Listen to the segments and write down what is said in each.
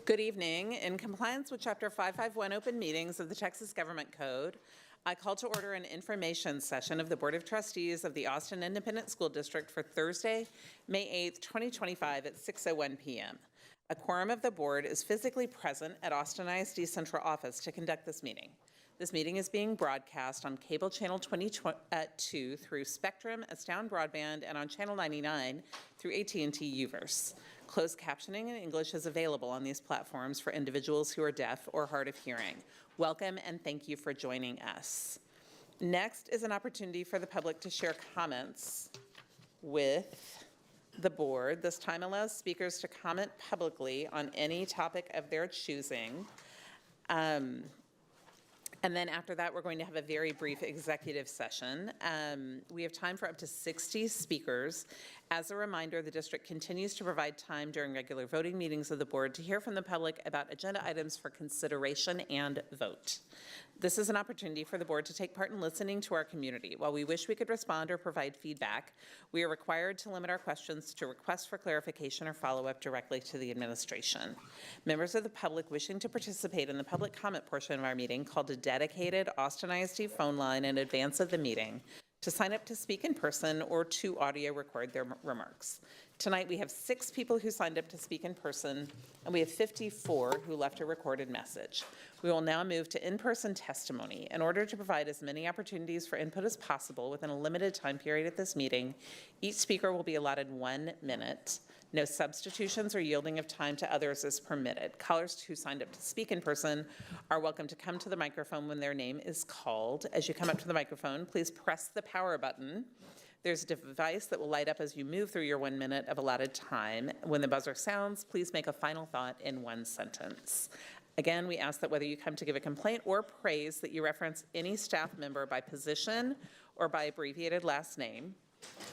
Good evening. In compliance with Chapter 551 Open Meetings of the Texas Government Code, I call to order an information session of the Board of Trustees of the Austin Independent School District for Thursday, May 8th, 2025 at 6:01 p.m. A quorum of the board is physically present at Austin ISD Central Office to conduct this meeting. This meeting is being broadcast on cable channel 22 through Spectrum, Astound Broadband, and on channel 99 through AT&T Uverse. Closed captioning in English is available on these platforms for individuals who are deaf or hard of hearing. Welcome and thank you for joining us. Next is an opportunity for the public to share comments with the board. This time allows speakers to comment publicly on any topic of their choosing. And then after that, we're going to have a very brief executive session. We have time for up to 60 speakers. As a reminder, the district continues to provide time during regular voting meetings of the board to hear from the public about agenda items for consideration and vote. This is an opportunity for the board to take part in listening to our community. While we wish we could respond or provide feedback, we are required to limit our questions to requests for clarification or follow-up directly to the administration. Members of the public wishing to participate in the public comment portion of our meeting called a dedicated Austin ISD phone line in advance of the meeting to sign up to speak in person or to audio record their remarks. Tonight we have 6 people who signed up to speak in person, and we have 54 who left a recorded message. We will now move to in-person testimony. In order to provide as many opportunities for input as possible within a limited time period at this meeting, each speaker will be allotted 1 minute. No substitutions or yielding of time to others is permitted. Callers who signed up to speak in person are welcome to come to the microphone when their name is called. As you come up to the microphone, please press the power button. There's a device that will light up as you move through your 1 minute of allotted time. When the buzzer sounds, please make a final thought in 1 sentence. Again, we ask that whether you come to give a complaint or praise, that you reference any staff member by position or by abbreviated last name.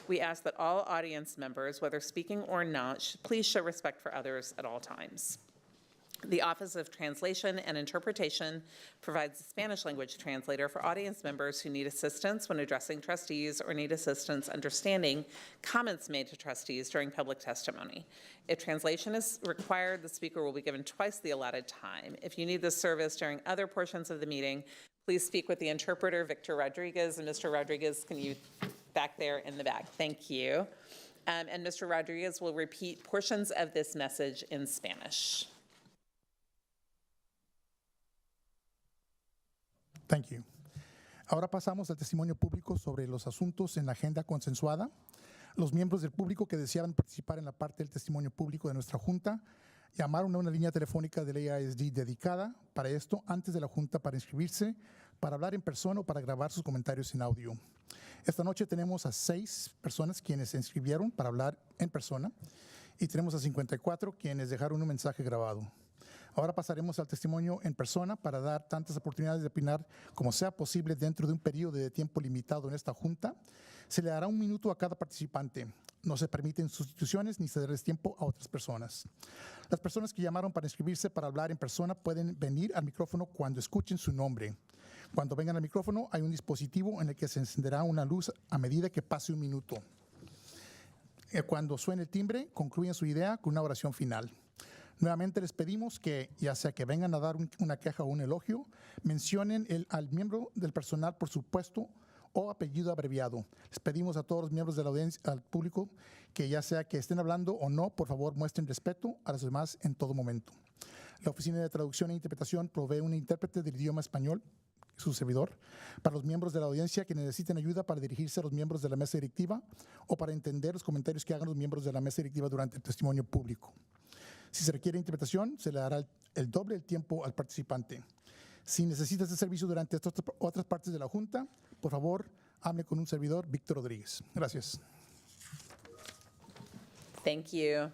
We ask that all audience members, whether speaking or not, please show respect for others at all times. The Office of Translation and Interpretation provides a Spanish language translator for audience members who need assistance when addressing trustees or need assistance understanding comments made to trustees during public testimony. If translation is required, the speaker will be given twice the allotted time. If you need this service during other portions of the meeting, please speak with the interpreter, Victor Rodriguez. And Mr. Rodriguez, can you back there in the back? Thank you. And Mr. Rodriguez will repeat portions of this message in Spanish. Thank you. Ahora pasamos al testimonio público sobre los asuntos en la agenda consensuada. Los miembros del público que deseaban participar en la parte del testimonio público de nuestra junta llamaron a una línea telefónica del AISD dedicada para esto antes de la junta para inscribirse, para hablar en persona o para grabar sus comentarios en audio. Esta noche tenemos a 6 personas quienes se inscribieron para hablar en persona y tenemos a 54 quienes dejaron un mensaje grabado. Ahora pasaremos al testimonio en persona para dar tantas oportunidades de opinar como sea posible dentro de un periodo de tiempo limitado en esta junta. Se le dará 1 minuto a cada participante. No se permiten sustituciones ni cederles tiempo a otras personas. Las personas que llamaron para inscribirse para hablar en persona pueden venir al micrófono cuando escuchen su nombre. Cuando vengan al micrófono hay un dispositivo en el que se encenderá una luz a medida que pase 1 minuto. Cuando suene el timbre, concluyan su idea con una oración final. Nuevamente les pedimos que, ya sea que vengan a dar una queja o un elogio, mencionen al miembro del personal por su puesto o apellido abreviado. Les pedimos a todos los miembros de la audiencia, al público, que ya sea que estén hablando o no, por favor muestren respeto a los demás en todo momento. La Oficina de Traducción e Interpretación provee un intérprete del idioma español, su servidor, para los miembros de la audiencia que necesiten ayuda para dirigirse a los miembros de la mesa directiva o para entender los comentarios que hagan los miembros de la mesa directiva durante el testimonio público. Si se requiere interpretación, se le dará el doble del tiempo al participante. Si necesita este servicio durante estas otras partes de la Junta, por favor, hable con un servidor, Víctor Rodríguez. Gracias. Thank you.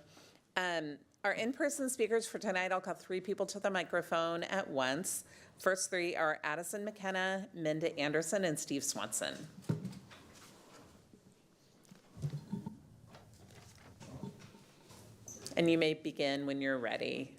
Our in-person speakers for tonight, I'll call 3 people to the microphone at once. First 3 are Addison McKenna, Minda Anderson, and Steve Swanson. And you may begin when you're ready.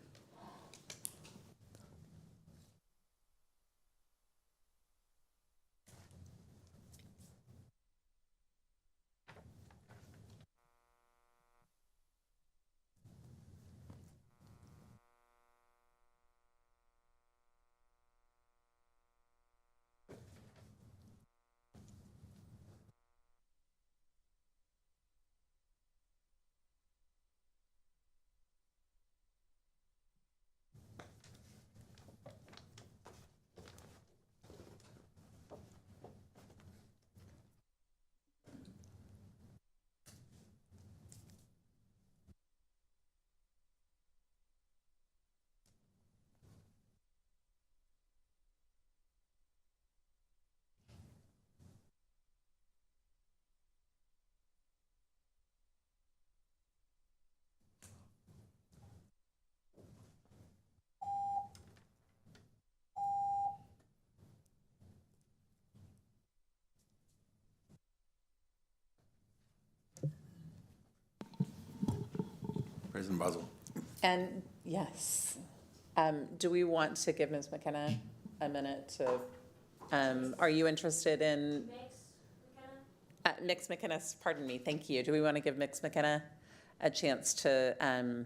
President Basil. And yes, do we want to give Ms. McKenna a minute to, are you interested in? Mix McKenna, pardon me, thank you. Do we want to give Mix McKenna a chance to,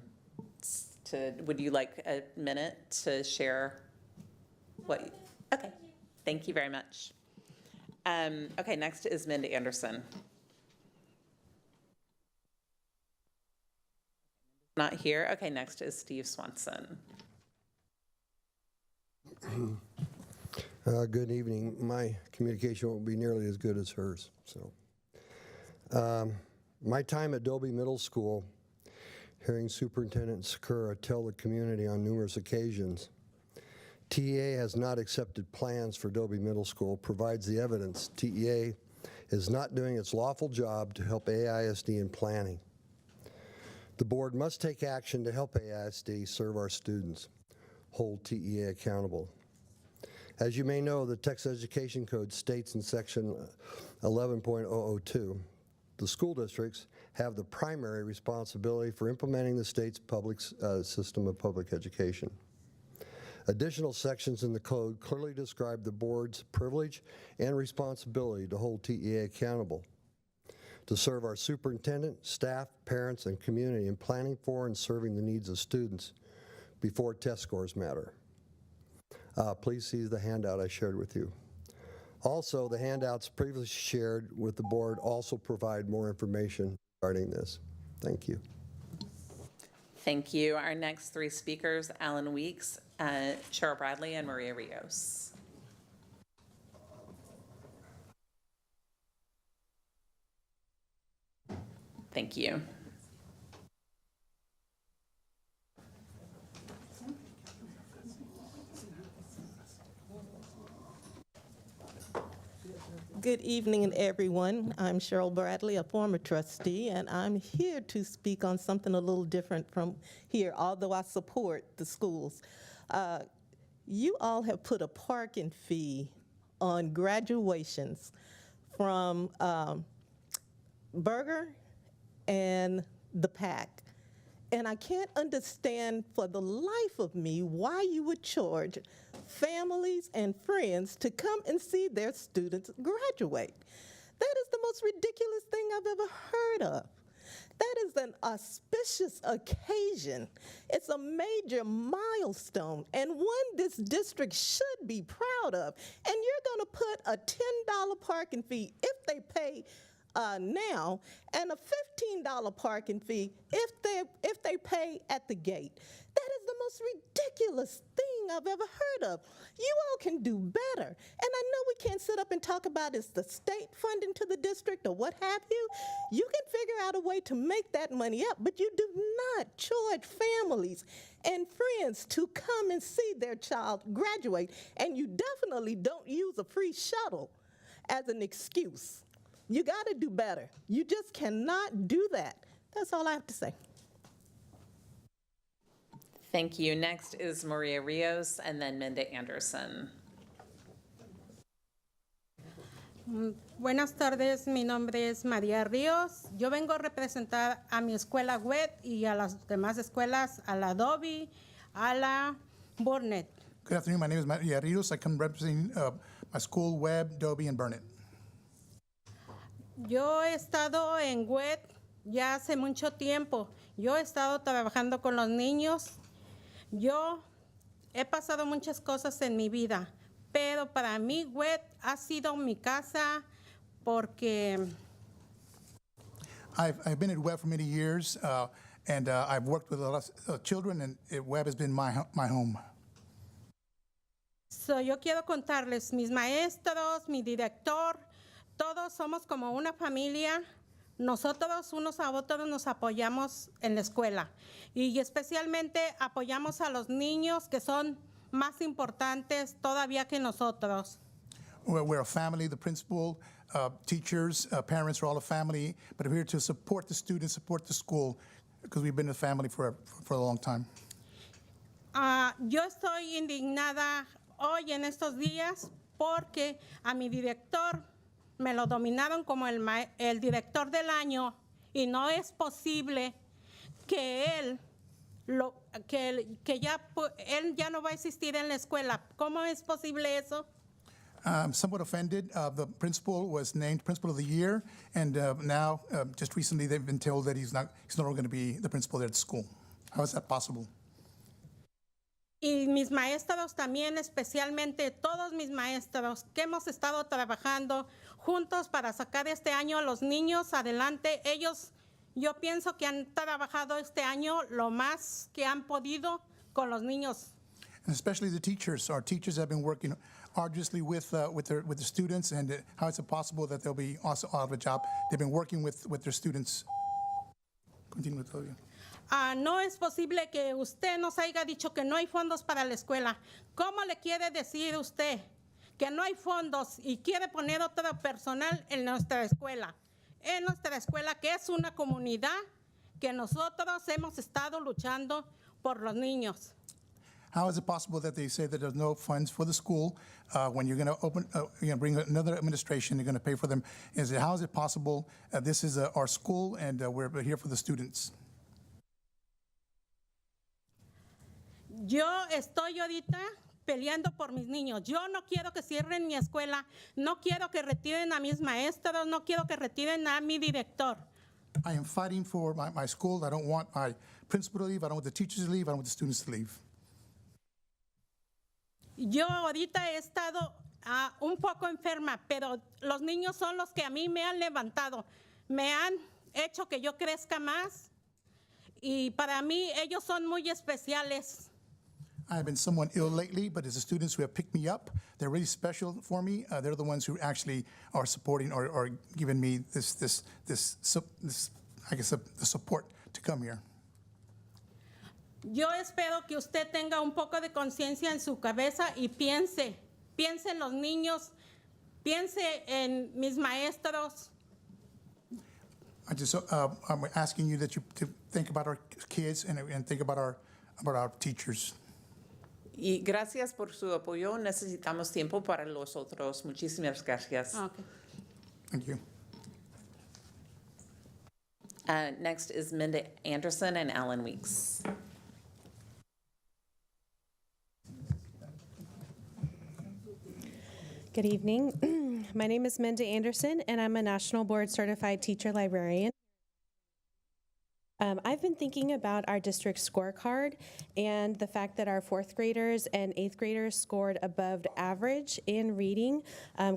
would you like a minute to share what? Okay, thank you very much. Okay, next is Minda Anderson. Not here. Okay, next is Steve Swanson. Good evening. My communication won't be nearly as good as hers. My time at Dobie Middle School, hearing Superintendent Sakura tell the community on numerous occasions, TEA has not accepted plans for Dobie Middle School, provides the evidence TEA is not doing its lawful job to help AISD in planning. The board must take action to help AISD serve our students, hold TEA accountable. As you may know, the Texas Education Code states in section 11.002, the school districts have the primary responsibility for implementing the state's public system of public education. Additional sections in the code clearly describe the board's privilege and responsibility to hold TEA accountable, to serve our superintendent, staff, parents, and community in planning for and serving the needs of students before test scores matter. Please see the handout I shared with you. Also, the handouts previously shared with the board also provide more information regarding this. Thank you. Thank you. Our next three speakers, Alan Weeks, Cheryl Bradley, and Maria Rios. Thank you. Good evening, everyone. I'm Cheryl Bradley, a former trustee, and I'm here to speak on something a little different from here, although I support the schools. You all have put a parking fee on graduations from Berger and the PAC. And I can't understand for the life of me why you would charge families and friends to come and see their students graduate. That is the most ridiculous thing I've ever heard of. That is an auspicious occasion. It's a major milestone and one this district should be proud of. And you're going to put a $10 parking fee if they pay now, and a $15 parking fee if they pay at the gate. That is the most ridiculous thing I've ever heard of. You all can do better. And I know we can't sit up and talk about is the state funding to the district or what have you. You can figure out a way to make that money up, but you do not charge families and friends to come and see their child graduate. And you definitely don't use a free shuttle as an excuse. You got to do better. You just cannot do that. That's all I have to say. Thank you. Next is Maria Rios and then Minda Anderson. Buenas tardes, mi nombre es María Ríos. Yo vengo a representar a mi escuela web y a las demás escuelas, a la Dobie, a la Burnett. Good afternoon. My name is Maria Rios. I come representing my school, Webb, Dobie, and Burnett. Yo he estado en web ya hace mucho tiempo. Yo he estado trabajando con los niños. Yo he pasado muchas cosas en mi vida, pero para mí web ha sido mi casa porque I've been at Webb for many years, and I've worked with a lot of children, and Webb has been my home. yo quiero contarles, mis maestros, mi director, todos somos como una familia. Nosotros unos a otros nos apoyamos en la escuela y especialmente apoyamos a los niños que son más importantes todavía que nosotros. We're a family. The principal, teachers, parents are all a family, but we're here to support the students, support the school, because we've been a family for a long time. Yo estoy indignada hoy en estos días porque a mi director me lo dominaron como el director del año y no es posible que él él ya no va a existir en la escuela. ¿Cómo es posible eso? Somewhat offended. The principal was named Principal of the Year, and now, just recently, they've been told that he's no longer going to be the principal there at the school. How is that possible? Y mis maestros también, especialmente todos mis maestros, que hemos estado trabajando juntos para sacar este año a los niños adelante. Ellos, yo pienso que han trabajado este año lo más que han podido con los niños. And especially the teachers. Our teachers have been working arduously with the students, and how is it possible that they'll be also out of a job? They've been working with their students. Continue, Claudia. No es posible que usted nos haya dicho que no hay fondos para la escuela. ¿Cómo le quiere decir usted que no hay fondos y quiere poner otro personal en nuestra escuela? En nuestra escuela, que es una comunidad que nosotros hemos estado luchando por los niños. How is it possible that they say that there's no funds for the school when you're going to bring another administration, you're going to pay for them? How is it possible? This is our school, and we're here for the students. Yo estoy ahorita peleando por mis niños. Yo no quiero que cierren mi escuela, no quiero que retiren a mis maestros, no quiero que retiren a mi director. I am fighting for my school. I don't want my principal to leave. I don't want the teachers to leave. I don't want the students to leave. Yo ahorita he estado un poco enferma, pero los niños son los que a mí me han levantado, me han hecho que yo crezca más, y para mí ellos son muy especiales. I've been somewhat ill lately, but it's the students who have picked me up. They're really special for me. They're the ones who actually are supporting or giving me this I guess, the support to come here. Yo espero que usted tenga un poco de conciencia en su cabeza y piense en los niños, piense en mis maestros. I'm asking you that you to think about our kids and think about our teachers. Y gracias por su apoyo. Necesitamos tiempo para los otros. Muchísimas gracias. Okay. Thank you. Next is Minda Anderson and Alan Weeks. Good evening. My name is Minda Anderson, and I'm a National Board Certified Teacher Librarian. I've been thinking about our district scorecard and the fact that our 4th graders and 8th graders scored above average in reading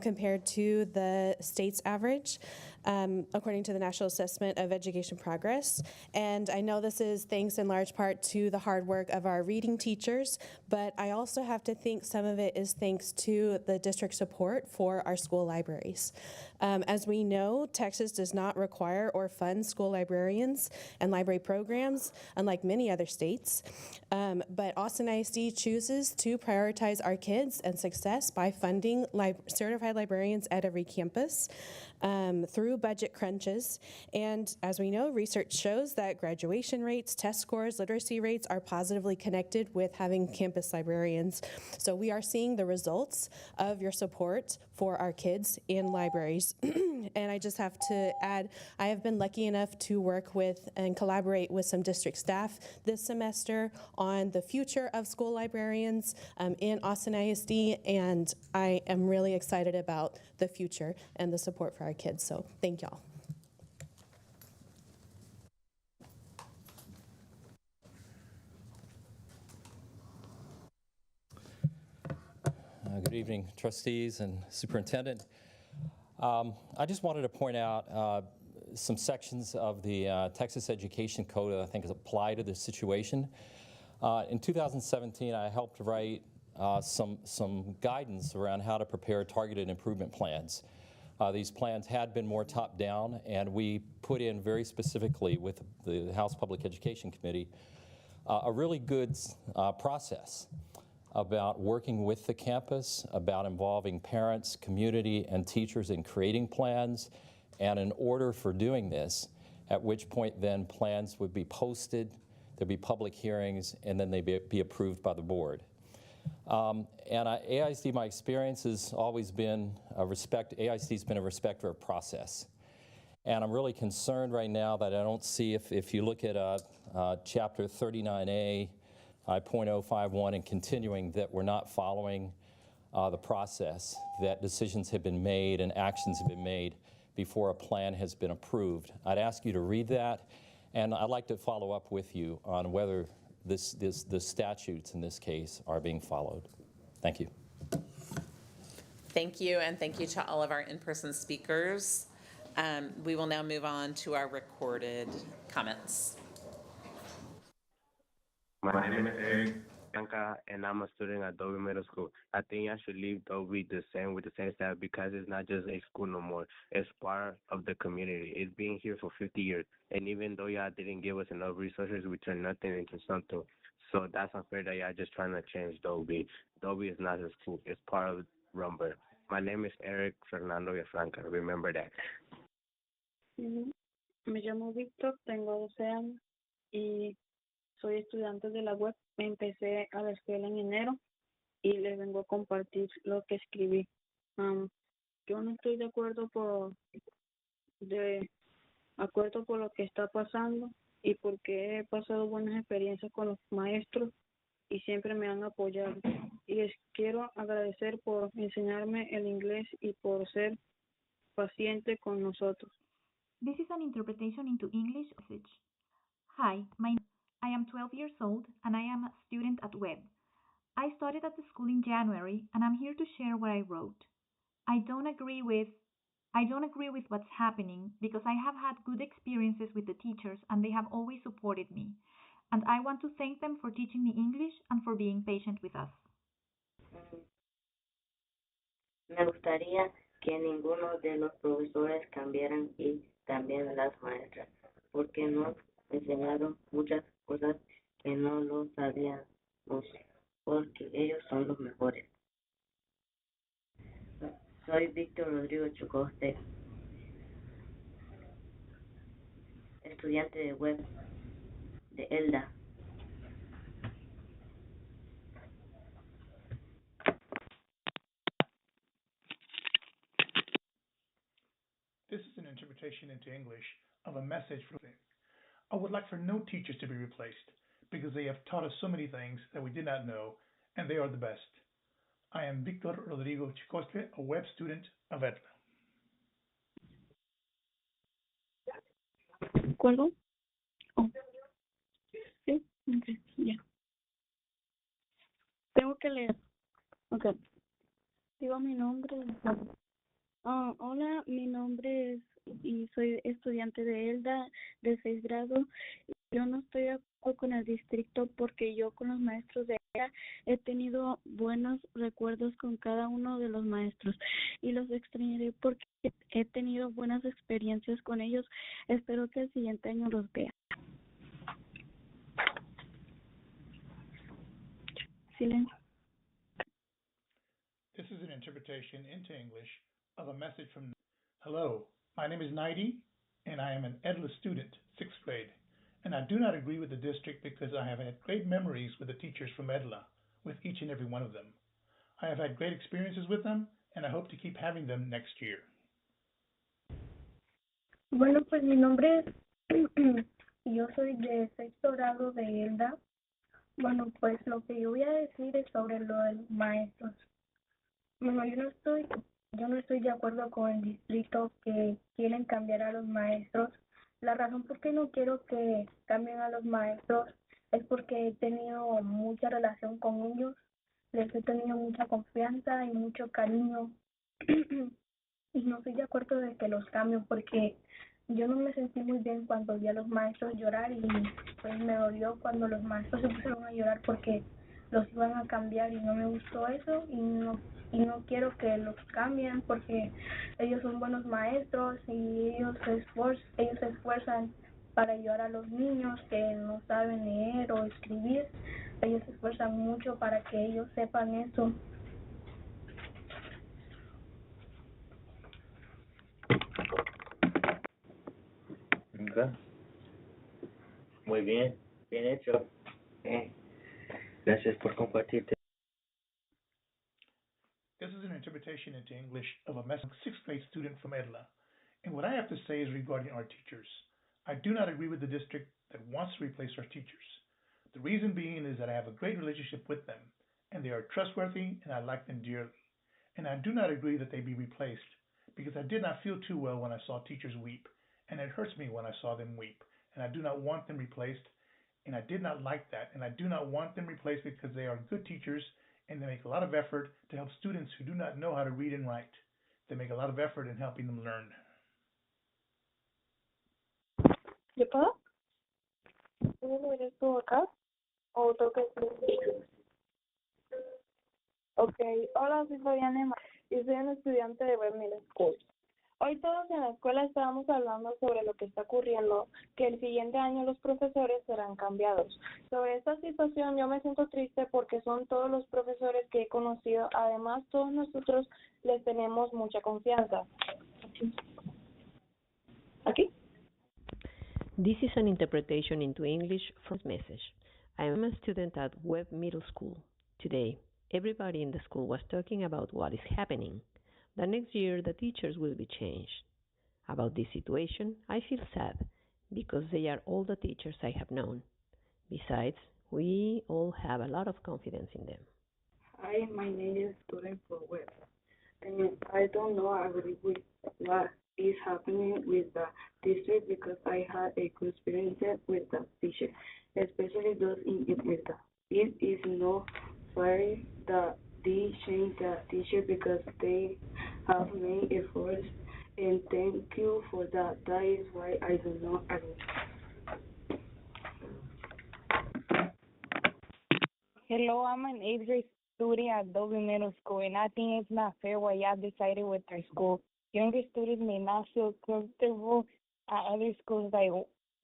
compared to the state's average, according to the National Assessment of Education Progress. And I know this is thanks in large part to the hard work of our reading teachers, but I also have to think some of it is thanks to the district support for our school libraries. As we know, Texas does not require or fund school librarians and library programs, unlike many other states. But Austin ISD chooses to prioritize our kids and success by funding certified librarians at every campus through budget crunches. And as we know, research shows that graduation rates, test scores, literacy rates are positively connected with having campus librarians. So we are seeing the results of your support for our kids in libraries. And I just have to add, I have been lucky enough to work with and collaborate with some district staff this semester on the future of school librarians in Austin ISD, and I am really excited about the future and the support for our kids. So thank y'all. Good evening, trustees and superintendent. I just wanted to point out some sections of the Texas Education Code that I think apply to this situation. In 2017, I helped write some guidance around how to prepare targeted improvement plans. These plans had been more top-down, and we put in very specifically with the House Public Education Committee a really good process about working with the campus, about involving parents, community, and teachers in creating plans, and an order for doing this, at which point then plans would be posted, there'd be public hearings, and then they'd be approved by the board. And AISD, my experience has always been AISD's been a respecter of process. And I'm really concerned right now that I don't see, if you look at Chapter 39A, .051 and continuing, that we're not following the process, that decisions have been made and actions have been made before a plan has been approved. I'd ask you to read that, and I'd like to follow up with you on whether the statutes in this case are being followed. Thank you. Thank you, and thank you to all of our in-person speakers. We will now move on to our recorded comments. My name is Eric Bianca, and I'm a student at Dobie Middle School. I think I should leave Dobie the same with the same staff because it's not just a school no more. It's part of the community. It's been here for 50 years, and even though y'all didn't give us enough resources, we turned nothing into something. So that's unfair that y'all just trying to change Dobie. Dobie is not a school. It's part of Rumber. My name is Eric Fernando Villafranca. Remember that. Me llamo Víctor, tengo 12 años y soy estudiante de la web. Empecé a la escuela en enero y les vengo a compartir lo que escribí. Yo no estoy de acuerdo por lo que está pasando y porque he pasado buenas experiencias con los maestros y siempre me han apoyado. Y les quiero agradecer por enseñarme el inglés y por ser paciente con nosotros. This is an interpretation into English message. Hi, I am 12 years old and I am a student at Webb. I started at the school in January and I'm here to share what I wrote. I don't agree with what's happening because I have had good experiences with the teachers and they have always supported me. And I want to thank them for teaching me English and for being patient with us. Me gustaría que ninguno de los profesores cambiaran y también las maestras, porque nos enseñaron muchas cosas que no lo sabíamos, porque ellos son los mejores. Soy Víctor Rodrigo Chocoste, estudiante de web de ELDA. This is an interpretation into English of a message from I would like for no teachers to be replaced because they have taught us so many things that we did not know, and they are the best. I am Víctor Rodrigo Chicostre, a web student of ETLA. ¿Cuelgo? Oh. Sí, okay, ya. Tengo que leer. Ok. Digo mi nombre. Hola, mi nombre es y soy estudiante de ELDA de 6 grado. Yo no estoy de acuerdo con el distrito porque yo con los maestros de ELDA he tenido buenos recuerdos con cada uno de los maestros y los extrañaré porque he tenido buenas experiencias con ellos. Espero que el siguiente año los vea. Silencio. This is an interpretation into English of a message from Hello, my name is Naidi, and I am an EDLA student, 6th grade, and I do not agree with the district because I have had great memories with the teachers from EDLA, with each and every one of them. I have had great experiences with them, and I hope to keep having them next year. Bueno, pues mi nombre es, yo soy de 6º grado de ELDA. Bueno, pues lo que yo voy a decir es sobre lo de los maestros. Bueno, yo no estoy de acuerdo con el distrito que quieren cambiar a los maestros. La razón por qué no quiero que cambien a los maestros es porque he tenido mucha relación con ellos, les he tenido mucha confianza y mucho cariño y no estoy de acuerdo de que los cambien porque yo no me sentí muy bien cuando vi a los maestros llorar y pues me dolió cuando los maestros se pusieron a llorar porque los iban a cambiar y no me gustó eso y no quiero que los cambien porque ellos son buenos maestros y ellos se esfuerzan para ayudar a los niños que no saben leer o escribir. Ellos se esfuerzan mucho para que ellos sepan eso. Okay. Muy bien, bien hecho. Gracias por compartirte. This is an interpretation into English of a message from a 6th grade student from EDLA. And what I have to say is regarding our teachers. I do not agree with the district that wants to replace our teachers. The reason being is that I have a great relationship with them, and they are trustworthy, and I like them dearly. And I do not agree that they be replaced, because I did not feel too well when I saw teachers weep, and it hurts me when I saw them weep, and I do not want them replaced, and I did not like that, and I do not want them replaced because they are good teachers, and they make a lot of effort to help students who do not know how to read and write. They make a lot of effort in helping them learn. ¿Yo puedo? ¿Eres tú acá? ¿O tengo que escribir? Ok, hola, soy Fabiana y soy un estudiante de Web Middle School. Hoy todos en la escuela estábamos hablando sobre lo que está ocurriendo, que el siguiente año los profesores serán cambiados. Sobre esta situación yo me siento triste porque son todos los profesores que he conocido, además todos nosotros les tenemos mucha confianza. ¿Aquí? This is an interpretation into English from this message. I am a student at Webb Middle School. Today, everybody in the school was talking about what is happening. That next year the teachers will be changed. About this situation, I feel sad because they are all the teachers I have known. Besides, we all have a lot of confidence in them. Hi, my name is student for Web, and I don't know agree with what is happening with the district because I had a good experience with the teacher, especially those in Irda. It is no fair that they change the teacher because they have made efforts, and thank you for that. That is why I do not agree. Hello, I'm an 8th grade student at Adobe Middle School, and I think it's not fair what y'all decided with our school. Younger students may not feel comfortable at other schools, like,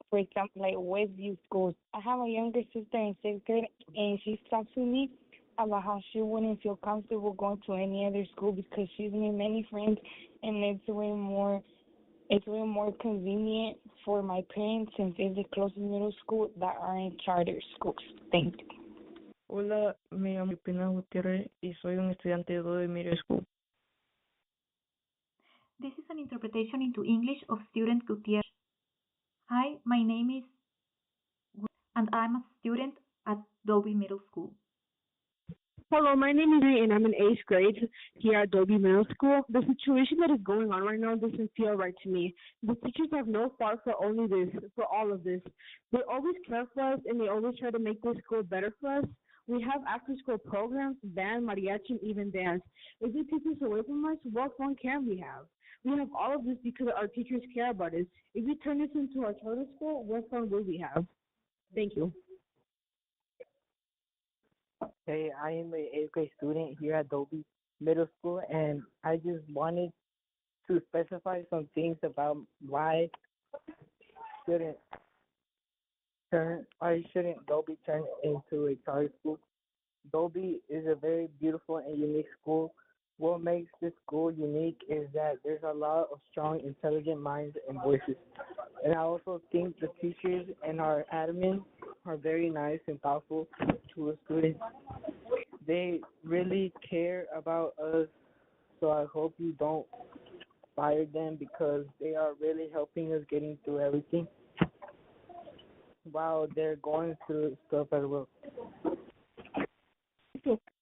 for example, like Westview schools. I have a younger sister in 6th grade, and she's talked to me about how she wouldn't feel comfortable going to any other school because she's made many friends, and it's way more convenient for my parents since it's the closest middle school that are in charter schools. Thank you. Hola, me llamo Pina Gutiérrez y soy un estudiante de Adobe Middle School. This is an interpretation into English of student Gutierrez. Hi, my name is and I'm a student at Dolby Middle School. Hello, my name is Ree, and I'm in 8th grade here at Dolby Middle School. The situation that is going on right now doesn't feel right to me. The teachers have no fault for all of this. They always care for us, and they always try to make this school better for us. We have after-school programs, band, mariachi, and even dance. If they take this away from us, what fun can we have? We have all of this because our teachers care about us. If we turn this into our charter school, what fun will we have? Thank you. Hey, I am an 8th grade student here at Dolby Middle School, and I just wanted to specify some things about why shouldn't Dolby turn into a charter school. Dolby is a very beautiful and unique school. What makes this school unique is that there's a lot of strong, intelligent minds and voices. And I also think the teachers and our admin are very nice and thoughtful to the students. They really care about us, so I hope you don't fire them because they are really helping us getting through everything while they're going through stuff as well.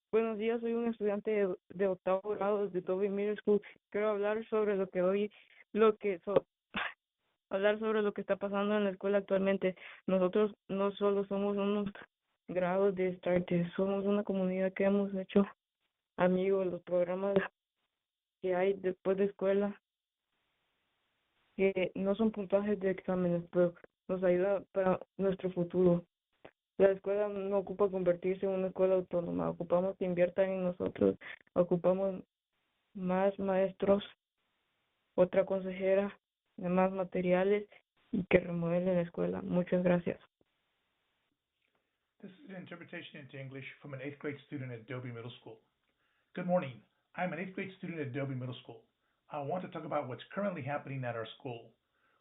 Buenos días, soy un estudiante de octavo grado de Toby Middle School. Quiero hablar sobre hablar sobre lo que está pasando en la escuela actualmente. Nosotros no solo somos unos grados de starter, somos una comunidad que hemos hecho amigos, los programas que hay después de escuela, que no son puntajes de exámenes, pero nos ayuda para nuestro futuro. La escuela no ocupa convertirse en una escuela autónoma, ocupamos que inviertan en nosotros, ocupamos más maestros, otra consejera, más materiales y que remodelen la escuela. Muchas gracias. This is an interpretation into English from an 8th grade student at Adobe Middle School. Good morning. I'm an 8th grade student at Adobe Middle School. I want to talk about what's currently happening at our school.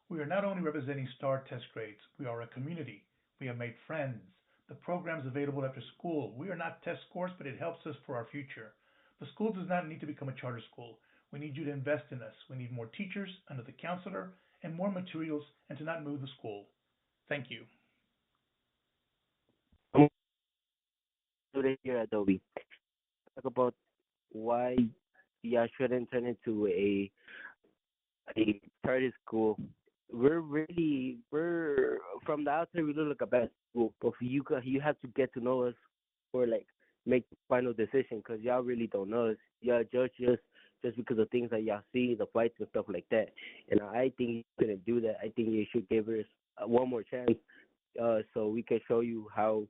We are not only representing STAR test grades, we are a community. We have made friends. The programs available after school. We are not test scores, but it helps us for our future. The school does not need to become a charter school. We need you to invest in us. We need more teachers, another counselor, and more materials, and to not move the school. Thank you. Student here at Adobe. Talk about why y'all shouldn't turn into a charter school. We're from the outside we look like a bad school, but for you have to get to know us or like make the final decision because y'all really don't know us. Y'all judge us just because of things that y'all see, the fights and stuff like that. And I think you couldn't do that. I think you should give us one more chance, so we can show you how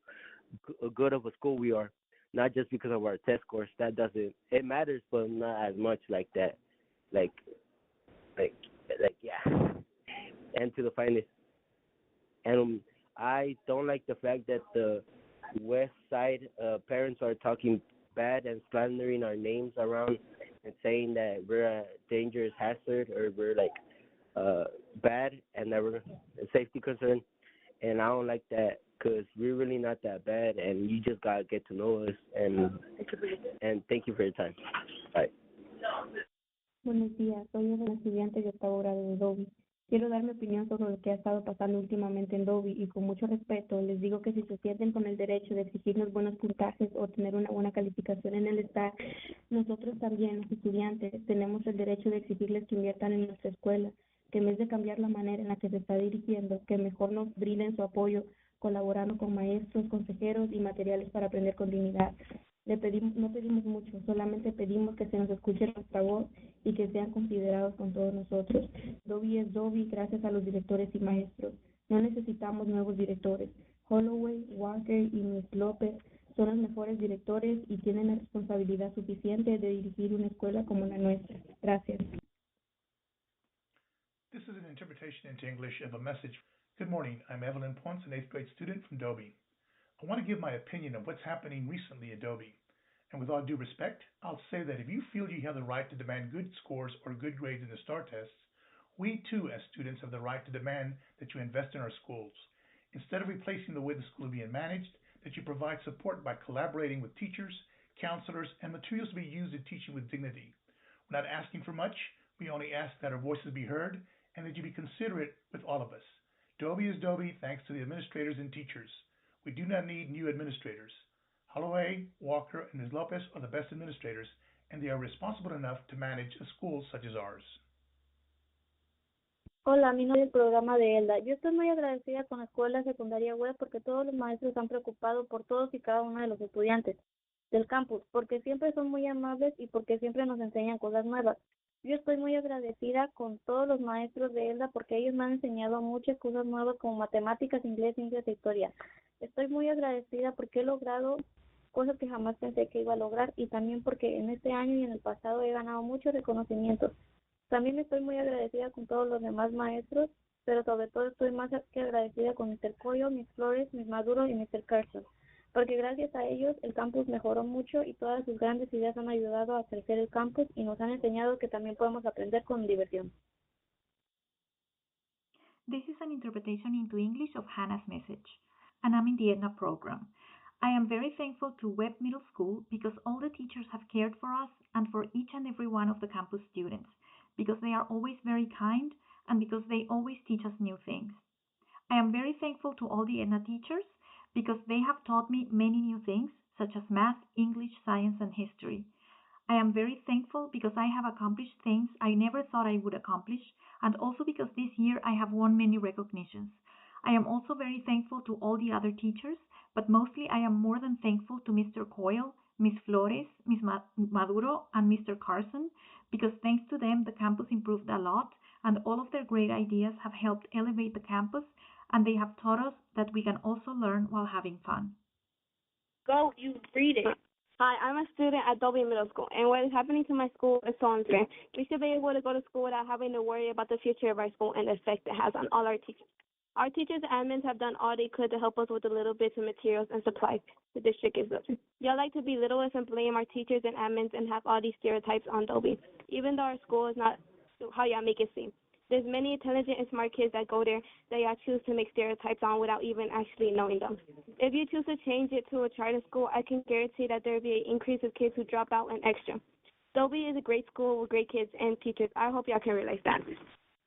good of a school we are. Not just because of our test scores. That doesn't. It matters, but not as much like that. Like yeah. And to the finest. And I don't like the fact that the West Side parents are talking bad and slandering our names around and saying that we're a dangerous hazard or we're like bad and that we're a safety concern. And I don't like that because we're really not that bad and you just got to get to know us. And thank you for your time. Bye. Buenos días, soy una estudiante de octavo grado de Dobby. Quiero dar mi opinión sobre lo que ha estado pasando últimamente en Dobby y con mucho respeto les digo que si se sienten con el derecho de exigirnos buenos puntajes o tener una buena calificación en el STAR, nosotros también, los estudiantes, tenemos el derecho de exigirles que inviertan en nuestra escuela, que en vez de cambiar la manera en la que se está dirigiendo, que mejor nos brinden su apoyo colaborando con maestros, consejeros y materiales para aprender con dignidad. No pedimos mucho, solamente pedimos que se nos escuche nuestra voz y que sean considerados con todos nosotros. Dobby es Dobby gracias a los directores y maestros. No necesitamos nuevos directores. Holloway, Walker y Miss López son los mejores directores y tienen la responsabilidad suficiente de dirigir una escuela como la nuestra. Gracias. This is an interpretation into English of a message. Good morning, I'm Evelyn Ponce, an 8th grade student from Dobie. I want to give my opinion of what's happening recently at Dobie. And with all due respect, I'll say that if you feel you have the right to demand good scores or good grades in the STAR tests, we too as students have the right to demand that you invest in our schools. Instead of replacing the way the school is being managed, that you provide support by collaborating with teachers, counselors, and materials to be used in teaching with dignity. We're not asking for much. We only ask that our voices be heard and that you be considerate with all of us. Dobie is Dobie thanks to the administrators and teachers. We do not need new administrators. Holloway, Walker, and Ms. Lopez are the best administrators, and they are responsible enough to manage a school such as ours. Hola, mi nombre es el programa de Elda. Yo estoy muy agradecida con la escuela secundaria web porque todos los maestros se han preocupado por todos y cada uno de los estudiantes del campus, porque siempre son muy amables y porque siempre nos enseñan cosas nuevas. Yo estoy muy agradecida con todos los maestros de Elda porque ellos me han enseñado muchas cosas nuevas como matemáticas, inglés, ciencias e historia. Estoy muy agradecida porque he logrado cosas que jamás pensé que iba a lograr y también porque en este año y en el pasado he ganado muchos reconocimientos. También estoy muy agradecida con todos los demás maestros, pero sobre todo estoy más que agradecida con Mr. Coyo, Miss Flores, Miss Maduro y Mr. Carson, porque gracias a ellos el campus mejoró mucho y todas sus grandes ideas han ayudado a crecer el campus y nos han enseñado que también podemos aprender con diversión. This is an interpretation into English of Hannah's message, and I'm in the EDNA program. I am very thankful to Webb Middle School because all the teachers have cared for us and for each and every one of the campus students, because they are always very kind and because they always teach us new things. I am very thankful to all the EDNA teachers because they have taught me many new things, such as math, English, science, and history. I am very thankful because I have accomplished things I never thought I would accomplish, and also because this year I have won many recognitions. I am also very thankful to all the other teachers, but mostly I am more than thankful to Mr. Coyle, Miss Flores, Miss Maduro, and Mr. Carson, because thanks to them the campus improved a lot, and all of their great ideas have helped elevate the campus, and they have taught us that we can also learn while having fun. Go, you read it. Hi, I'm a student at Dobie Middle School, and what is happening to my school is so unfair. We should be able to go to school without having to worry about the future of our school and the effect it has on all our teachers. Our teachers and admins have done all they could to help us with the little bits of materials and supplies the district gives us. Y'all like to belittle us and blame our teachers and admins and have all these stereotypes on Dobie, even though our school is not how y'all make it seem. There's many intelligent and smart kids that go there that y'all choose to make stereotypes on without even actually knowing them. If you choose to change it to a charter school, I can guarantee that there will be an increase of kids who drop out and extra. Dobie is a great school with great kids and teachers. I hope y'all can realize that.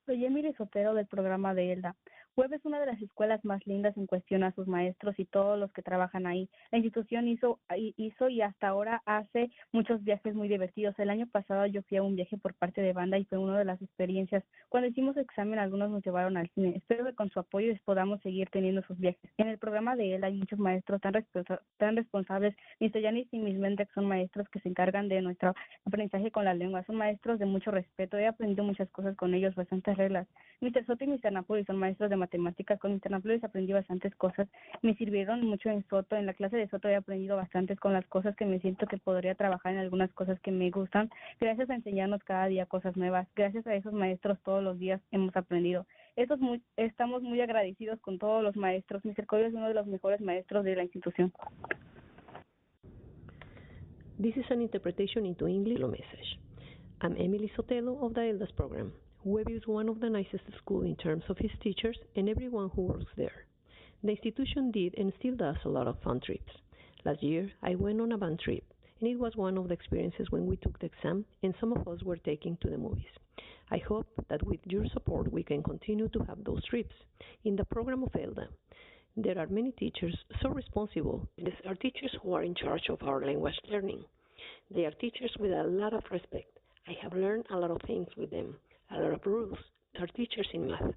Soy Emily Sotero del programa de ELDA. Webb es una de las escuelas más lindas en cuestión a sus maestros y todos los que trabajan ahí. La institución hizo y hasta ahora hace muchos viajes muy divertidos. El año pasado yo fui a un viaje por parte de banda y fue una de las experiencias. Cuando hicimos examen, algunos nos llevaron al cine. Espero que con su apoyo podamos seguir teniendo sus viajes. En el programa de ELDA hay muchos maestros tan responsables. Mr. Yanis y Miss Mendek son maestros que se encargan de nuestro aprendizaje con la lengua. Son maestros de mucho respeto. He aprendido muchas cosas con ellos, bastantes reglas. Mr. Soto y Mr. Napoli son maestros de matemáticas. Con Mr. Napoli aprendí bastantes cosas. Me sirvieron mucho en Soto. En la clase de Soto he aprendido bastantes con las cosas que me siento que podría trabajar en algunas cosas que me gustan. Gracias a enseñarnos cada día cosas nuevas. Gracias a esos maestros todos los días hemos aprendido. Estamos muy agradecidos con todos los maestros. Mr. Coyo es uno de los mejores maestros de la institución. This is an interpretation into English message. I'm Emily Sotelo of the ELDAS program. Webb is one of the nicest schools in terms of its teachers and everyone who works there. The institution did and still does a lot of fun trips. Last year, I went on a band trip, and it was one of the experiences when we took the exam and some of us were taken to the movies. I hope that with your support we can continue to have those trips. In the program of ELDA, there are many teachers so responsible. These are teachers who are in charge of our language learning. They are teachers with a lot of respect. I have learned a lot of things with them. A lot of rules. They are teachers in math.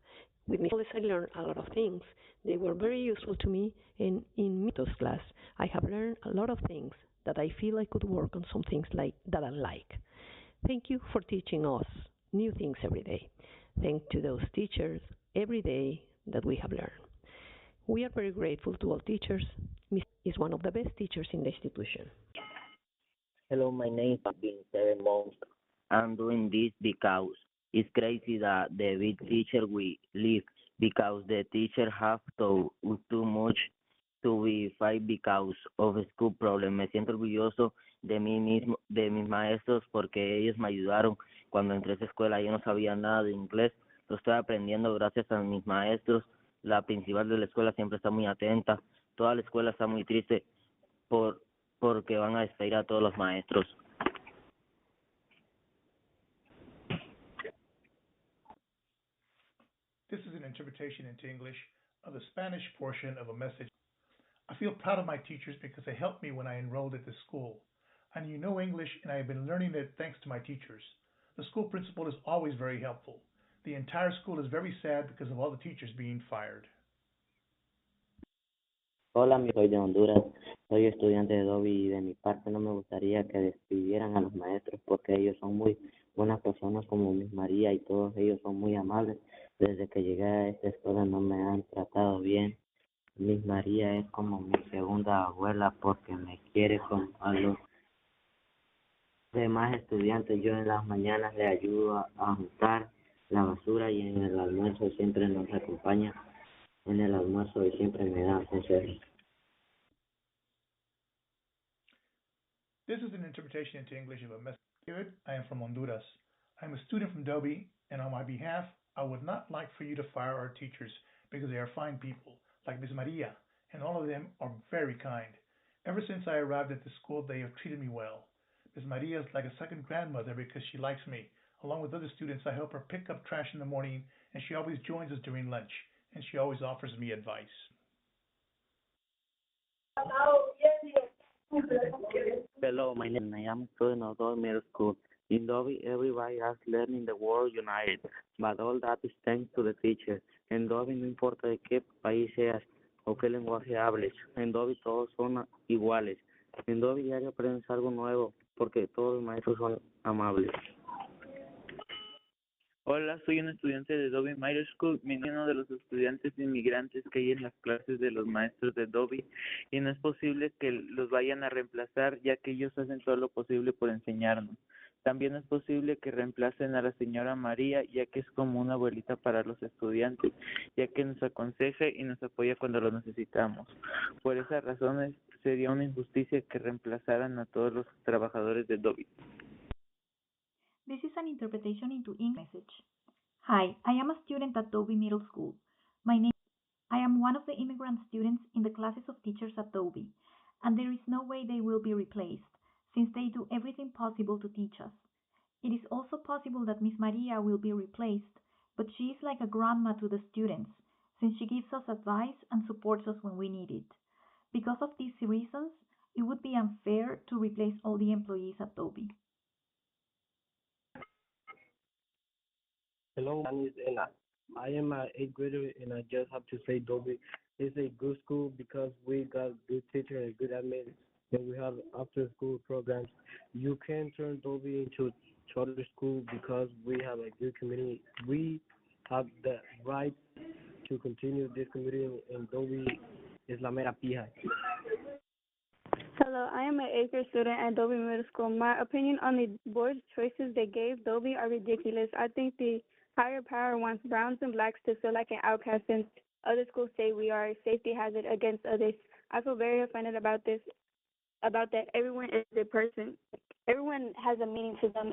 With me, I learned a lot of things. They were very useful to me, and in Mito's class, I have learned a lot of things that I feel I could work on some things that I like. Thank you for teaching us new things every day. Thanks to those teachers every day that we have learned. We are very grateful to all teachers. Miss is one of the best teachers in the institution. Hello, my name has been 7 months. I'm doing this because it's crazy that the big teacher we leave because the teacher have too much to be fight because of school problem. Me siento orgulloso de mí mismo, de mis maestros, porque ellos me ayudaron cuando entré a esa escuela. Yo no sabía nada de inglés, lo estoy aprendiendo gracias a mis maestros. La principal de la escuela siempre está muy atenta. Toda la escuela está muy triste porque van a despedir a todos los maestros. This is an interpretation into English of the Spanish portion of a message. I feel proud of my teachers because they helped me when I enrolled at this school. I knew no English and I have been learning it thanks to my teachers. The school principal is always very helpful. The entire school is very sad because of all the teachers being fired. Hola, soy de Honduras, soy estudiante de Dobie y de mi parte no me gustaría que despidieran a los maestros porque ellos son muy buenas personas como Miss María y todos ellos son muy amables. Desde que llegué a esta escuela no me han tratado bien. Miss María es como mi segunda abuela porque me quiere como a los demás estudiantes. Yo en las mañanas le ayudo a juntar la basura y en el almuerzo siempre nos acompaña. En el almuerzo y siempre me da consejos. This is an interpretation into English of a message. David, I am from Honduras. I'm a student from Dobie, and on my behalf, I would not like for you to fire our teachers because they are fine people, like Miss Maria, and all of them are very kind. Ever since I arrived at the school, they have treated me well. Miss Maria is like a second grandmother because she likes me. Along with other students, I help her pick up trash in the morning, and she always joins us during lunch, and she always offers me advice. Hello, my name is I'm student of Dobie Middle School. In Dobie, everybody is learning the world united, but all that is thanks to the teacher. En Dobie no importa de qué país seas o qué lenguaje hables, en Dobie todos son iguales. En Dobie diario aprendes algo nuevo porque todos los maestros son amables. Hola, soy un estudiante de Dobie Middle School, uno de los estudiantes inmigrantes que hay en las clases de los maestros de Dobie, y no es posible que los vayan a reemplazar ya que ellos hacen todo lo posible por enseñarnos. También es posible que reemplacen a la señora María, ya que es como una abuelita para los estudiantes, ya que nos aconseja y nos apoya cuando lo necesitamos. Por esas razones sería una injusticia que reemplazaran a todos los trabajadores de Dobie. This is an interpretation into English message. Hi, I am a student at Dobie Middle School. I am one of the immigrant students in the classes of teachers at Dobie, and there is no way they will be replaced. since they do everything possible to teach us. It is also possible that Miss Maria will be replaced, but she is like a grandma to the students, since she gives us advice and supports us when we need it. Because of these reasons, it would be unfair to replace all the employees at Dobie. Hello, my name is Ella. I am an 8th grader, and I just have to say Dobie is a good school because we got good teachers and good admins, and we have after-school programs. You can turn Dobie into charter school because we have a good community. We have the right to continue this community, and Dobie is la mera pija. Hello, I am an 8th grade student at Dobie Middle School. My opinion on the board's choices they gave Dobie are ridiculous. I think the higher power wants browns and blacks to feel like an outcast since other schools say we are a safety hazard against others. I feel very offended about this, about that everyone is a person. Everyone has a meaning to them.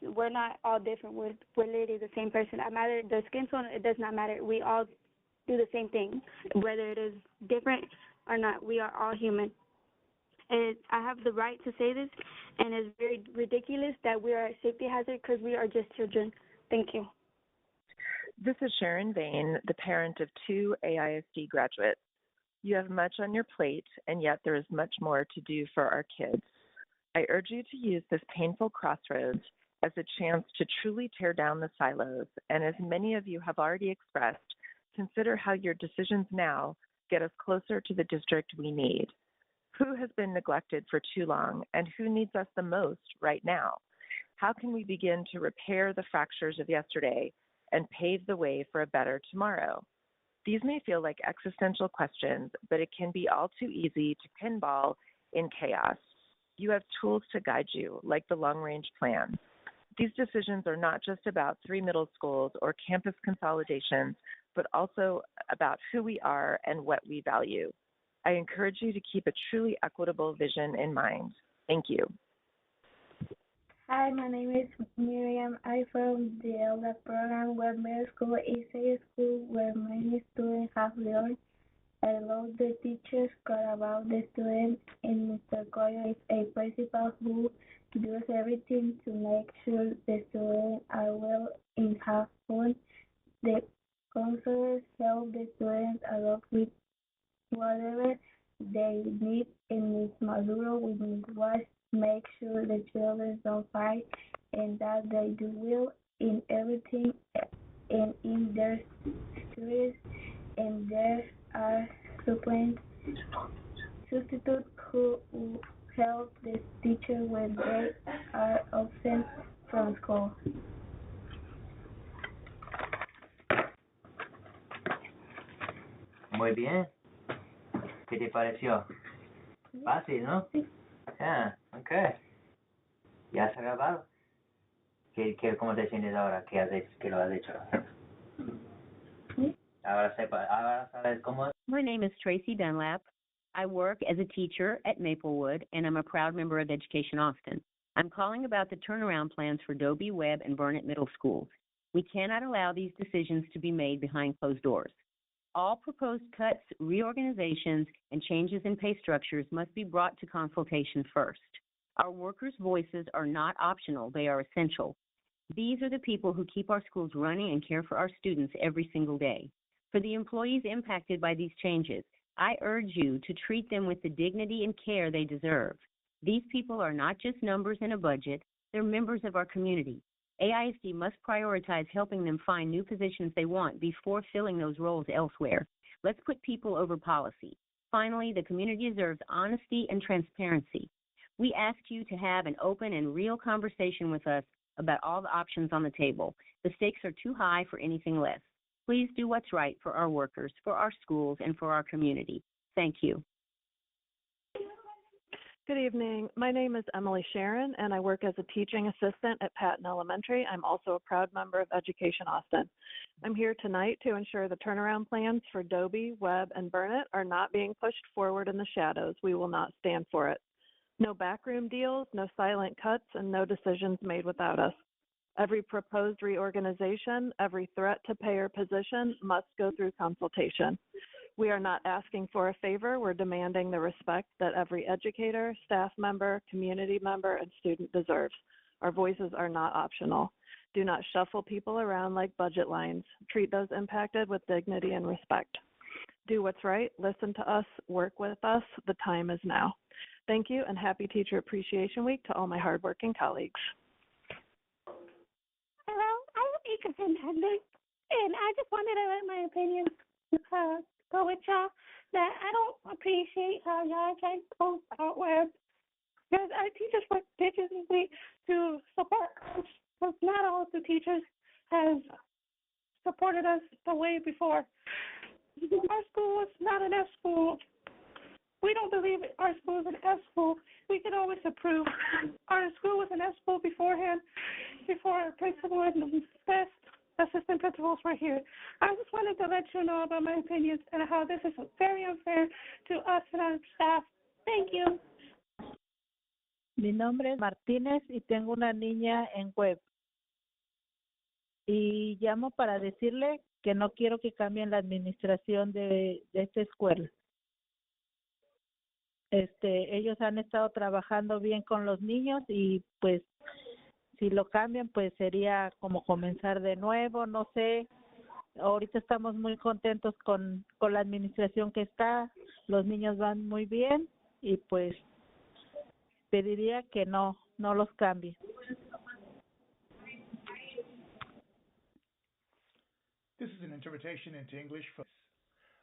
We're not all different. We're literally the same person. The skin tone, it does not matter. We all do the same thing, whether it is different or not. We are all human. And I have the right to say this, and it's very ridiculous that we are a safety hazard because we are just children. Thank you. This is Sharon Bain, the parent of 2 AISD graduates. You have much on your plate, and yet there is much more to do for our kids. I urge you to use this painful crossroads as a chance to truly tear down the silos, and as many of you have already expressed, consider how your decisions now get us closer to the district we need. Who has been neglected for too long, and who needs us the most right now? How can we begin to repair the fractures of yesterday and pave the way for a better tomorrow? These may feel like existential questions, but it can be all too easy to pinball in chaos. You have tools to guide you, like the long-range plan. These decisions are not just about 3 middle schools or campus consolidations, but also about who we are and what we value. I encourage you to keep a truly equitable vision in mind. Thank you. Hi, my name is Miriam. I'm from the ELDA program where middle school is a school where many students have learned. I love the teachers care about the students, and Mr. Coyo is a principal who does everything to make sure the students are well and have fun. The counselors help the students a lot with whatever they need, and Ms. Maduro with Ms. Wash make sure the children don't fight and that they do well in everything and in their studies, and there are substitutes who help the teacher when they are absent from school. Muy bien. ¿Qué te pareció? Fácil, ¿no? Yeah, okay. ¿Ya has acabado? ¿Cómo te sientes ahora que lo has hecho? Ahora sabes cómo. My name is Tracy Dunlap. I work as a teacher at Maplewood, and I'm a proud member of Education Austin. I'm calling about the turnaround plans for Dobie, Webb, and Burnett Middle Schools. We cannot allow these decisions to be made behind closed doors. All proposed cuts, reorganizations, and changes in pay structures must be brought to consultation first. Our workers' voices are not optional, they are essential. These are the people who keep our schools running and care for our students every single day. For the employees impacted by these changes, I urge you to treat them with the dignity and care they deserve. These people are not just numbers in a budget, they're members of our community. AISD must prioritize helping them find new positions they want before filling those roles elsewhere. Let's put people over policy. Finally, the community deserves honesty and transparency. We ask you to have an open and real conversation with us about all the options on the table. The stakes are too high for anything less. Please do what's right for our workers, for our schools, and for our community. Thank you. Good evening. My name is Emily Sharon, and I work as a teaching assistant at Patton Elementary. I'm also a proud member of Education Austin. I'm here tonight to ensure the turnaround plans for Dobie, Webb, and Burnett are not being pushed forward in the shadows. We will not stand for it. No backroom deals, no silent cuts, and no decisions made without us. Every proposed reorganization, every threat to pay or position must go through consultation. We are not asking for a favor. We're demanding the respect that every educator, staff member, community member, and student deserves. Our voices are not optional. Do not shuffle people around like budget lines. Treat those impacted with dignity and respect. Do what's right. Listen to us. Work with us. The time is now. Thank you, and happy Teacher Appreciation Week to all my hardworking colleagues. Hello, I'm Ika Fernandez, and I just wanted to let my opinion go with y'all that I don't appreciate how y'all guys post our web because our teachers work diligently to support us, because not all of the teachers have supported us the way before. Our school is not an F school. We don't believe our school is an F school. We can always improve. Our school was an F school beforehand, before our principal and the best assistant principals were here. I just wanted to let you know about my opinions and how this is very unfair to us and our staff. Thank you. Mi nombre es Martínez y tengo una niña en web. Y llamo para decirle que no quiero que cambien la administración de esta escuela. Ellos han estado trabajando bien con los niños y pues si lo cambian pues sería como comenzar de nuevo, no sé. Ahorita estamos muy contentos con la administración que está, los niños van muy bien y pues pediría que no los cambie. This is an interpretation into English for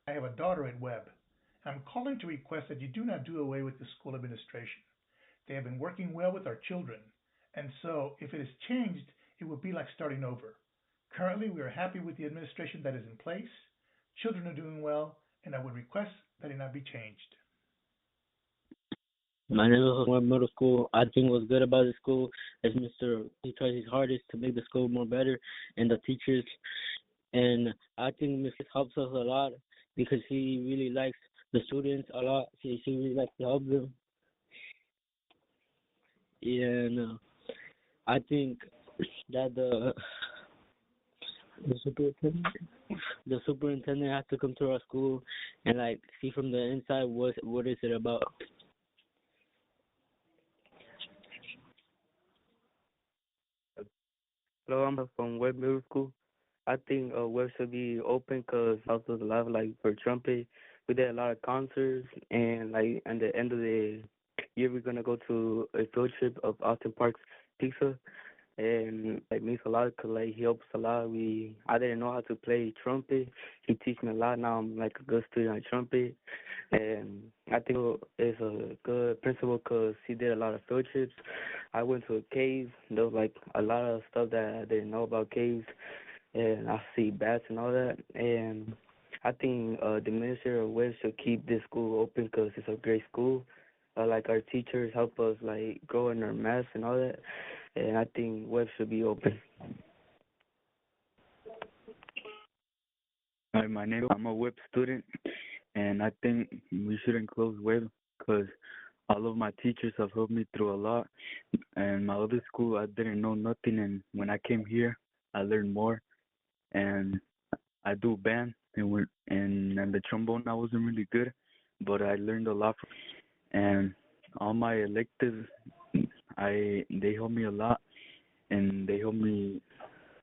I have a daughter at Webb. I'm calling to request that you do not do away with the school administration. They have been working well with our children, and so if it is changed, it would be like starting over. Currently, we are happy with the administration that is in place. Children are doing well, and I would request that it not be changed. My name is Webb Middle School. I think what's good about the school is he tries his hardest to make the school more better and the teachers. And I think Mr. helps us a lot because he really likes the students a lot. She really likes to help them. And I think that the superintendent has to come to our school and like see from the inside what is it about. Hello, I'm from Webb Middle School. I think Webb should be open because it helps us a lot. Like for trumpet, we did a lot of concerts, and like at the end of the year, we're gonna go to a field trip of Austin Park's Pizza, and like means a lot because like he helps a lot. I didn't know how to play trumpet. He teach me a lot. Now I'm like a good student at trumpet, and I think it's a good principal because he did a lot of field trips. I went to a cave. There was like a lot of stuff that I didn't know about caves, and I see bats and all that. And I think the minister of Webb should keep this school open because it's a great school. Like our teachers help us like grow in our math and all that. And I think Webb should be open. Hi, I'm a Webb student, and I think we shouldn't close Webb because all of my teachers have helped me through a lot. And my other school, I didn't know nothing, and when I came here, I learned more. And I do band, and the trombone I wasn't really good, but I learned a lot. And all my electives, they helped me a lot, and they helped me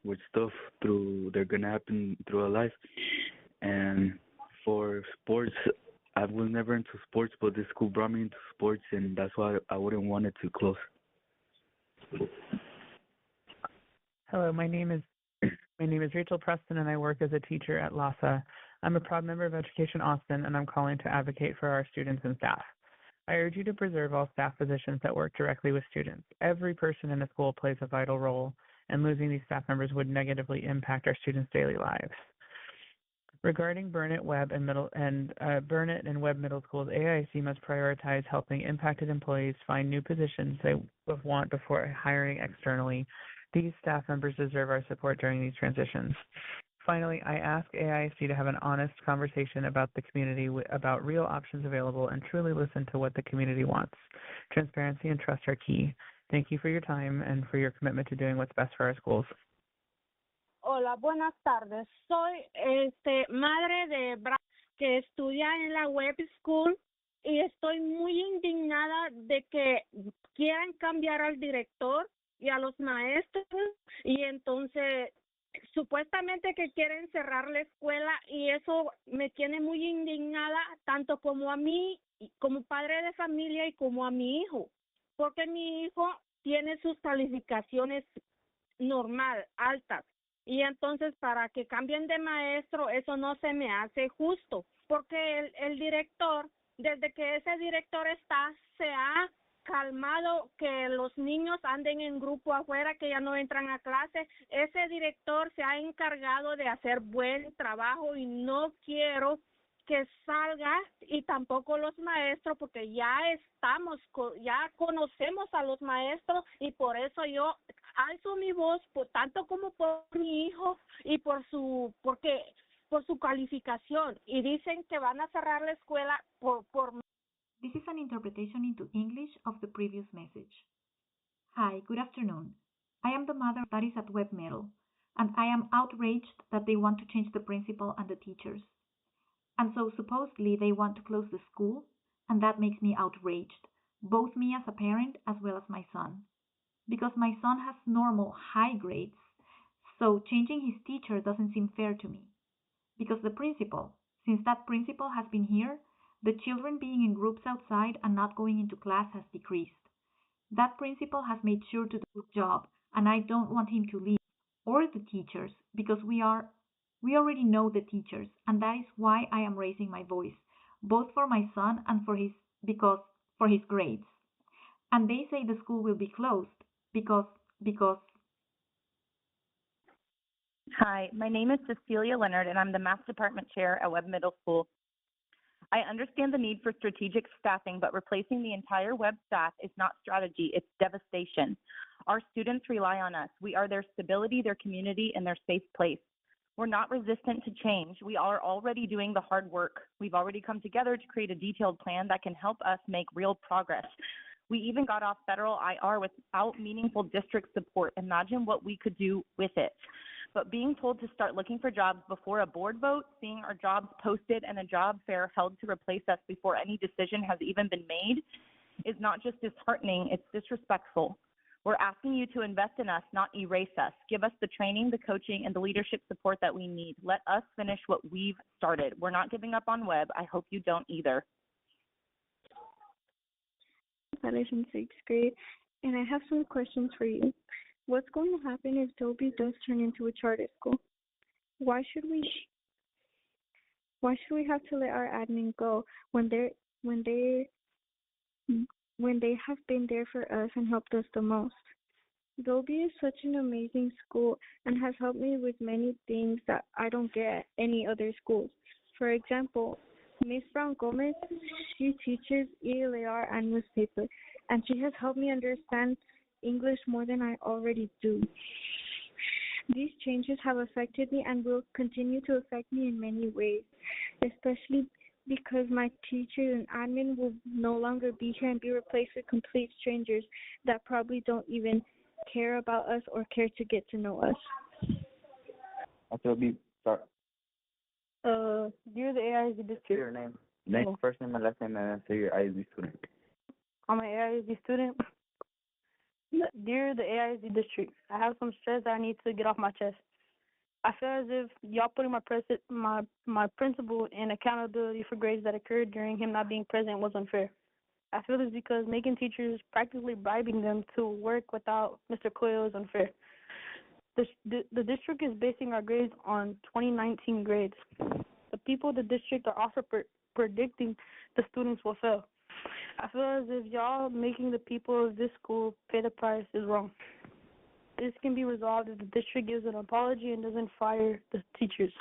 with stuff they're gonna happen through our life. And for sports, I was never into sports, but this school brought me into sports, and that's why I wouldn't want it to close. Hello, my name is Rachel Preston, and I work as a teacher at LASA. I'm a proud member of Education Austin, and I'm calling to advocate for our students and staff. I urge you to preserve all staff positions that work directly with students. Every person in the school plays a vital role, and losing these staff members would negatively impact our students' daily lives. Regarding Burnett and Webb Middle Schools, AIC must prioritize helping impacted employees find new positions they want before hiring externally. These staff members deserve our support during these transitions. Finally, I ask AIC to have an honest conversation about the community, about real options available, and truly listen to what the community wants. Transparency and trust are key. Thank you for your time and for your commitment to doing what's best for our schools. Hola, buenas tardes. Soy madre de que estudia en la web school y estoy muy indignada de que quieran cambiar al director y a los maestros y entonces supuestamente que quieren cerrar la escuela y eso me tiene muy indignada tanto como a mí como padre de familia y como a mi hijo, porque mi hijo tiene sus calificaciones normal, altas. Y entonces para que cambien de maestro, eso no se me hace justo, porque el director, desde que ese director está, se ha calmado que los niños anden en grupo afuera, que ya no entran a clase. Ese director se ha encargado de hacer buen trabajo y no quiero que salga y tampoco los maestros porque ya ya conocemos a los maestros y por eso yo alzo mi voz tanto como por mi hijo y por su calificación y dicen que van a cerrar la escuela por This is an interpretation into English of the previous message. Hi, good afternoon. I am the mother of studies at Webb Middle, and I am outraged that they want to change the principal and the teachers. And so supposedly they want to close the school, and that makes me outraged, both me as a parent as well as my son. Because my son has normal high grades, so changing his teacher doesn't seem fair to me. Because the principal, since that principal has been here, the children being in groups outside and not going into class has decreased. That principal has made sure to do his job, and I don't want him to leave, or the teachers, because we already know the teachers, and that is why I am raising my voice, both for my son and for his grades. And they say the school will be closed because Hi, my name is Cecilia Leonard, and I'm the Math Department Chair at Webb Middle School. I understand the need for strategic staffing, but replacing the entire Webb staff is not strategy, it's devastation. Our students rely on us. We are their stability, their community, and their safe place. We're not resistant to change. We are already doing the hard work. We've already come together to create a detailed plan that can help us make real progress. We even got off federal IR without meaningful district support. Imagine what we could do with it. But being told to start looking for jobs before a board vote, seeing our jobs posted and a job fair held to replace us before any decision has even been made is not just disheartening, it's disrespectful. We're asking you to invest in us, not erase us. Give us the training, the coaching, and the leadership support that we need. Let us finish what we've started. We're not giving up on Webb. I hope you don't either. I'm in sixth grade, and I have some questions for you. What's going to happen if Dobie does turn into a charter school? Why should we have to let our admin go when they have been there for us and helped us the most? Dobie is such an amazing school and has helped me with many things that I don't get at any other schools. For example, Miss Brown Gomez, she teaches ELAR and newspaper, and she has helped me understand English more than I already do. These changes have affected me and will continue to affect me in many ways, especially because my teachers and admin will no longer be here and be replaced with complete strangers that probably don't even care about us or care to get to know us. Start. Dear the AISD district. Your name. First name and last name, and say your ISD student. I'm an AISD student. Dear the AISD district, I have some stress that I need to get off my chest. I feel as if y'all putting my principal in accountability for grades that occurred during him not being present was unfair. I feel this because making teachers practically bribing them to work without Mr. Coyle is unfair. The district is basing our grades on 2019 grades. The people of the district are also predicting the students will fail. I feel as if y'all making the people of this school pay the price is wrong. This can be resolved if the district gives an apology and doesn't fire the teachers.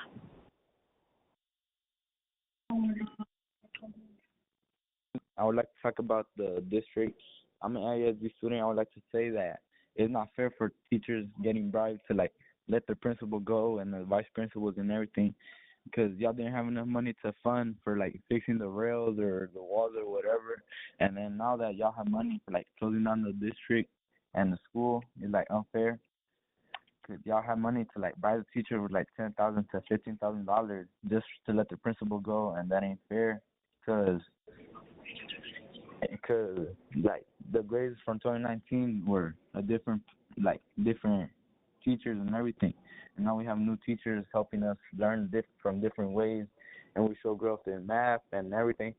I would like to talk about the district. I'm an ISD student. I would like to say that it's not fair for teachers getting bribed to let the principal go and the vice principals and everything, because y'all didn't have enough money to fund for fixing the rails or the walls or whatever. And then now that y'all have money for closing down the district and the school, it's unfair. could y'all have money to like buy the teacher with like $10,000 to $15,000 just to let the principal go, and that ain't fair, cause like the grades from 2019 were a different teachers and everything, and now we have new teachers helping us learn from different ways, and we show growth in math and everything,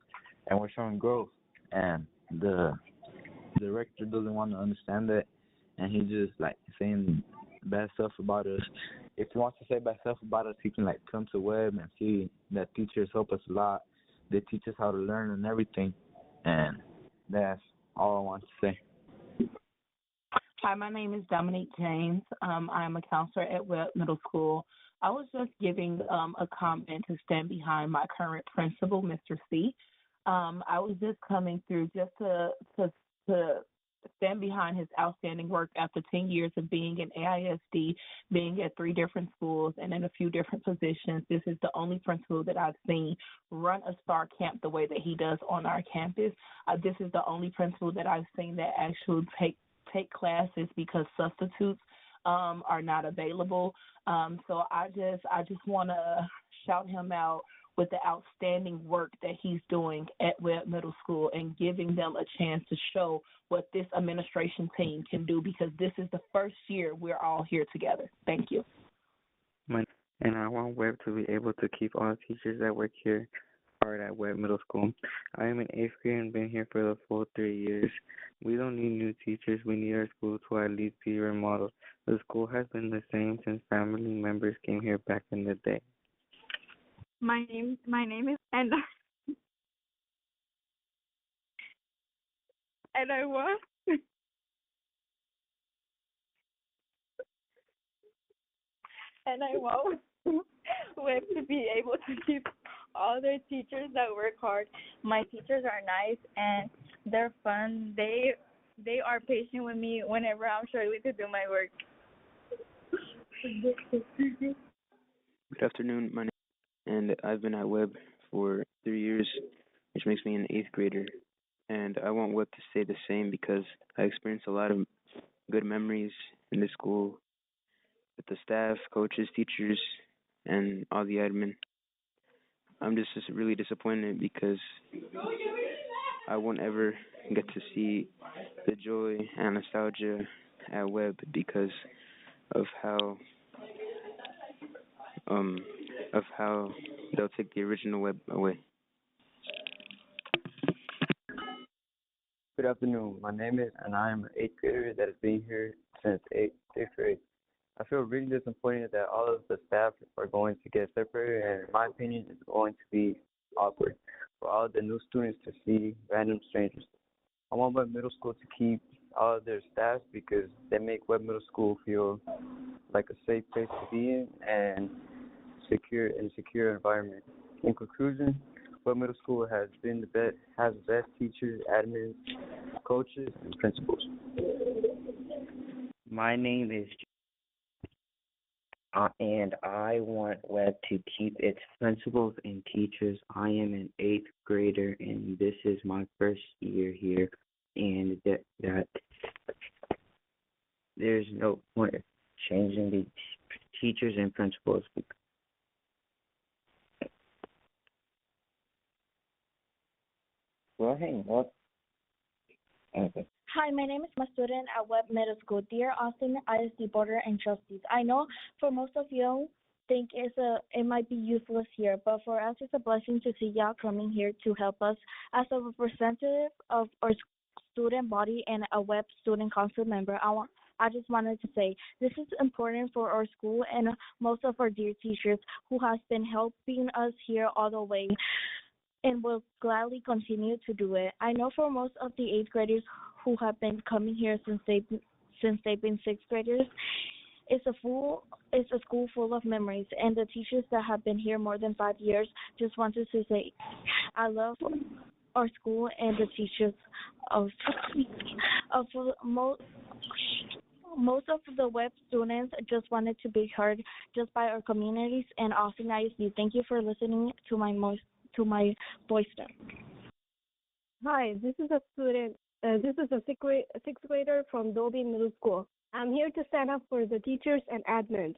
and we're showing growth, and the director doesn't want to understand that, and he just like saying bad stuff about us. If he wants to say bad stuff about us, he can like come to Web and see that teachers help us a lot. They teach us how to learn and everything, and that's all I want to say. Hi, my name is Dominique James. I'm a counselor at Webb Middle School. I was just giving a comment to stand behind my current principal, Mr. C. I was just coming through just to stand behind his outstanding work after 10 years of being in AISD, being at 3 different schools and in a few different positions. This is the only principal that I've seen run a STAR camp the way that he does on our campus. This is the only principal that I've seen that actually take classes because substitutes are not available. So I just want to shout him out with the outstanding work that he's doing at Webb Middle School and giving them a chance to show what this administration team can do, because this is the first year we're all here together. Thank you. And I want Webb to be able to keep all the teachers that work here hard at Webb Middle School. I am in 8th grade and been here for the full 3 years. We don't need new teachers. We need our school to at least be remodeled. The school has been the same since family members came here back in the day. My name is and I want Web to be able to keep all their teachers that work hard. My teachers are nice and they're fun. They are patient with me whenever I'm struggling to do my work. Good afternoon, my name and I've been at Webb for 3 years, which makes me an 8th grader. And I want Webb to stay the same because I experienced a lot of good memories in the school with the staff, coaches, teachers, and all the admin. I'm just really disappointed because I won't ever get to see the joy and nostalgia at Webb because of how they'll take the original Webb away. Good afternoon. My name is, and I am an 8th grader that has been here since 8th grade. I feel really disappointed that all of the staff are going to get separated, and in my opinion, it's going to be awkward for all the new students to see random strangers. I want Webb Middle School to keep all of their staff because they make Webb Middle School feel like a safe place to be in and secure environment. In conclusion, Webb Middle School has the best teachers, admins, coaches, and principals. My name is and I want Webb to keep its principals and teachers. I am an 8th grader, and this is my first year here, and that there's no point of changing the teachers and principals. Well, hey, what? Okay. Hi, my name is a student at Webb Middle School. Dear Austin, ISD Board and Trustees, I know for most of you think it might be useless here, but for us it's a blessing to see y'all coming here to help us. As a representative of our student body and a Webb Student Council member, I just wanted to say this is important for our school and most of our dear teachers who has been helping us here all the way and will gladly continue to do it. I know for most of the 8th graders who have been coming here since they've been 6th graders, it's a school full of memories, and the teachers that have been here more than 5 years just wanted to say I love our school and the teachers of most of the Webb students just wanted to be heard just by our communities and Austin ISD. Thank you for listening to my voice there. Hi, this is a student This is a sixth grader from Dobie Middle School. I'm here to stand up for the teachers and admins,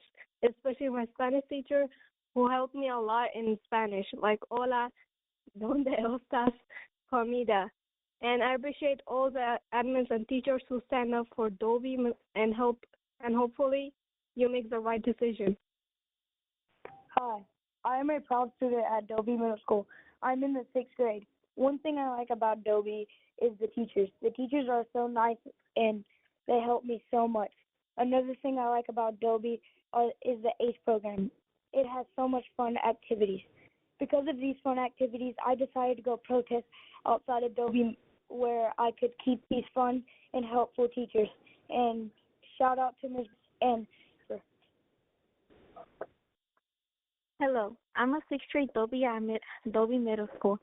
especially my Spanish teacher who helped me a lot in Spanish, like hola, donde estás, comida. And I appreciate all the admins and teachers who stand up for Dobie and hopefully you make the right decision. Hi, I am a proud student at Dobie Middle School. I'm in the 6th grade. One thing I like about Dobie is the teachers. The teachers are so nice and they help me so much. Another thing I like about Dobie is the ACE program. It has so much fun activities. Because of these fun activities, I decided to go protest outside of Dobie where I could keep these fun and helpful teachers. And shout out to Ms. and Hello, I'm a sixth grade Dobie at Dobie Middle School.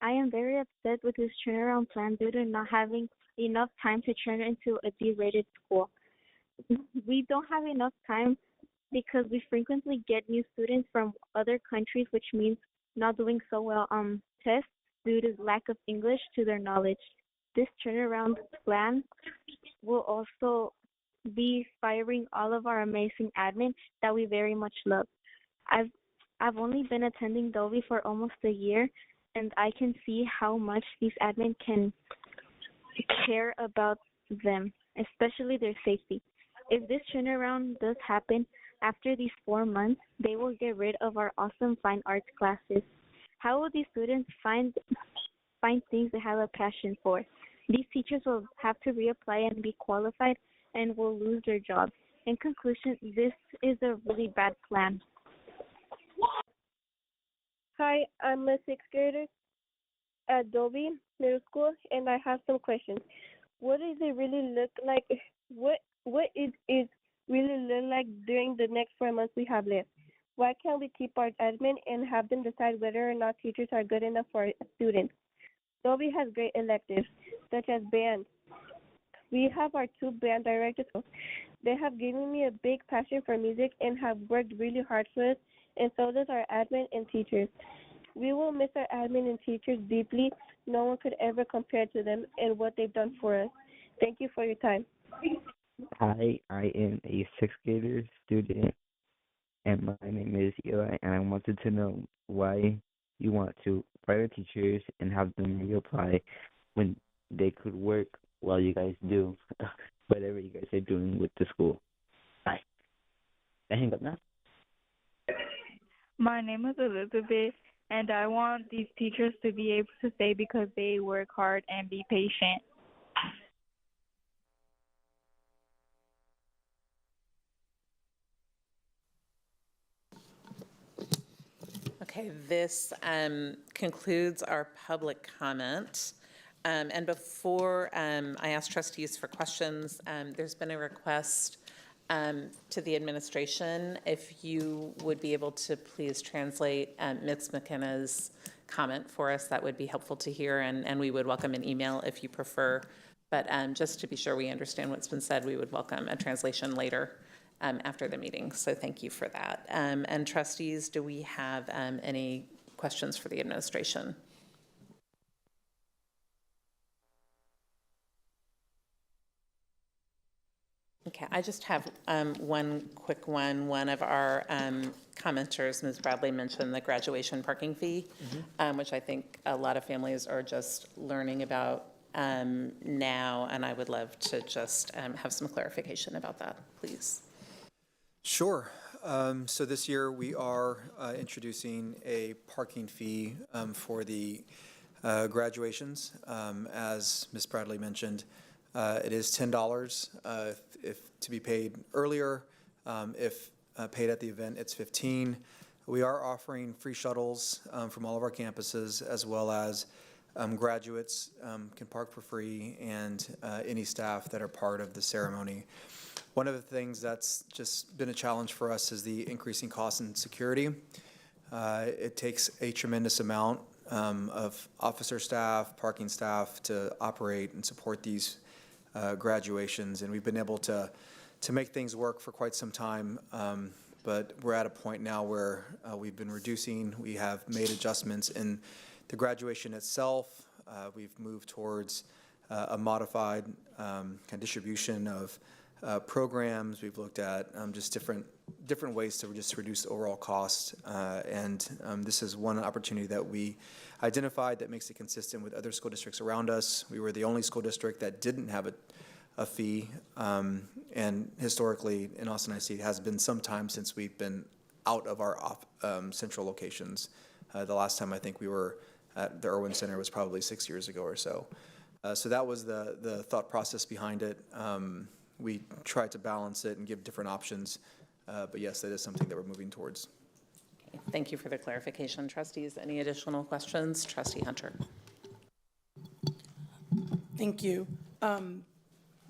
I am very upset with this turnaround plan due to not having enough time to turn it into a D-rated school. We don't have enough time because we frequently get new students from other countries, which means not doing so well on tests due to lack of English to their knowledge. This turnaround plan will also be firing all of our amazing admin that we very much love. I've only been attending Dobie for almost a year, and I can see how much these admin can care about them, especially their safety. If this turnaround does happen, after these 4 months, they will get rid of our awesome fine arts classes. How will these students find things they have a passion for? These teachers will have to reapply and be qualified and will lose their jobs. In conclusion, this is a really bad plan. Hi, I'm a sixth grader at Dobie Middle School, and I have some questions. What does it really look like? What it really look like during the next 4 months we have left? Why can't we keep our admin and have them decide whether or not teachers are good enough for students? Dobie has great electives, such as band. We have our 2 band directors. They have given me a big passion for music and have worked really hard for us, and so does our admin and teachers. We will miss our admin and teachers deeply. No one could ever compare to them and what they've done for us. Thank you for your time. Hi, I am a 6th grader student, and my name is Eli, and I wanted to know why you want to fire teachers and have them reapply when they could work while you guys do whatever you guys are doing with the school. Bye. I hang up now. My name is Elizabeth, and I want these teachers to be able to stay because they work hard and be patient. Okay, this concludes our public comment. And before I ask trustees for questions, there's been a request to the administration, if you would be able to please translate Ms. McKenna's comment for us, that would be helpful to hear, and we would welcome an email if you prefer. But just to be sure we understand what's been said, we would welcome a translation later after the meeting. So thank you for that. And trustees, do we have any questions for the administration? Okay, I just have one quick one. One of our commenters, Ms. Bradley, mentioned the graduation parking fee, which I think a lot of families are just learning about now, and I would love to just have some clarification about that, please. Sure. So this year we are introducing a parking fee for the graduations. As Ms. Bradley mentioned, it is $10 if to be paid earlier. If paid at the event, it's $15. We are offering free shuttles from all of our campuses, as well as graduates can park for free, and any staff that are part of the ceremony. One of the things that's just been a challenge for us is the increasing cost in security. It takes a tremendous amount of officer staff, parking staff to operate and support these graduations, and we've been able to make things work for quite some time, but we're at a point now where we've been reducing. We have made adjustments in the graduation itself. We've moved towards a modified kind of distribution of programs. We've looked at just different ways to just reduce the overall cost, and this is one opportunity that we identified that makes it consistent with other school districts around us. We were the only school district that didn't have a fee, and historically in Austin ISD it has been some time since we've been out of our central locations. The last time I think we were at the Irwin Center was probably 6 years ago or so. So that was the thought process behind it. We tried to balance it and give different options, but yes, that is something that we're moving towards. Okay, thank you for the clarification. Trustees, any additional questions? Trustee Hunter. Thank you.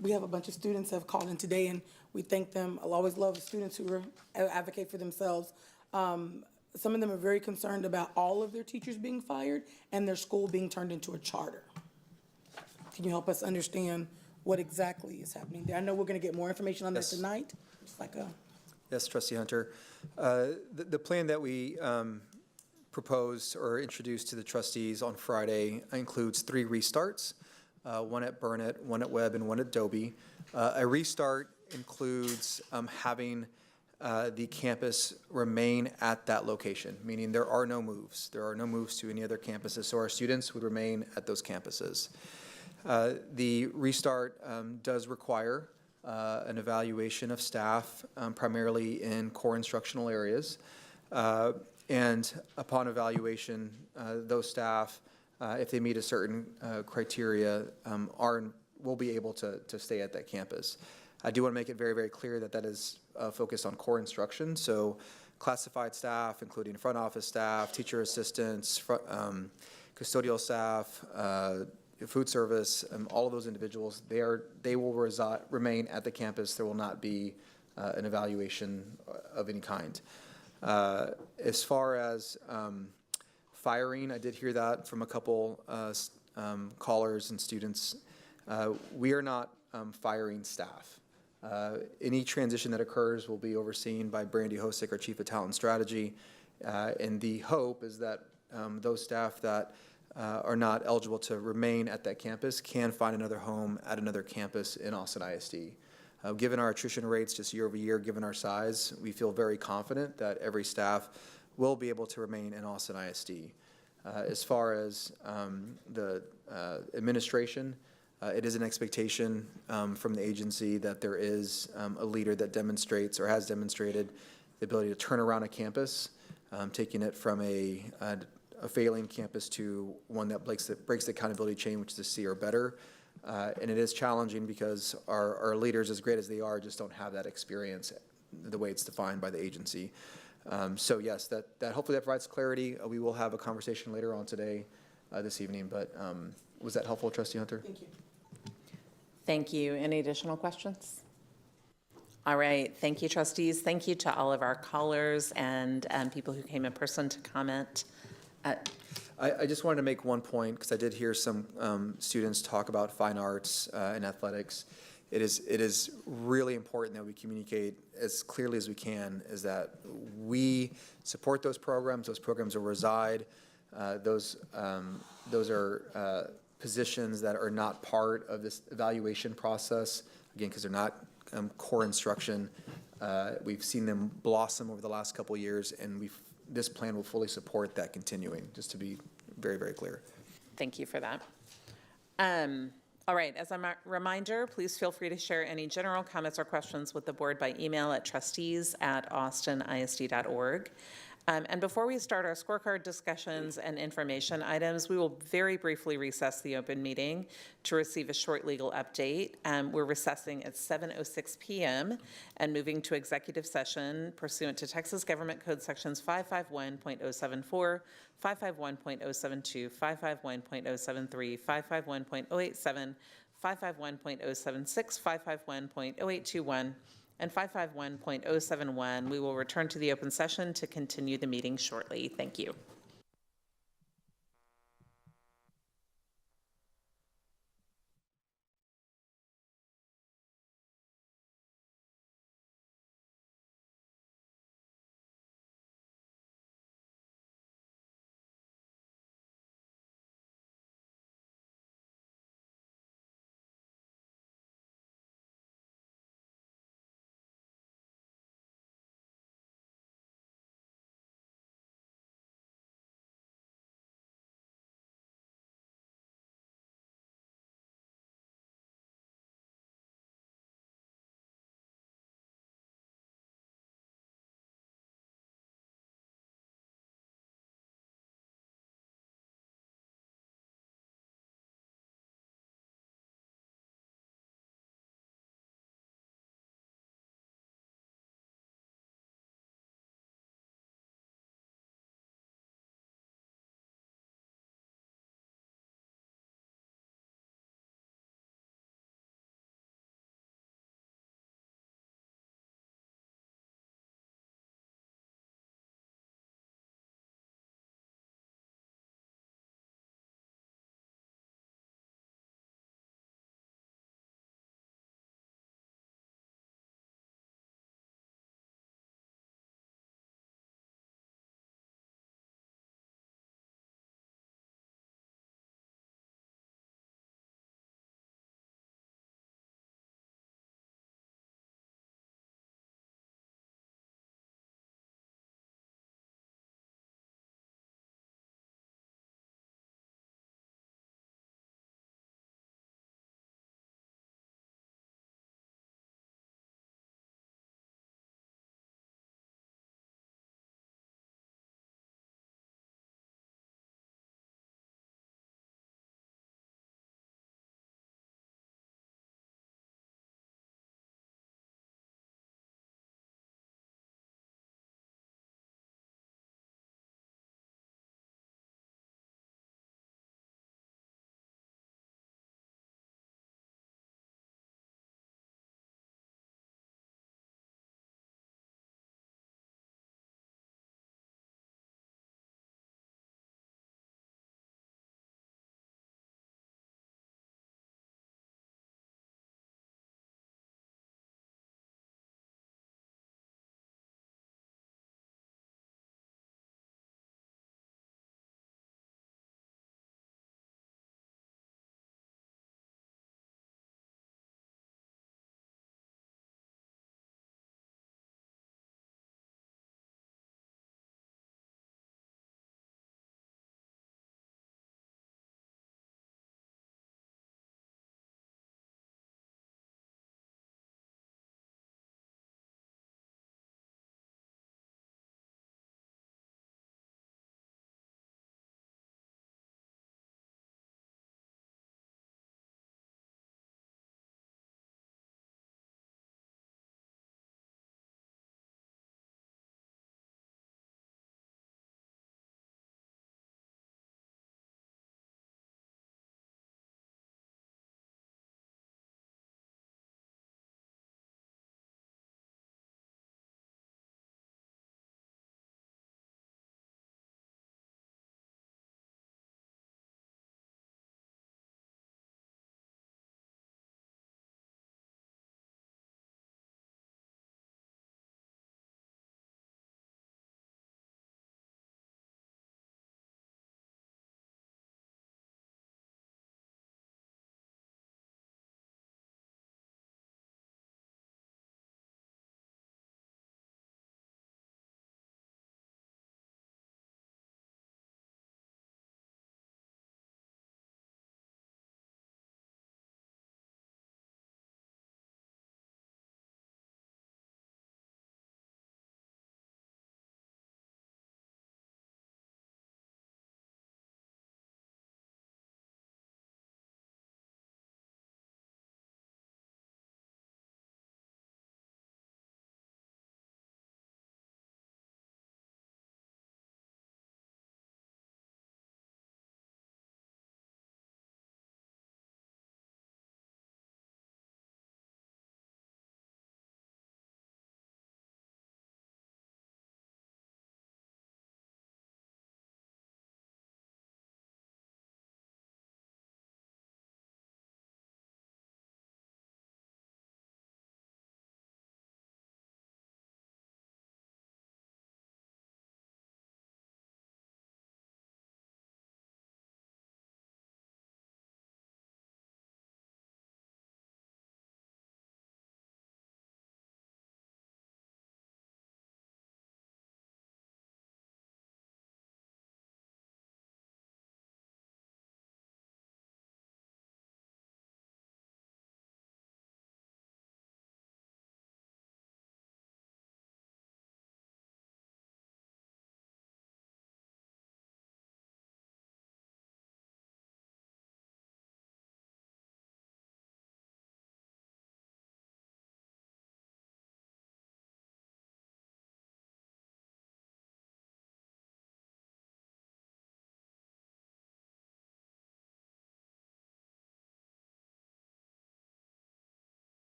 We have a bunch of students that have called in today, and we thank them. I'll always love the students who advocate for themselves. Some of them are very concerned about all of their teachers being fired and their school being turned into a charter. Can you help us understand what exactly is happening there? I know we're going to get more information on that tonight. It's like a... Yes, Trustee Hunter. The plan that we proposed or introduced to the trustees on Friday includes 3 restarts, one at Burnett, one at Webb, and one at Dobie. A restart includes having the campus remain at that location, meaning there are no moves. There are no moves to any other campuses, so our students would remain at those campuses. The restart does require an evaluation of staff, primarily in core instructional areas. And upon evaluation, those staff, if they meet a certain criteria, will be able to stay at that campus. I do want to make it very, very clear that that is focused on core instruction. So classified staff, including front office staff, teacher assistants, custodial staff, food service, all of those individuals, they will remain at the campus. There will not be an evaluation of any kind. As far as firing, I did hear that from a couple callers and students. We are not firing staff. Any transition that occurs will be overseen by Brandy Hosick, our Chief of Talent Strategy, and the hope is that those staff that are not eligible to remain at that campus can find another home at another campus in Austin ISD. Given our attrition rates just year over year, given our size, we feel very confident that every staff will be able to remain in Austin ISD. As far as the administration, it is an expectation from the agency that there is a leader that demonstrates or has demonstrated the ability to turn around a campus, taking it from a failing campus to one that breaks the accountability chain, which is a C or better. And it is challenging because our leaders, as great as they are, just don't have that experience the way it's defined by the agency. So yes, that hopefully that provides clarity. We will have a conversation later on today, this evening, but was that helpful, Trustee Hunter? Thank you. Thank you. Any additional questions? All right. Thank you, trustees. Thank you to all of our callers and people who came in person to comment. I just wanted to make one point because I did hear some students talk about fine arts and athletics. It is really important that we communicate as clearly as we can is that we support those programs. Those programs will reside. Those are positions that are not part of this evaluation process, again, because they're not core instruction. We've seen them blossom over the last couple of years, and this plan will fully support that continuing, just to be very, very clear. Thank you for that. All right, as a reminder, please feel free to share any general comments or questions with the board by email at trustees@austinisd.org. And before we start our scorecard discussions and information items, we will very briefly recess the open meeting to receive a short legal update. We're recessing at 7:06 p.m. and moving to executive session pursuant to Texas Government Code Sections 551.074, 551.072, 551.073, 551.087, 551.076, 551.0821, and 551.071. We will return to the open session to continue the meeting shortly. Thank you.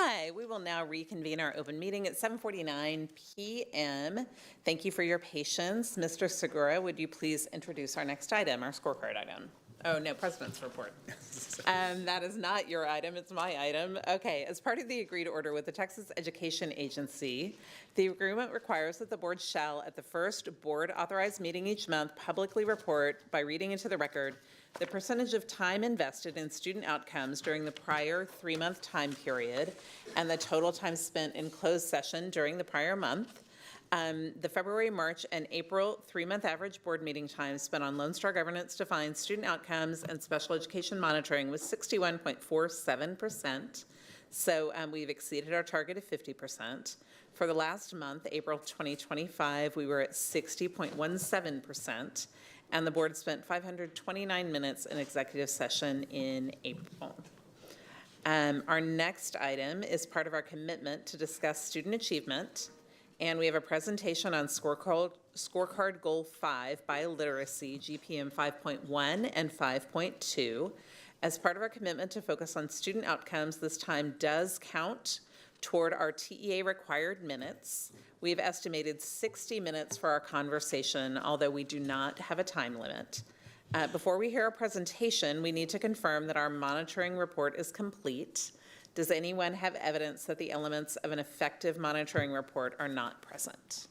Hi, we will now reconvene our open meeting at 7:49 p.m. Thank you for your patience. Mr. Segura, would you please introduce our next item, our scorecard item? Oh, no, President's report. That is not your item, it's my item. Okay, as part of the agreed order with the Texas Education Agency, the agreement requires that the board shall, at the first board-authorized meeting each month, publicly report by reading into the record the percentage of time invested in student outcomes during the prior 3-month time period and the total time spent in closed session during the prior month. The February, March, and April 3-month average board meeting time spent on Lone Star Governance defined student outcomes and special education monitoring was 61.47%. So we've exceeded our target of 50%. For the last month, April 2025, we were at 60.17%, and the board spent 529 minutes in executive session in April. Our next item is part of our commitment to discuss student achievement. And we have a presentation on Scorecard Goal 5, Biliteracy, GPM 5.1 and 5.2. As part of our commitment to focus on student outcomes, this time does count toward our TEA required minutes. We've estimated 60 minutes for our conversation, although we do not have a time limit. Before we hear our presentation, we need to confirm that our monitoring report is complete. Does anyone have evidence that the elements of an effective monitoring report are not present?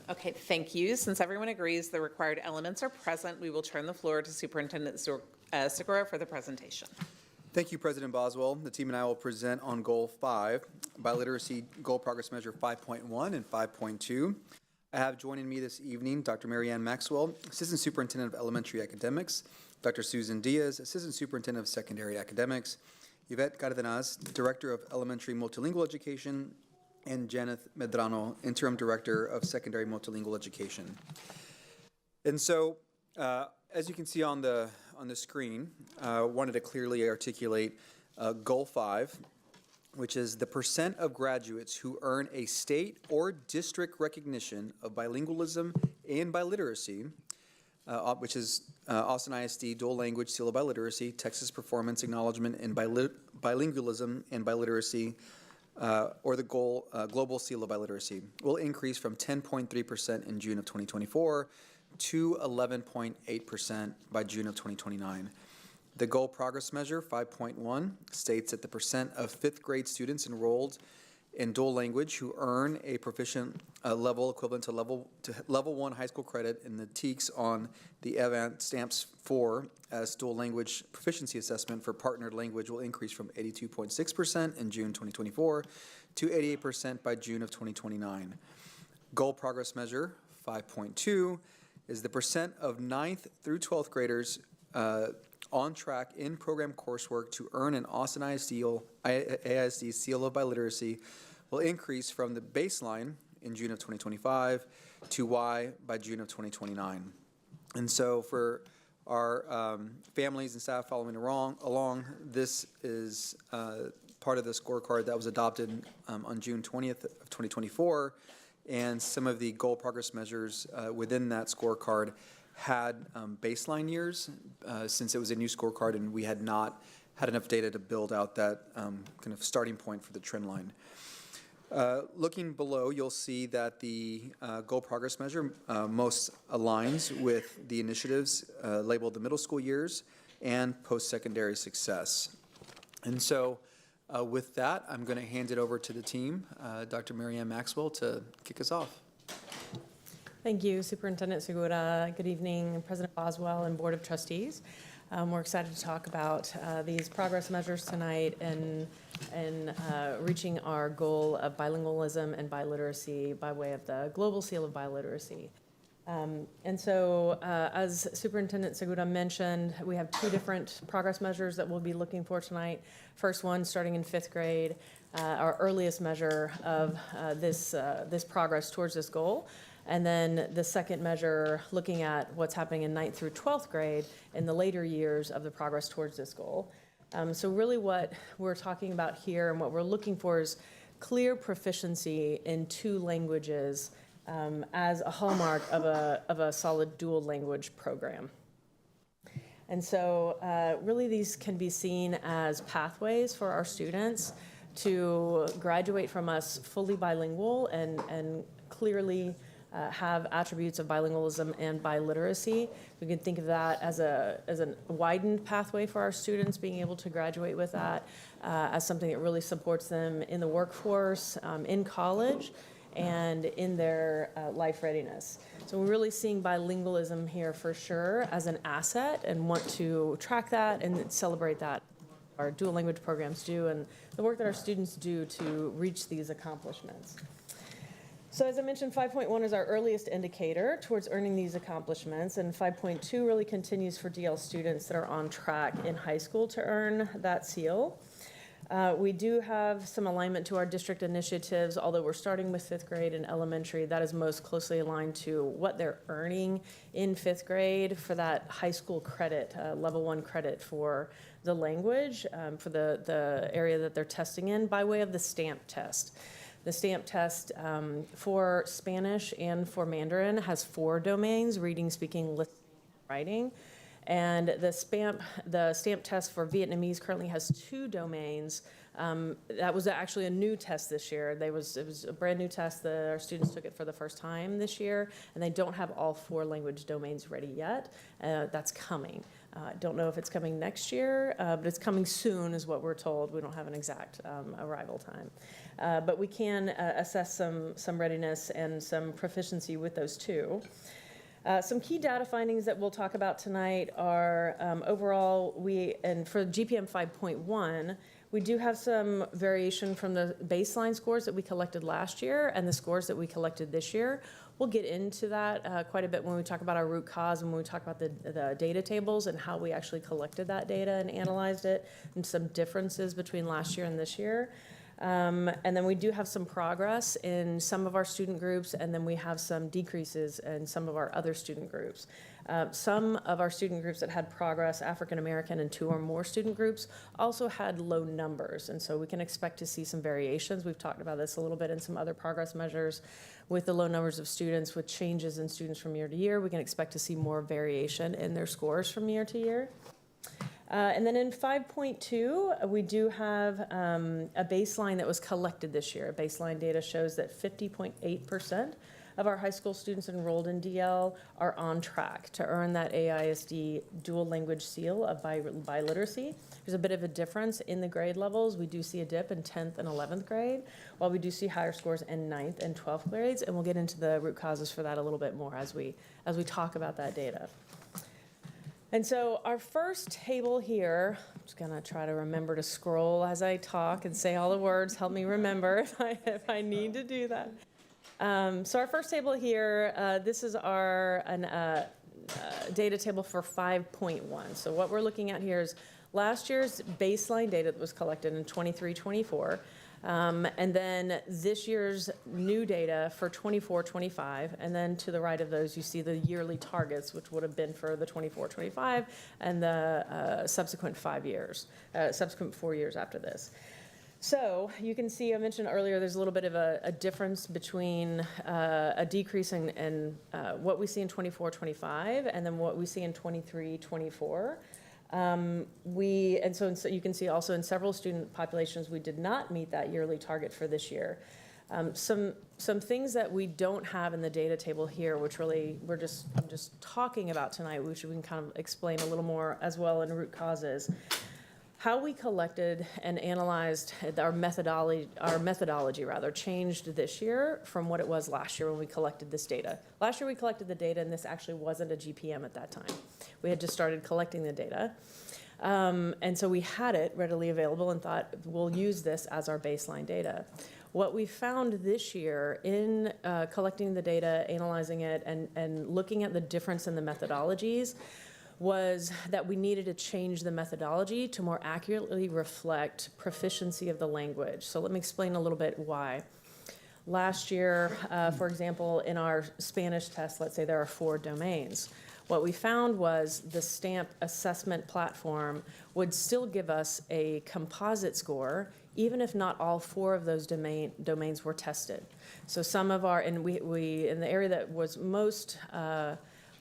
Okay, thank you. Since everyone agrees the required elements are present, we will turn the floor to Superintendent Segura for the presentation. Thank you, President Boswell. The team and I will present on Goal 5, Biliteracy Goal Progress Measure 5.1 and 5.2. I have joining me this evening Dr. Marianne Maxwell, Assistant Superintendent of Elementary Academics, Dr. Susan Diaz, Assistant Superintendent of Secondary Academics, Yvette Cardenas, Director of Elementary Multilingual Education, and Janeth Medrano, Interim Director of Secondary Multilingual Education. And so, as you can see on the screen, wanted to clearly articulate Goal 5, which is the percent of graduates who earn a state or district recognition of bilingualism and biliteracy, which is Austin ISD Dual Language Seal of Biliteracy, Texas Performance Acknowledgement in Bilingualism and Biliteracy, or the Global Seal of Biliteracy, will increase from 10.3% in June of 2024 to 11.8% by June of 2029. The Goal Progress Measure 5.1 states that the percent of 5th grade students enrolled in dual language who earn a proficient level equivalent to level 1 high school credit in the TEKS on the Avant Stamps 4 as dual language proficiency assessment for partnered language will increase from 82.6% in June 2024 to 88% by June of 2029. Goal Progress Measure 5.2 is the percent of 9th through 12th graders on track in program coursework to earn an Austin AISD Seal of Biliteracy will increase from the baseline in June of 2025 to Y by June of 2029. And so for our families and staff following along, this is part of the scorecard that was adopted on June 20th of 2024, and some of the goal progress measures within that scorecard had baseline years since it was a new scorecard and we had not had enough data to build out that kind of starting point for the trend line. Looking below, you'll see that the goal progress measure most aligns with the initiatives labeled the middle school years and post-secondary success. And so with that, I'm going to hand it over to the team, Dr. Marianne Maxwell, to kick us off. Thank you, Superintendent Segura. Good evening, President Boswell and Board of Trustees. We're excited to talk about these progress measures tonight and reaching our goal of bilingualism and biliteracy by way of the Global Seal of Biliteracy. And so, as Superintendent Segura mentioned, we have two different progress measures that we'll be looking for tonight. First one, starting in 5th grade, our earliest measure of this progress towards this goal. And then the second measure, looking at what's happening in 9th through 12th grade in the later years of the progress towards this goal. So really what we're talking about here and what we're looking for is clear proficiency in 2 languages as a hallmark of a solid dual language program. And so really these can be seen as pathways for our students to graduate from us fully bilingual and clearly have attributes of bilingualism and biliteracy. We can think of that as a widened pathway for our students, being able to graduate with that as something that really supports them in the workforce, in college, and in their life readiness. So we're really seeing bilingualism here for sure as an asset and want to track that and celebrate that. Our dual language programs do and the work that our students do to reach these accomplishments. So as I mentioned, 5.1 is our earliest indicator towards earning these accomplishments, and 5.2 really continues for DL students that are on track in high school to earn that seal. We do have some alignment to our district initiatives, although we're starting with 5th grade and elementary. That is most closely aligned to what they're earning in 5th grade for that high school credit, level 1 credit for the language, for the area that they're testing in by way of the STAMP test. The STAMP test for Spanish and for Mandarin has 4 domains: reading, speaking, listening, writing. And the STAMP test for Vietnamese currently has 2 domains. That was actually a new test this year. It was a brand new test. Our students took it for the first time this year, and they don't have all 4 language domains ready yet. That's coming. Don't know if it's coming next year, but it's coming soon is what we're told. We don't have an exact arrival time. But we can assess some readiness and some proficiency with those 2. Some key data findings that we'll talk about tonight are overall, and for GPM 5.1, we do have some variation from the baseline scores that we collected last year and the scores that we collected this year. We'll get into that quite a bit when we talk about our root cause and when we talk about the data tables and how we actually collected that data and analyzed it, and some differences between last year and this year. And then we do have some progress in some of our student groups, and then we have some decreases in some of our other student groups. Some of our student groups that had progress, African American and 2 or more student groups, also had low numbers, and so we can expect to see some variations. We've talked about this a little bit in some other progress measures. With the low numbers of students, with changes in students from year to year, we can expect to see more variation in their scores from year to year. And then in 5.2, we do have a baseline that was collected this year. Baseline data shows that 50.8% of our high school students enrolled in DL are on track to earn that AISD dual language seal of biliteracy. There's a bit of a difference in the grade levels. We do see a dip in 10th and 11th grade, while we do see higher scores in 9th and 12th grades, and we'll get into the root causes for that a little bit more as we talk about that data. And so our first table here, I'm just going to try to remember to scroll as I talk and say all the words. Help me remember if I need to do that. So our first table here, this is our data table for 5.1. So what we're looking at here is last year's baseline data that was collected in 23-24. And then this year's new data for 24-25, and then to the right of those you see the yearly targets, which would have been for the 24-25 and the subsequent 4 years after this. So you can see, I mentioned earlier, there's a little bit of a difference between a decrease in what we see in 24-25 and then what we see in 23-24. And so you can see also in several student populations we did not meet that yearly target for this year. Some things that we don't have in the data table here, which really I'm just talking about tonight, which we can kind of explain a little more as well in root causes. How we collected and analyzed our methodology changed this year from what it was last year when we collected this data. Last year we collected the data, and this actually wasn't a GPM at that time. We had just started collecting the data. And so we had it readily available and thought, we'll use this as our baseline data. What we found this year in collecting the data, analyzing it, and looking at the difference in the methodologies was that we needed to change the methodology to more accurately reflect proficiency of the language. So let me explain a little bit why. Last year, for example, in our Spanish test, let's say there are 4 domains. What we found was the STAMP assessment platform would still give us a composite score, even if not all 4 of those domains were tested. So some of our, and we in the area that was most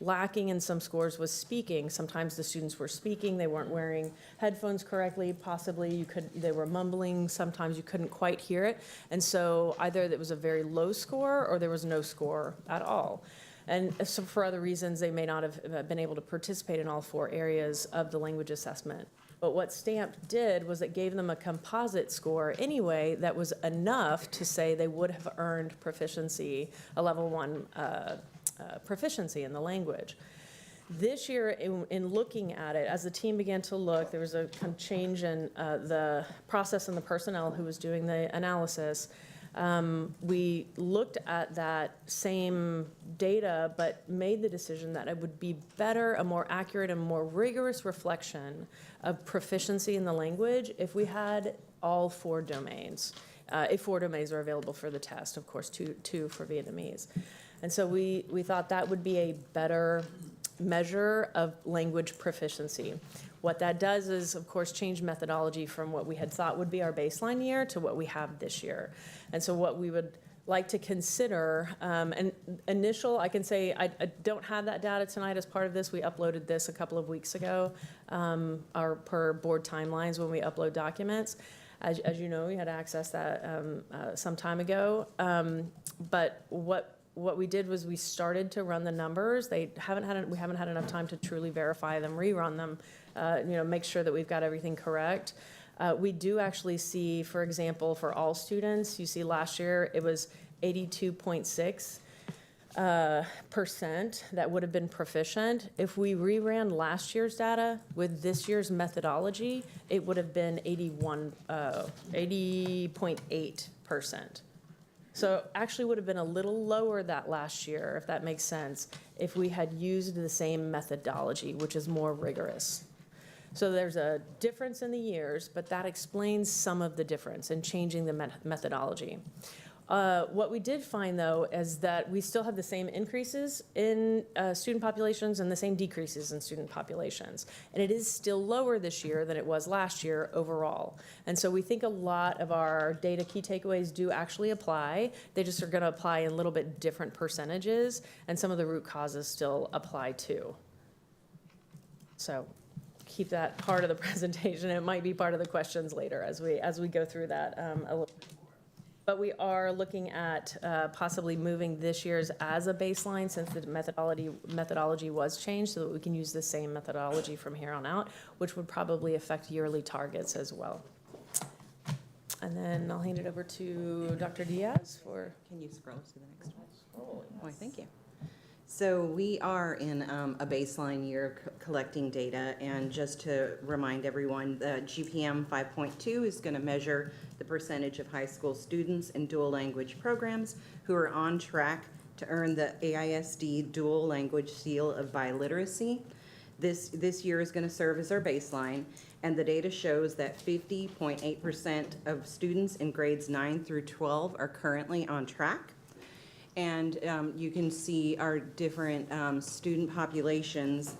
lacking in some scores was speaking. Sometimes the students were speaking, they weren't wearing headphones correctly, possibly they were mumbling, sometimes you couldn't quite hear it. And so either it was a very low score or there was no score at all. And so for other reasons, they may not have been able to participate in all 4 areas of the language assessment. But what STAMP did was it gave them a composite score anyway that was enough to say they would have earned proficiency, a level 1 proficiency in the language. This year, in looking at it, as the team began to look, there was a kind of change in the process and the personnel who was doing the analysis. We looked at that same data, but made the decision that it would be better, a more accurate and more rigorous reflection of proficiency in the language if we had all 4 domains. If 4 domains are available for the test, of course, two for Vietnamese. And so we thought that would be a better measure of language proficiency. What that does is, of course, change methodology from what we had thought would be our baseline year to what we have this year. And so what we would like to consider, and I can say I don't have that data tonight as part of this. We uploaded this a couple of weeks ago, our per board timelines when we upload documents. As you know, we had access that some time ago. But what we did was we started to run the numbers. We haven't had enough time to truly verify them, rerun them, make sure that we've got everything correct. We do actually see, for example, for all students, you see last year it was 82.6% that would have been proficient. If we reran last year's data with this year's methodology, it would have been 80.8%. So actually would have been a little lower that last year, if that makes sense, if we had used the same methodology, which is more rigorous. So there's a difference in the years, but that explains some of the difference in changing the methodology. What we did find, though, is that we still have the same increases in student populations and the same decreases in student populations. And it is still lower this year than it was last year overall. And so we think a lot of our data key takeaways do actually apply. They just are going to apply in a little bit different percentages, and some of the root causes still apply too. So keep that part of the presentation. It might be part of the questions later as we go through that a little bit. But we are looking at possibly moving this year's as a baseline since the methodology was changed, so that we can use the same methodology from here on out, which would probably affect yearly targets as well. And then I'll hand it over to Dr. Diaz for. Can you scroll to the next one? Oh, yes. Why, thank you. So we are in a baseline year collecting data, and just to remind everyone, the GPM 5.2 is going to measure the percentage of high school students in dual language programs who are on track to earn the AISD dual language seal of biliteracy. This year is going to serve as our baseline, and the data shows that 50.8% of students in grades 9 through 12 are currently on track. And you can see our different student populations.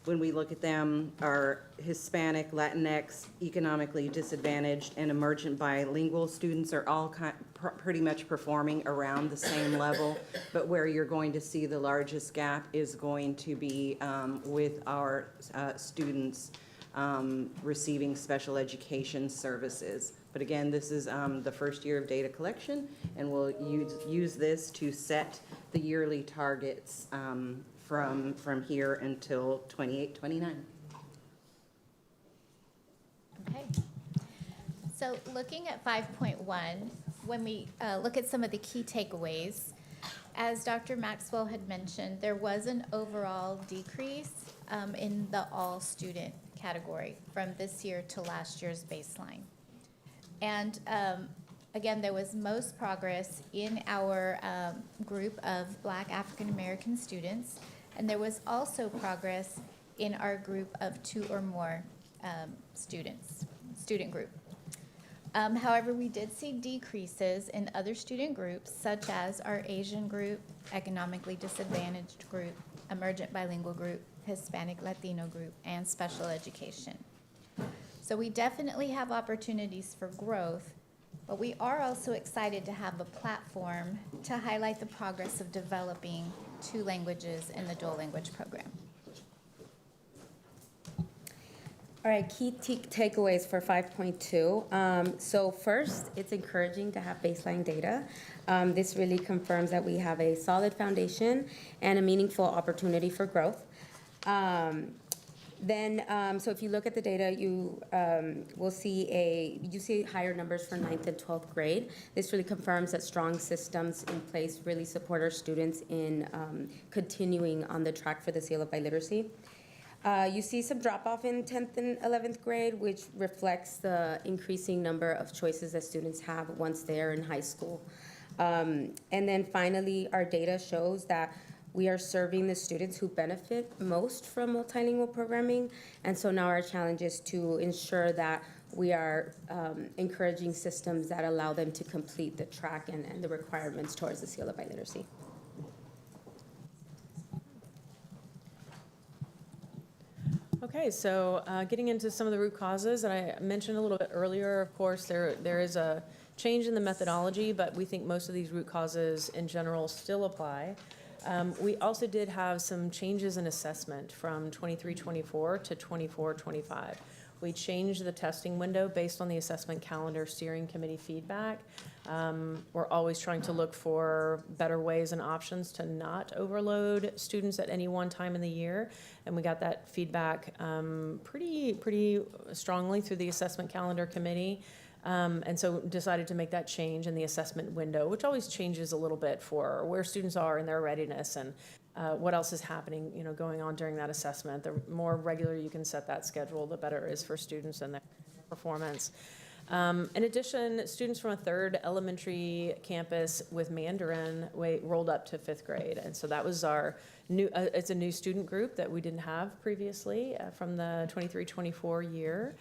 When we look at them, our Hispanic, Latinx, economically disadvantaged, and emergent bilingual students are all pretty much performing around the same level. But where you're going to see the largest gap is going to be with our students receiving special education services. But again, this is the first year of data collection, and we'll use this to set the yearly targets from here until 28-29. Okay. So looking at 5.1, when we look at some of the key takeaways, as Dr. Maxwell had mentioned, there was an overall decrease in the all student category from this year to last year's baseline. And again, there was most progress in our group of Black African American students, and there was also progress in our group of 2 or more student group. However, we did see decreases in other student groups, such as our Asian group, economically disadvantaged group, emergent bilingual group, Hispanic Latino group, and special education. So we definitely have opportunities for growth, but we are also excited to have a platform to highlight the progress of developing 2 languages in the dual language program. All right, key takeaways for 5.2. So first, it's encouraging to have baseline data. This really confirms that we have a solid foundation and a meaningful opportunity for growth. So if you look at the data, you will see higher numbers for 9th and 12th grade. This really confirms that strong systems in place really support our students in continuing on the track for the seal of biliteracy. You see some drop-off in 10th and 11th grade, which reflects the increasing number of choices that students have once they're in high school. And then finally, our data shows that we are serving the students who benefit most from multilingual programming. And so now our challenge is to ensure that we are encouraging systems that allow them to complete the track and the requirements towards the seal of biliteracy. Okay, so getting into some of the root causes that I mentioned a little bit earlier, of course, there is a change in the methodology, but we think most of these root causes in general still apply. We also did have some changes in assessment from 23-24 to 24-25. We changed the testing window based on the assessment calendar steering committee feedback. We're always trying to look for better ways and options to not overload students at any one time in the year. And we got that feedback pretty strongly through the assessment calendar committee. And so decided to make that change in the assessment window, which always changes a little bit for where students are in their readiness and what else is happening, going on during that assessment. The more regular you can set that schedule, the better it is for students and their performance. In addition, students from a 3rd elementary campus with Mandarin rolled up to 5th grade. And so that was our new, it's a new student group that we didn't have previously from the 23-24 year.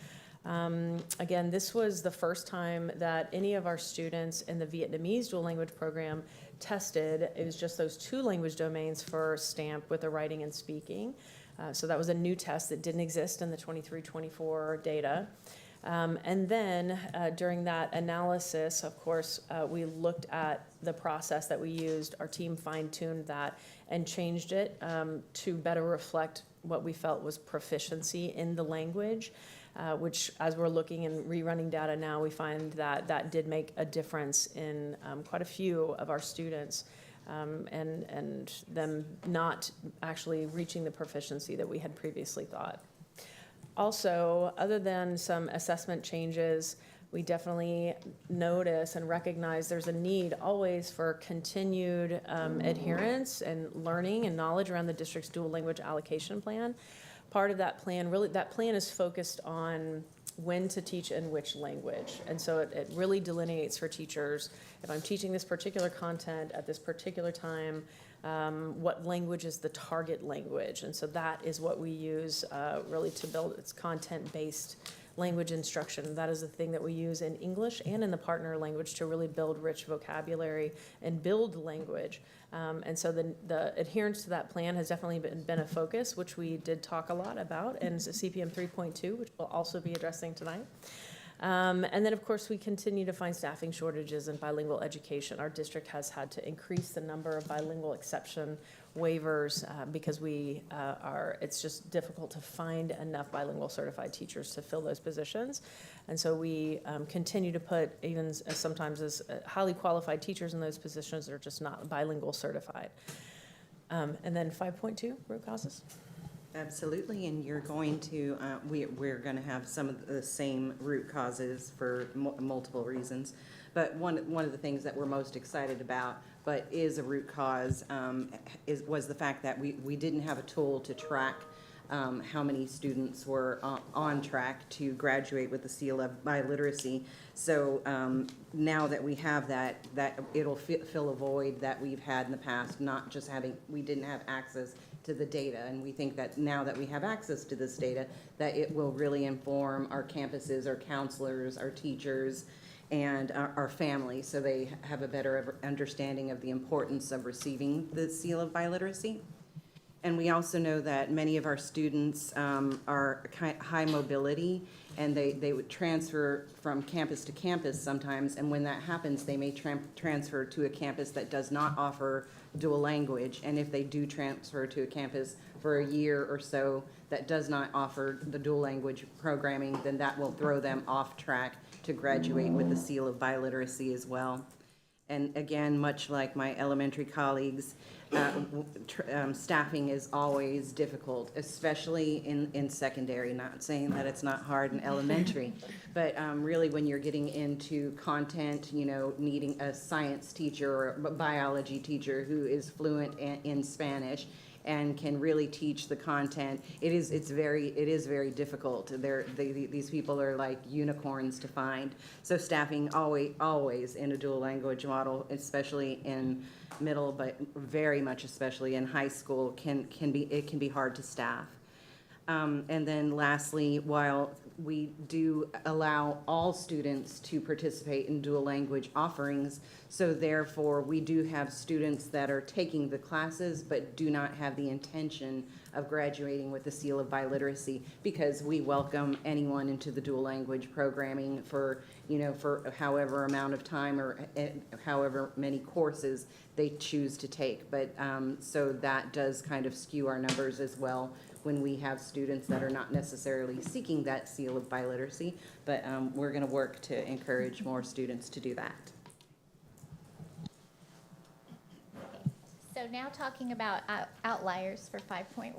Again, this was the first time that any of our students in the Vietnamese dual language program tested. It was just those 2 language domains for STAMP with the writing and speaking. So that was a new test that didn't exist in the 23-24 data. And then during that analysis, of course, we looked at the process that we used. Our team fine-tuned that and changed it to better reflect what we felt was proficiency in the language. Which, as we're looking and rerunning data now, we find that that did make a difference in quite a few of our students and them not actually reaching the proficiency that we had previously thought. Also, other than some assessment changes, we definitely notice and recognize there's a need always for continued adherence and learning and knowledge around the district's dual language allocation plan. Part of that plan, that plan is focused on when to teach in which language. And so it really delineates for teachers, if I'm teaching this particular content at this particular time, what language is the target language. And so that is what we use really to build its content-based language instruction. That is the thing that we use in English and in the partner language to really build rich vocabulary and build language. And so the adherence to that plan has definitely been a focus, which we did talk a lot about in CPM 3.2, which we'll also be addressing tonight. And then, of course, we continue to find staffing shortages in bilingual education. Our district has had to increase the number of bilingual exception waivers because it's just difficult to find enough bilingual certified teachers to fill those positions. And so we continue to put even sometimes as highly qualified teachers in those positions that are just not bilingual certified. And then 5.2, root causes. Absolutely, and you're going to, we're going to have some of the same root causes for multiple reasons. But one of the things that we're most excited about, but is a root cause, was the fact that we didn't have a tool to track how many students were on track to graduate with the seal of biliteracy. So now that we have that it'll fill a void that we've had in the past, not just we didn't have access to the data. And we think that now that we have access to this data, that it will really inform our campuses, our counselors, our teachers, and our families, so they have a better understanding of the importance of receiving the seal of biliteracy. And we also know that many of our students are high mobility, and they would transfer from campus to campus sometimes, and when that happens, they may transfer to a campus that does not offer dual language. And if they do transfer to a campus for a year or so that does not offer the dual language programming, then that will throw them off track to graduate with the seal of biliteracy as well. And again, much like my elementary colleagues, staffing is always difficult, especially in secondary. Not saying that it's not hard in elementary, but really when you're getting into content, you know, needing a science teacher or a biology teacher who is fluent in Spanish and can really teach the content, it is very difficult. These people are like unicorns to find. So staffing always in a dual language model, especially in middle, but very much especially in high school, can be hard to staff. And then lastly, while we do allow all students to participate in dual language offerings, so therefore we do have students that are taking the classes but do not have the intention of graduating with the seal of biliteracy, because we welcome anyone into the dual language programming for, you know, for however amount of time or however many courses they choose to take. But so that does kind of skew our numbers as well, when we have students that are not necessarily seeking that seal of biliteracy, but we're going to work to encourage more students to do that. So now talking about outliers for 5.1.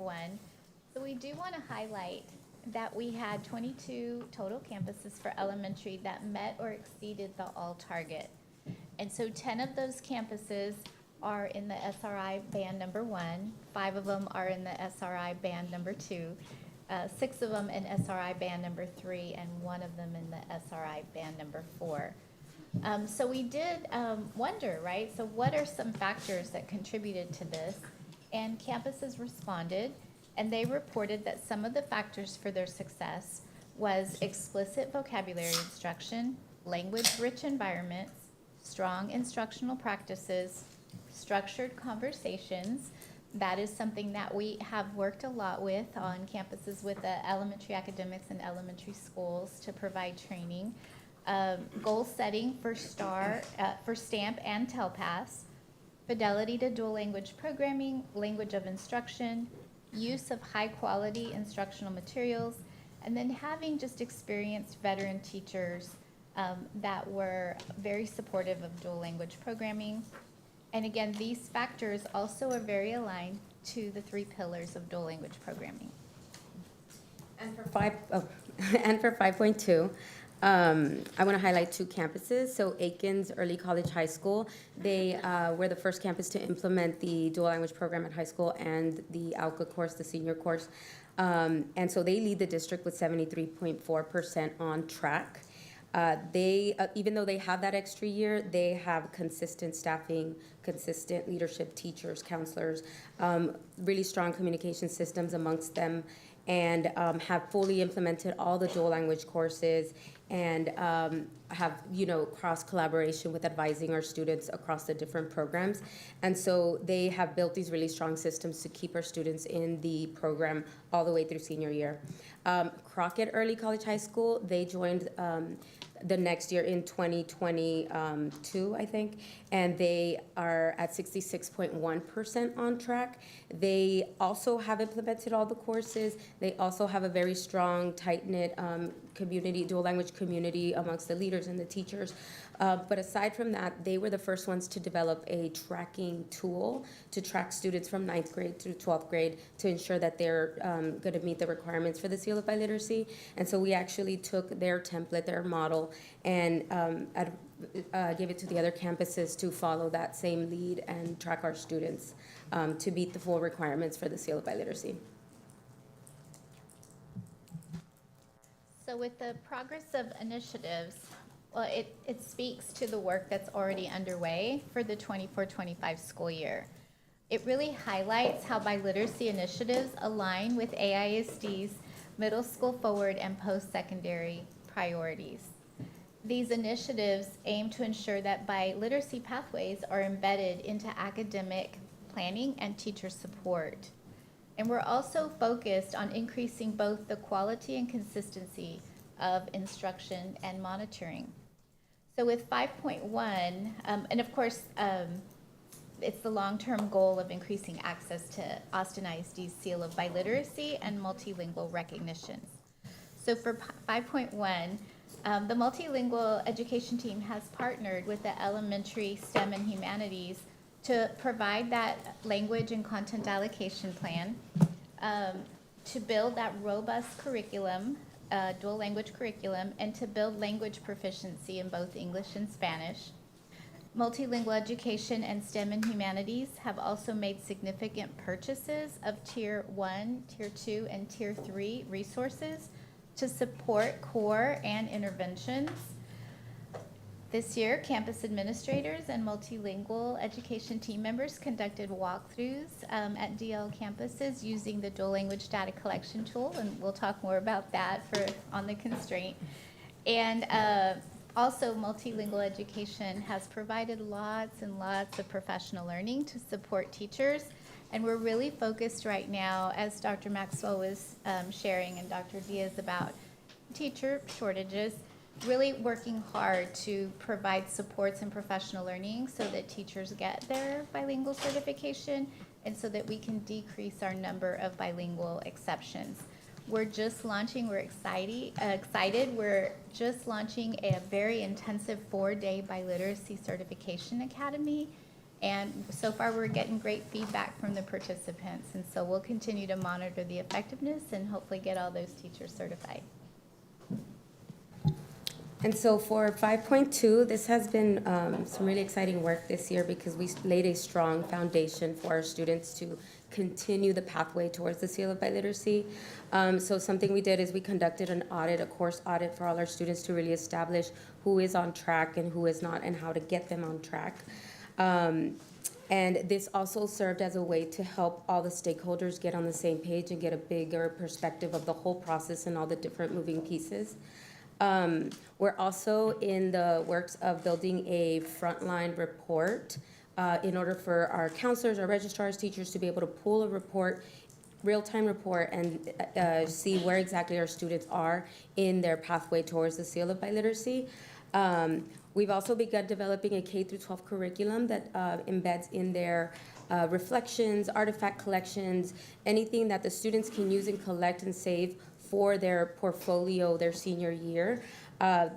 So we do want to highlight that we had 22 total campuses for elementary that met or exceeded the all target. And so 10 of those campuses are in the SRI band number 1, 5 of them are in the SRI band number 2, 6 of them in SRI band number 3, and 1 of them in the SRI band number 4. So we did wonder, right? So what are some factors that contributed to this? And campuses responded, and they reported that some of the factors for their success was explicit vocabulary instruction, language-rich environments, strong instructional practices, structured conversations. That is something that we have worked a lot with on campuses with the elementary academics and elementary schools to provide training. Goal setting for STAMP and TELPAS, fidelity to dual language programming, language of instruction, use of high quality instructional materials, and then having just experienced veteran teachers that were very supportive of dual language programming. And again, these factors also are very aligned to the 3 pillars of dual language programming. And for 5.2, I want to highlight 2 campuses. So Aikens Early College High School, they were the first campus to implement the dual language program at high school and the ALCA course, the senior course. And so they lead the district with 73.4% on track. They, even though they have that extra year, they have consistent staffing, consistent leadership, teachers, counselors, really strong communication systems amongst them, and have fully implemented all the dual language courses, and have, you know, cross collaboration with advising our students across the different programs. And so they have built these really strong systems to keep our students in the program all the way through senior year. Crockett Early College High School, they joined the next year in 2022, I think, and they are at 66.1% on track. They also have implemented all the courses. They also have a very strong, tight-knit community, dual language community amongst the leaders and the teachers. But aside from that, they were the first ones to develop a tracking tool to track students from 9th grade through 12th grade to ensure that they're going to meet the requirements for the seal of biliteracy. And so we actually took their template, their model, and gave it to the other campuses to follow that same lead and track our students to meet the full requirements for the seal of biliteracy. So with the progress of initiatives, well, it speaks to the work that's already underway for the 24-25 school year. It really highlights how biliteracy initiatives align with AISD's middle school forward and post-secondary priorities. These initiatives aim to ensure that biliteracy pathways are embedded into academic planning and teacher support. And we're also focused on increasing both the quality and consistency of instruction and monitoring. So with 5.1, and of course, it's the long-term goal of increasing access to Austin ISD's seal of biliteracy and multilingual recognitions. So for 5.1, the multilingual education team has partnered with the elementary STEM and humanities to provide that language and content allocation plan, to build that robust curriculum, dual language curriculum, and to build language proficiency in both English and Spanish. Multilingual education and STEM and humanities have also made significant purchases of Tier 1, Tier 2, and Tier 3 resources to support core and interventions. This year, campus administrators and multilingual education team members conducted walkthroughs at DL campuses using the dual language data collection tool, and we'll talk more about that on the constraint. And also, multilingual education has provided lots and lots of professional learning to support teachers, and we're really focused right now, as Dr. Maxwell was sharing and Dr. Diaz, about teacher shortages, really working hard to provide supports and professional learning so that teachers get their bilingual certification and so that we can decrease our number of bilingual exceptions. We're just launching, we're excited. We're just launching a very intensive 4-day biliteracy certification academy. And so far we're getting great feedback from the participants. And so we'll continue to monitor the effectiveness and hopefully get all those teachers certified. And so for 5.2, this has been some really exciting work this year because we laid a strong foundation for our students to continue the pathway towards the seal of biliteracy. So something we did is we conducted an audit, a course audit for all our students to really establish who is on track and who is not and how to get them on track. And this also served as a way to help all the stakeholders get on the same page and get a bigger perspective of the whole process and all the different moving pieces. We're also in the works of building a frontline report in order for our counselors, our registrars, teachers to be able to pull a report, real-time report, and see where exactly our students are in their pathway towards the seal of biliteracy. We've also begun developing a K-12 curriculum that embeds in their reflections, artifact collections, anything that the students can use and collect and save for their portfolio their senior year.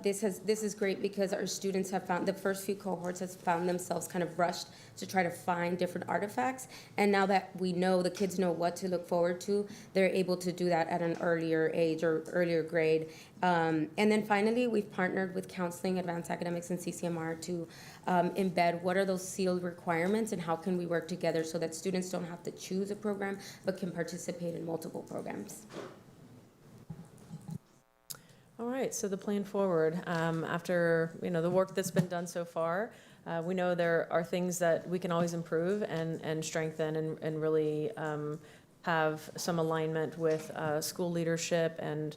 This is great because our students have found, the first few cohorts has found themselves kind of rushed to try to find different artifacts. And now that we know, the kids know what to look forward to, they're able to do that at an earlier age or earlier grade. And then finally, we've partnered with Counseling, Advanced Academics, and CCMR to embed what are those sealed requirements and how can we work together so that students don't have to choose a program but can participate in multiple programs. All right, so the plan forward, after the work that's been done so far, we know there are things that we can always improve and strengthen and really have some alignment with school leadership and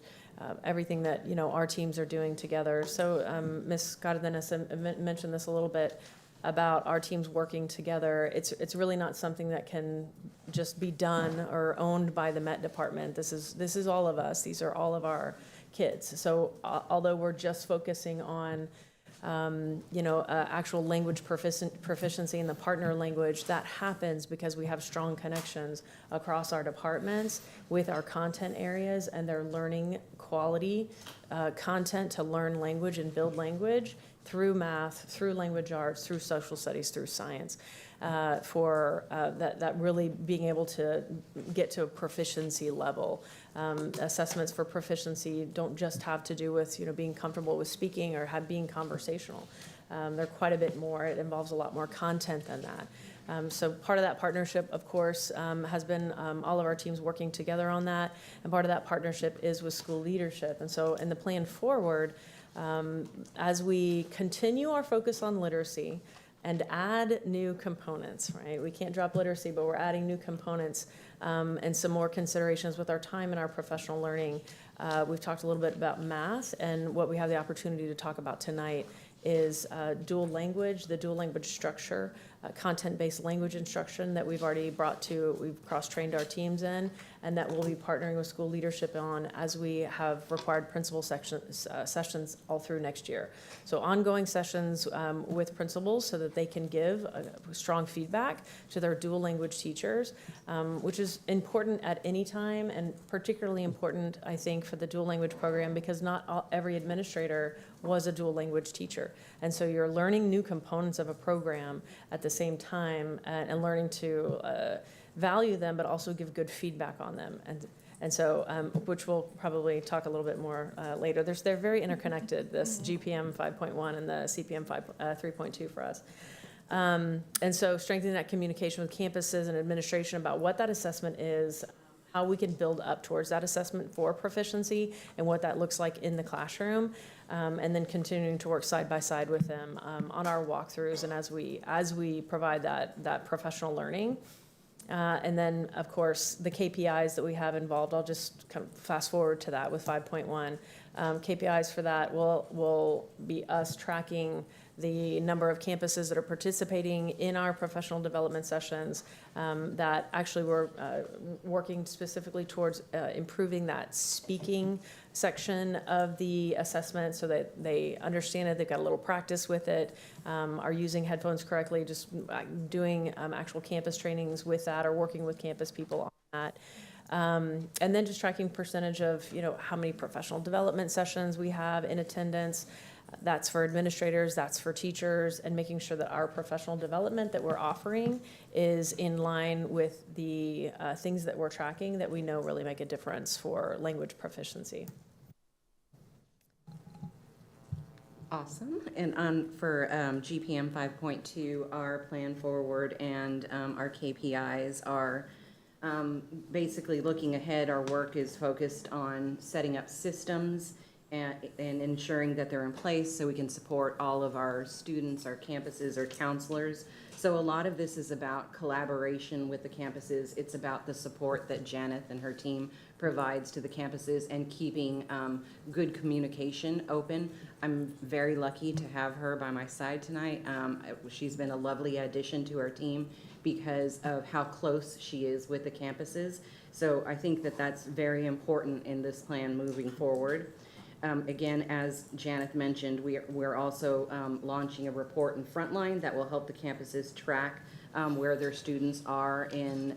everything that our teams are doing together. So Ms. Cardenas mentioned this a little bit about our teams working together. It's really not something that can just be done or owned by the Met Department. This is all of us. These are all of our kids. So although we're just focusing on actual language proficiency in the partner language, that happens because we have strong connections across our departments with our content areas, and they're learning quality content to learn language and build language through math, through language arts, through social studies, through science, for that really being able to get to a proficiency level. Assessments for proficiency don't just have to do with being comfortable with speaking or being conversational. They're quite a bit more. It involves a lot more content than that. So part of that partnership, of course, has been all of our teams working together on that, and part of that partnership is with school leadership. And so in the plan forward, as we continue our focus on literacy and add new components, right? We can't drop literacy, but we're adding new components and some more considerations with our time and our professional learning. We've talked a little bit about math, and what we have the opportunity to talk about tonight is dual language, the dual language structure, content-based language instruction that we've already we've cross-trained our teams in, and that we'll be partnering with school leadership on as we have required principal sessions all through next year. So ongoing sessions with principals so that they can give strong feedback to their dual language teachers, which is important at any time, and particularly important, I think, for the dual language program, because not every administrator was a dual language teacher. And so you're learning new components of a program at the same time, and learning to value them, but also give good feedback on them. And so, which we'll probably talk a little bit more later. They're very interconnected, this GPM 5.1 and the CPM 3.2 for us. And so strengthening that communication with campuses and administration about what that assessment is, how we can build up towards that assessment for proficiency, and what that looks like in the classroom, and then continuing to work side by side with them on our walkthroughs and as we provide that professional learning. And then, of course, the KPIs that we have involved, I'll just kind of fast forward to that with 5.1. KPIs for that will be us tracking the number of campuses that are participating in our professional development sessions, that actually we're working specifically towards improving that speaking section of the assessment so that they understand it, they've got a little practice with it, are using headphones correctly, just doing actual campus trainings with that, or working with campus people on that. And then just tracking percentage of, how many professional development sessions we have in attendance. That's for administrators, that's for teachers, and making sure that our professional development that we're offering is in line with the things that we're tracking that we know really make a difference for language proficiency. Awesome. And for GPM 5.2, our plan forward and our KPIs are basically looking ahead. Our work is focused on setting up systems and ensuring that they're in place so we can support all of our students, our campuses, our counselors. So a lot of this is about collaboration with the campuses. It's about the support that Janet and her team provides to the campuses and keeping good communication open. I'm very lucky to have her by my side tonight. She's been a lovely addition to our team because of how close she is with the campuses. So I think that that's very important in this plan moving forward. Again, as Janet mentioned, we're also launching a report in Frontline that will help the campuses track where their students are in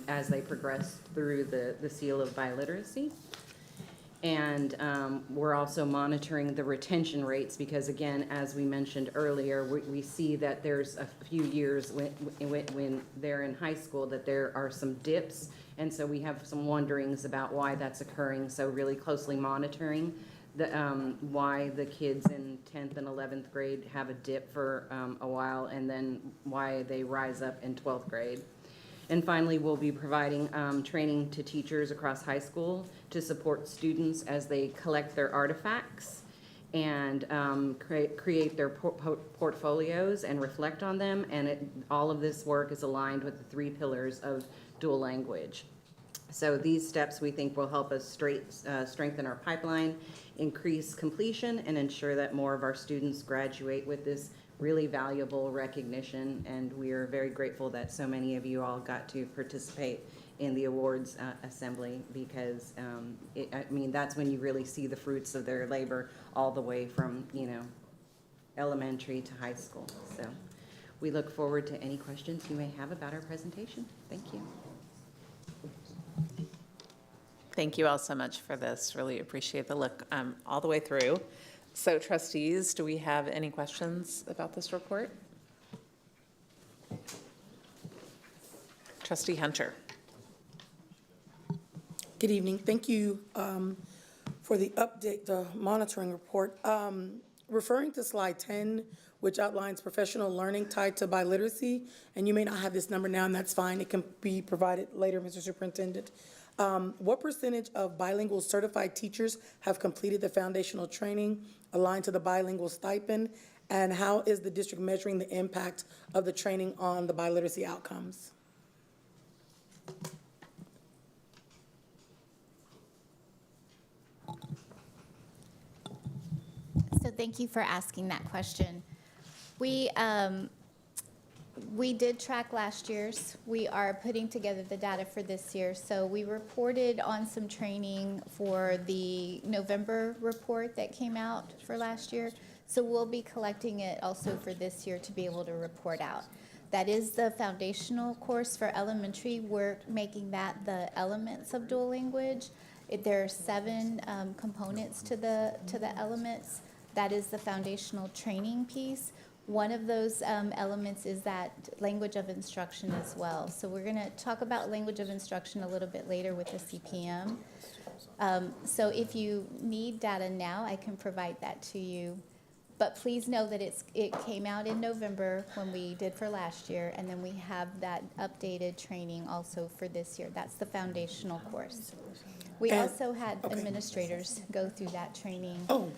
as they progress through the seal of biliteracy. And we're also monitoring the retention rates because, again, as we mentioned earlier, we see that there's a few years when they're in high school that there are some dips. And so we have some wonderings about why that's occurring. So really closely monitoring why the kids in 10th and 11th grade have a dip for a while, and then why they rise up in 12th grade. And finally, we'll be providing training to teachers across high school to support students as they collect their artifacts and create their portfolios and reflect on them. And all of this work is aligned with the 3 pillars of dual language. So these steps we think will help us strengthen our pipeline, increase completion, and ensure that more of our students graduate with this really valuable recognition. And we are very grateful that so many of you all got to participate in the awards assembly because, that's when you really see the fruits of their labor all the way from, elementary to high school. So we look forward to any questions you may have about our presentation. Thank you. Thank you all so much for this. Really appreciate the look all the way through. So trustees, do we have any questions about this report? Trustee Hunter. Good evening. Thank you for the update, the monitoring report. Referring to slide 10, which outlines professional learning tied to biliteracy, and you may not have this number now, and that's fine. It can be provided later, Mr. Superintendent. What percentage of bilingual certified teachers have completed the foundational training aligned to the bilingual stipend? And how is the district measuring the impact of the training on the biliteracy outcomes? So thank you for asking that question. We did track last year's. We are putting together the data for this year. So we reported on some training for the November report that came out for last year. So we'll be collecting it also for this year to be able to report out. That is the foundational course for elementary. We're making that the elements of dual language. There are 7 components to the elements. That is the foundational training piece. One of those elements is that language of instruction as well. So we're going to talk about language of instruction a little bit later with the CPM. So if you need data now, I can provide that to you. But please know that it came out in November when we did for last year, and then we have that updated training also for this year. That's the foundational course. We also had administrators go through that training. Oh.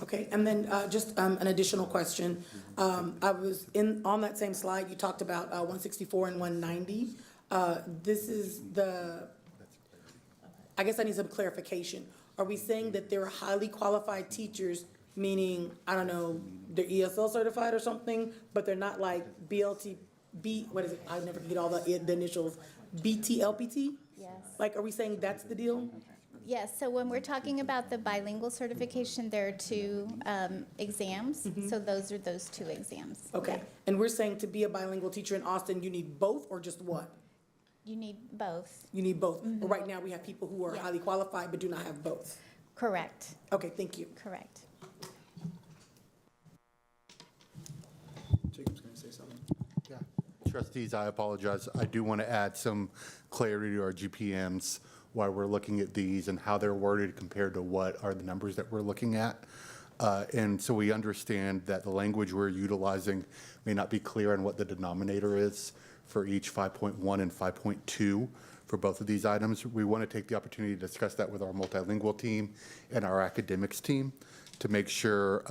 Okay, and then just an additional question. I was on that same slide, you talked about 164 and 190. This is I guess I need some clarification. Are we saying that there are highly qualified teachers, meaning, I don't know, they're ESL certified or something, but they're not like what is it? I never get all the initials. BTLPT? Yes. Like, are we saying that's the deal? Yes, so when we're talking about the bilingual certification, there are 2 exams. So those are those 2 exams. Okay, Yeah. and we're saying to be a bilingual teacher in Austin, you need both or just one? You need both. You need both. But right now, we have people who are highly qualified but do not have both. Correct. Okay, thank you. Correct. Jacob's going to say something. Yeah, trustees, I apologize. I do want to add some clarity to our GPMs while we're looking at these and how they're worded compared to what are the numbers that we're looking at. And so we understand that the language we're utilizing may not be clear on what the denominator is for each 5.1 and 5.2 for both of these items. We want to take the opportunity to discuss that with our multilingual team and our academics team to make sure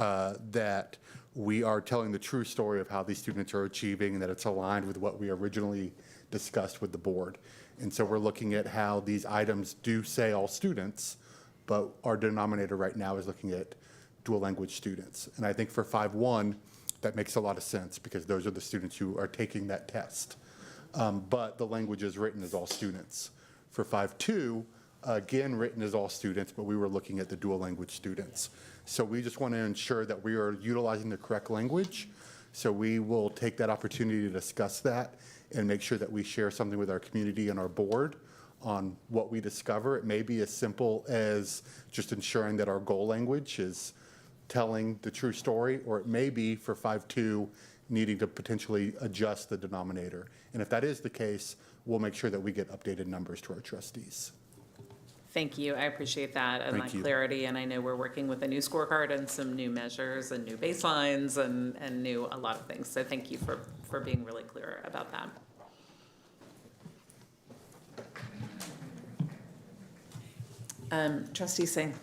that we are telling the true story of how these students are achieving and that it's aligned with what we originally discussed with the board. And so we're looking at how these items do say all students, but our denominator right now is looking at dual language students. And I think for 5.1, that makes a lot of sense because those are the students who are taking that test. But the language is written as all students. For 5.2, again, written as all students, but we were looking at the dual language students. So we just want to ensure that we are utilizing the correct language. So we will take that opportunity to discuss that and make sure that we share something with our community and our board on what we discover. It may be as simple as just ensuring that our goal language is telling the true story, or it may be for 5.2 needing to potentially adjust the denominator. And if that is the case, we'll make sure that we get updated numbers to our trustees. Thank you. I appreciate that and that clarity. And I know we're working with a new scorecard and some new measures and new baselines and a lot of things. So thank you for being really clear about that. Trustee Singh.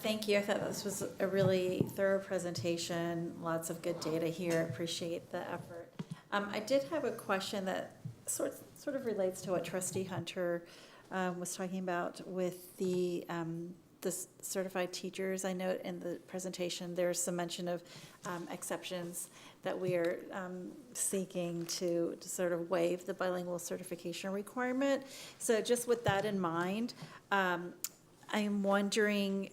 Thank you. I thought this was a really thorough presentation. Lots of good data here. Appreciate the effort. I did have a question that sort of relates to what Trustee Hunter was talking about with the certified teachers. I note in the presentation there's some mention of exceptions that we are seeking to sort of waive the bilingual certification requirement. So just with that in mind, I'm wondering,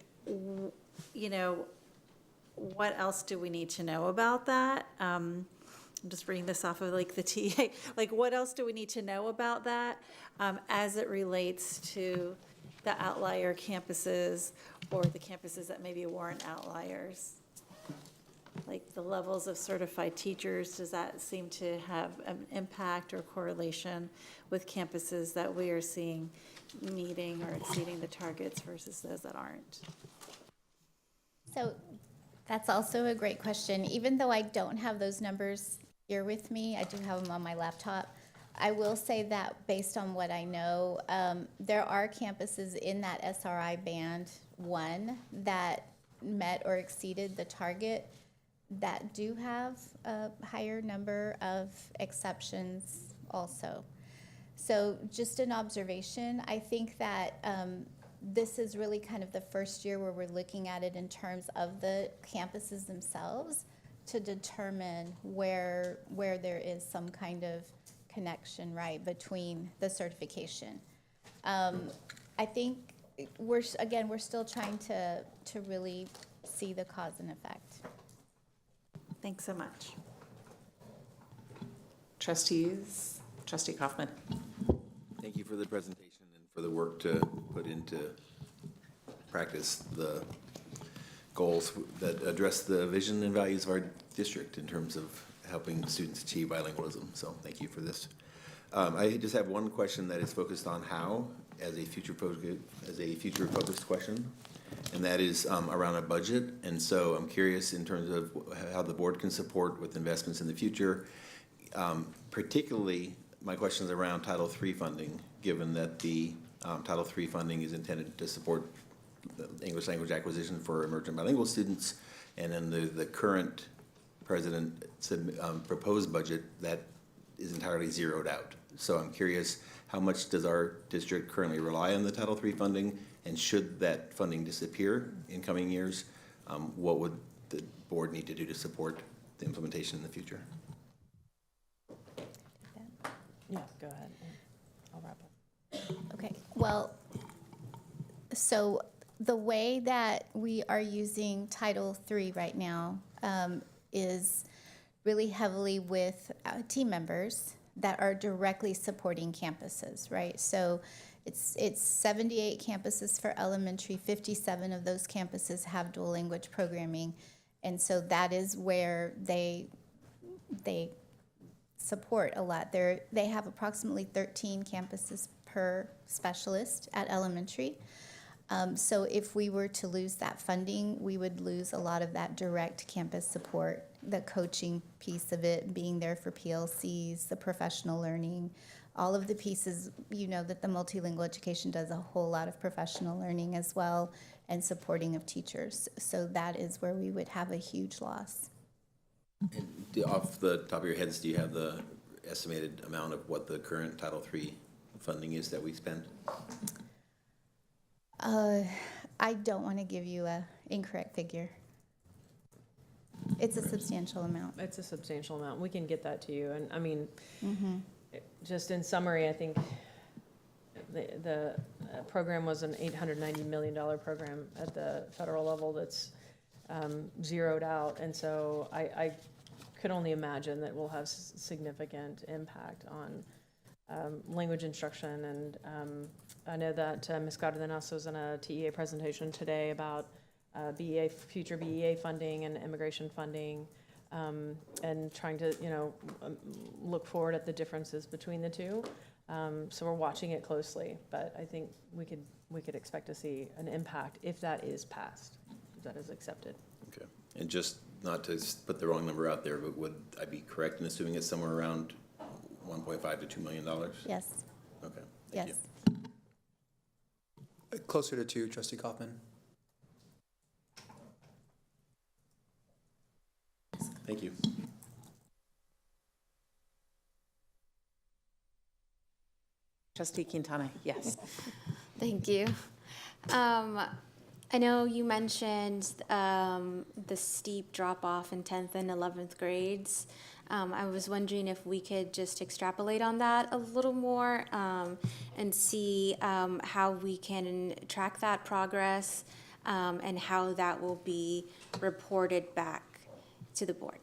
what else do we need to know about that? I'm just reading this off of like the TA. Like, what else do we need to know about that as it relates to the outlier campuses or the campuses that maybe weren't outliers? Like the levels of certified teachers, does that seem to have an impact or correlation with campuses that we are seeing meeting or exceeding the targets versus those that aren't? So that's also a great question. Even though I don't have those numbers here with me, I do have them on my laptop. I will say that based on what I know, there are campuses in that SRI band 1 that met or exceeded the target that do have a higher number of exceptions also. So just an observation, I think that this is really kind of the first year where we're looking at it in terms of the campuses themselves to determine where there is some kind of connection, right, between the certification. I think we're still trying to really see the cause and effect. Thanks so much. Trustees, Trustee Kaufman. Thank you for the presentation and for the work to put into practice the goals that address the vision and values of our district in terms of helping students achieve bilingualism. So thank you for this. I just have one question that is focused on how as a future focused question, and that is around a budget. And so I'm curious in terms of how the board can support with investments in the future. Particularly, my question is around Title III funding, given that the Title III funding is intended to support the English language acquisition for emergent bilingual students, and then the current president proposed budget that is entirely zeroed out. So I'm curious, how much does our district currently rely on the Title III funding, and should that funding disappear in coming years, what would the board need to do to support the implementation in the future? Yeah, go ahead. I'll wrap up. Okay, well, so the way that we are using Title III right now is really heavily with team members that are directly supporting campuses, right? So it's 78 campuses for elementary, 57 of those campuses have dual language programming, and so that is where they support a lot. They have approximately 13 campuses per specialist at elementary. So if we were to lose that funding, we would lose a lot of that direct campus support, the coaching piece of it, being there for PLCs, the professional learning, all of the pieces, you know, that the multilingual education does a whole lot of professional learning as well, and supporting of teachers. So that is where we would have a huge loss. And off the top of your heads, do you have the estimated amount of what the current Title III funding is that we spend? I don't want to give you an incorrect figure. It's a substantial amount. It's a substantial amount. We can get that to you. And I mean, just in summary, I think the program was an $890 million program at the federal level that's zeroed out. And so I could only imagine that we'll have significant impact on language instruction. And I know that Ms. Cardenas was in a TEA presentation today about future BEA funding and immigration funding, and trying to, look forward at the differences between the two. So we're watching it closely, but I think we could expect to see an impact if that is passed, if that is accepted. Okay. And just not to put the wrong number out there, but would I be correct in assuming it's somewhere around $1.5 to $2 million? Yes. Okay. Yes. Closer to 2, Trustee Kaufman. Thank you. Trustee Quintana, yes. Thank you. I know you mentioned the steep drop-off in 10th and 11th grades. I was wondering if we could just extrapolate on that a little more and see how we can track that progress and how that will be reported back to the board.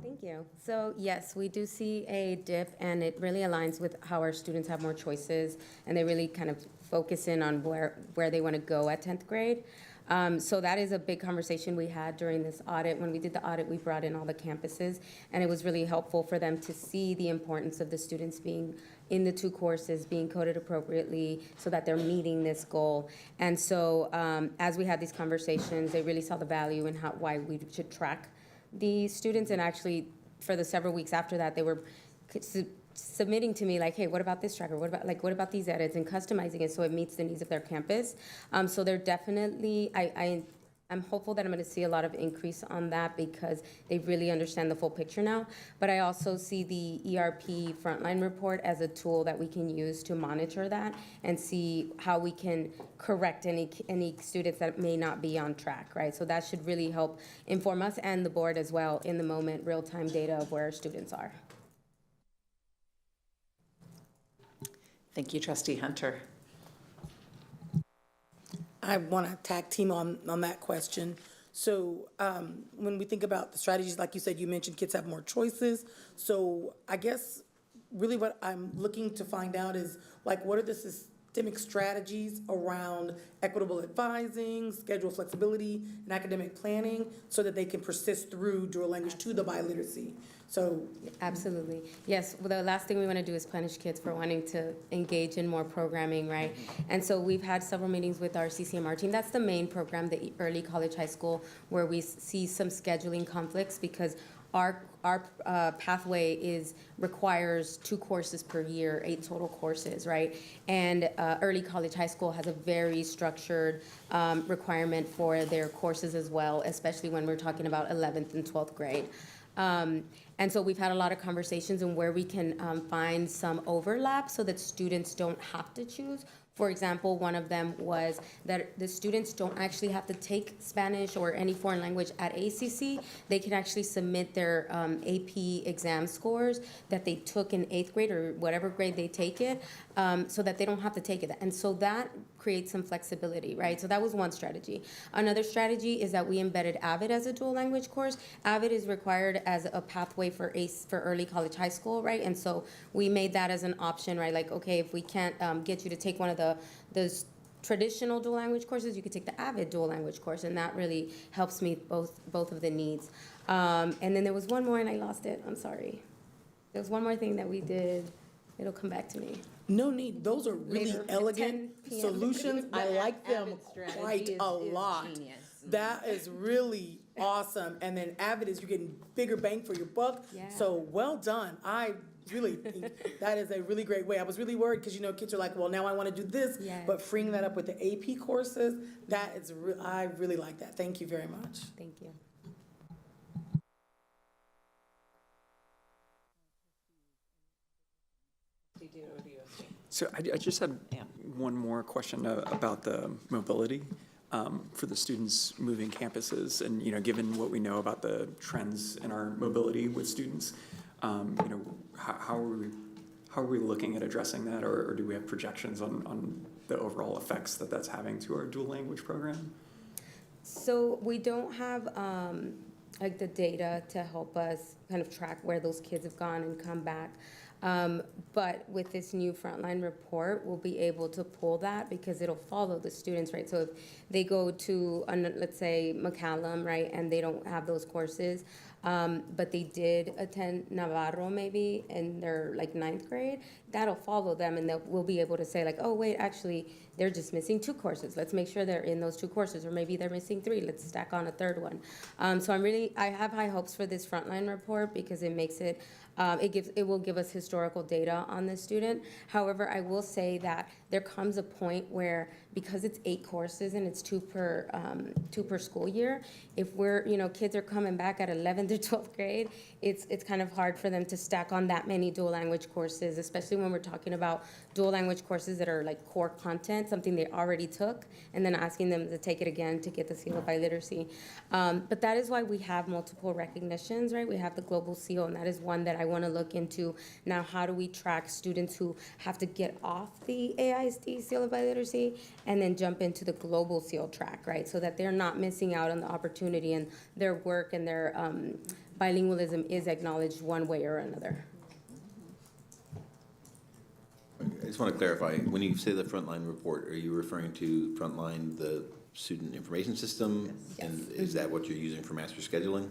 Thank you. So yes, we do see a dip, and it really aligns with how our students have more choices, and they really kind of focus in on where they want to go at 10th grade. So that is a big conversation we had during this audit. When we did the audit, we brought in all the campuses, and it was really helpful for them to see the importance of the students being in the 2 courses, being coded appropriately so that they're meeting this goal. And so as we had these conversations, they really saw the value in why we should track the students. And actually, for the several weeks after that, they were submitting to me like, hey, what about this tracker? What about these edits, and customizing it so it meets the needs of their campus. So they're definitely, I I'm hopeful that I'm going to see a lot of increase on that because they really understand the full picture now. But I also see the ERP frontline report as a tool that we can use to monitor that and see how we can correct any students that may not be on track, right? So that should really help inform us and the board as well in the moment, real-time data of where students are. Thank you, Trustee Hunter. I want to tag team on that question. So when we think about the strategies, like you said, you mentioned kids have more choices. So I guess really what I'm looking to find out is like, what are the systemic strategies around equitable advising, schedule flexibility, and academic planning so that they can persist through dual language to the biliteracy? So absolutely. Yes, well, the last thing we want to do is punish kids for wanting to engage in more programming, right? And so we've had several meetings with our CCMR team. That's the main program, the early college high school, where we see some scheduling conflicts because our pathway requires 2 courses per year, 8 total courses, right? And early college high school has a very structured requirement for their courses as well, especially when we're talking about 11th and 12th grade. And so we've had a lot of conversations on where we can find some overlap so that students don't have to choose. For example, one of them was that the students don't actually have to take Spanish or any foreign language at ACC. They can actually submit their AP exam scores that they took in 8th grade or whatever grade they take it, so that they don't have to take it. And so that creates some flexibility, right? So that was one strategy. Another strategy is that we embedded AVID as a dual language course. AVID is required as a pathway for early college high school, right? And so we made that as an option, right? Like, okay, if we can't get you to take one of those traditional dual language courses, you could take the AVID dual language course, and that really helps meet both of the needs. And then there was one more, and I lost it. I'm sorry. There was one more thing that we did. It'll come back to me. no need. Those are really Later, at elegant 10 p.m. solutions. I like them quite a lot. That is really awesome. And then AVID is you're getting bigger bang for your buck. Yeah. So well done. I really think that is a really great way. I was really worried because, kids are like, well, now I want to do this. Yes. But freeing that up with the AP courses, that is, I really like that. Thank you very much. Thank you. So I just had one more question about the mobility for the students moving campuses, and given what we know about the trends in our mobility with students, how are we looking at addressing that, or do we have projections on the overall effects that that's having to our dual language program? So we don't have like the data to help us kind of track where those kids have gone and come back. But with this new frontline report, we'll be able to pull that because it'll follow the students, right? So if they go to, let's say, McCallum, right, and they don't have those courses, but they did attend Navarro maybe in their like 9th grade, that'll follow them, and we'll be able to say like, oh wait, actually they're just missing 2 courses. Let's make sure they're in those 2 courses, or maybe they're missing 3. Let's stack on a 3rd one. So I have high hopes for this frontline report because it makes it, it will give us historical data on the student. However, I will say that there comes a point where, because it's 8 courses and it's 2 per school year, if we're, kids are coming back at 11th or 12th grade, it's kind of hard for them to stack on that many dual language courses, especially when we're talking about dual language courses that are like core content, something they already took, and then asking them to take it again to get the seal of biliteracy. But that is why we have multiple recognitions, right? We have the global seal, and that is one that I want to look into. Now, how do we track students who have to get off the AISD seal of biliteracy and then jump into the global seal track, right? So that they're not missing out on the opportunity, and their work and their bilingualism is acknowledged one way or another. I just want to clarify, when you say the frontline report, are you referring to frontline, the student information system? Yes. And is that what you're using for master scheduling?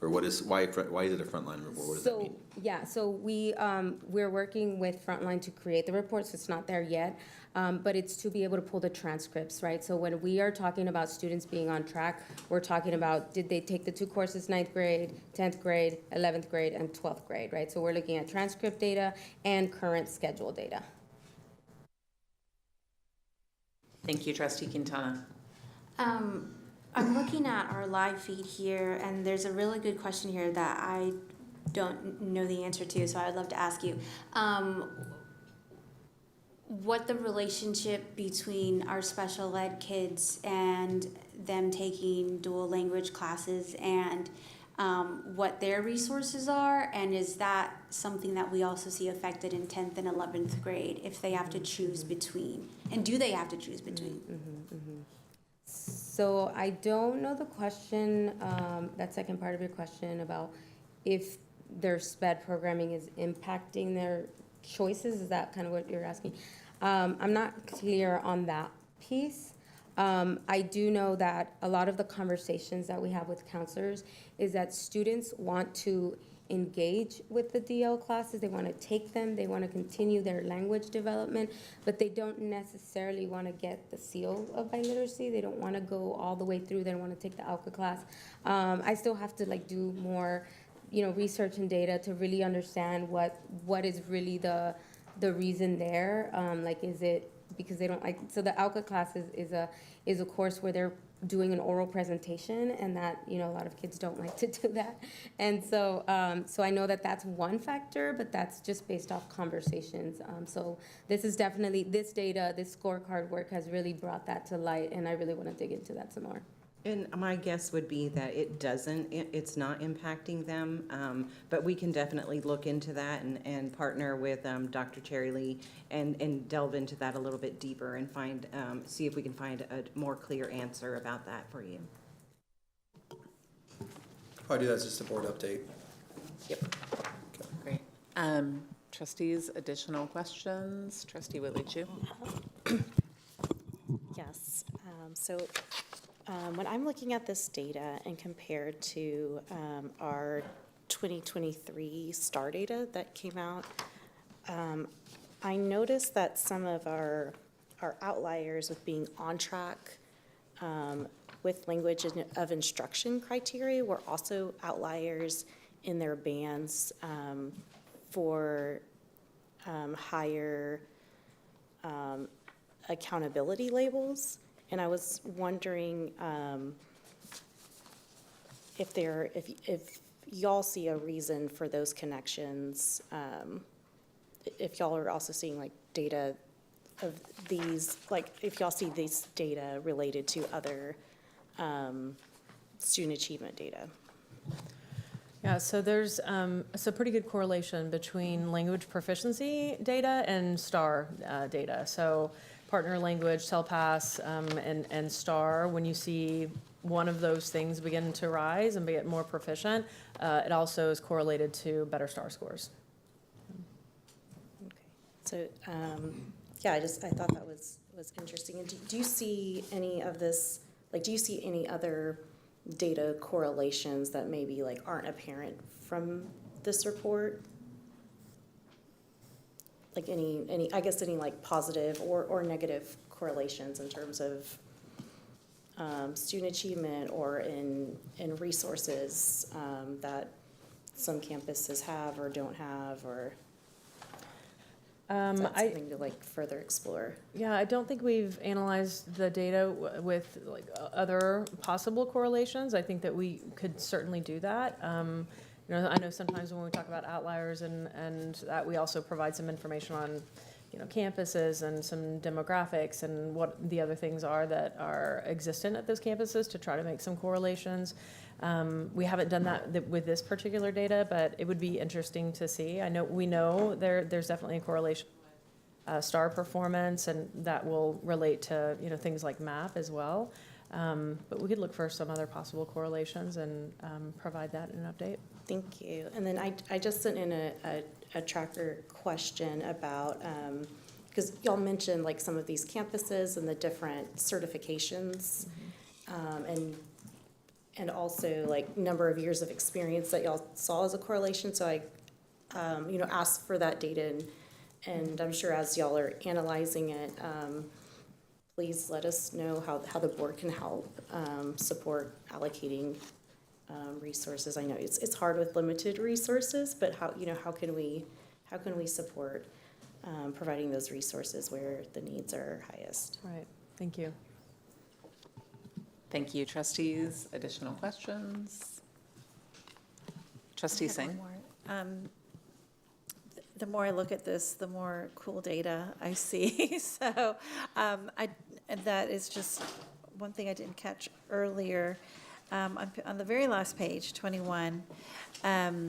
Or why is it a frontline report? What does that mean? Yeah, so we're working with Frontline to create the reports. It's not there yet, but it's to be able to pull the transcripts, right? So when we are talking about students being on track, we're talking about, did they take the 2 courses, 9th grade, 10th grade, 11th grade, and 12th grade, right? So we're looking at transcript data and current schedule data. Thank you, Trustee Quintana. I'm looking at our live feed here, and there's a really good question here that I don't know the answer to, so I'd love to ask you. What the relationship between our special ed kids and them taking dual language classes, and what their resources are, and is that something that we also see affected in 10th and 11th grade if they have to choose between, and do they have to choose between? So I don't know the question, that second part of your question about if their SPED programming is impacting their choices. Is that kind of what you're asking? I'm not clear on that piece. I do know that a lot of the conversations that we have with counselors is that students want to engage with the DL classes. They want to take them. They want to continue their language development, but they don't necessarily want to get the seal of biliteracy. They don't want to go all the way through. They don't want to take the ALCA class. I still have to do more, research and data to really understand what is really the reason there. Is it because they don't like, so the ALCA class is a course where they're doing an oral presentation, and that, a lot of kids don't like to do that. And so I know that that's one factor, but that's just based off conversations. So this is definitely, this data, this scorecard work has really brought that to light, and I really want to dig into that some more. And my guess would be that it's not impacting them, but we can definitely look into that and partner with Dr. Cherry Lee and delve into that a little bit deeper and see if we can find a more clear answer about that for you. I'll do that as just a board update. Yep. Great. Trustees, additional questions? Trustee Willie-Chu? Yes. When I'm looking at this data and compared to our 2023 STAR data that came out, I noticed that some of our outliers with being on track with language of instruction criteria were also outliers in their bands for higher accountability labels. And I was wondering if y'all see a reason for those connections, if y'all are also seeing data of these, if y'all see these data related to other student achievement data. Yeah, so there's a pretty good correlation between language proficiency data and STAR data. So partner language, CELPAS, and STAR, when you see one of those things begin to rise and get more proficient, it also is correlated to better STAR scores. Okay, so yeah, I thought that was interesting. And do you see any of this, do you see any other data correlations that maybe aren't apparent from this report? Any positive or negative correlations in terms of student achievement or in resources that some campuses have or don't have, or is that something to further explore? Yeah, I don't think we've analyzed the data with other possible correlations. I think that we could certainly do that. I know sometimes when we talk about outliers and that we also provide some information on, campuses and some demographics and what the other things are that are existent at those campuses to try to make some correlations. We haven't done that with this particular data, but it would be interesting to see. We know there's definitely a correlation with STAR performance, and that will relate to, things like MAP as well. But we could look for some other possible correlations and provide that in an update. Thank you. And then I just sent in a tracker question about, because y'all mentioned some of these campuses and the different certifications, and also number of years of experience that y'all saw as a correlation. So I, asked for that data, and I'm sure as y'all are analyzing it, please let us know how the board can help support allocating resources. I know it's hard with limited resources, but how can we support providing those resources where the needs are highest? Right. Thank you. Thank you, trustees. Additional questions? Trustee I have one Singh? more. The more I look at this, the more cool data I see. So and that is just one thing I didn't catch earlier. On the very last page, 21, I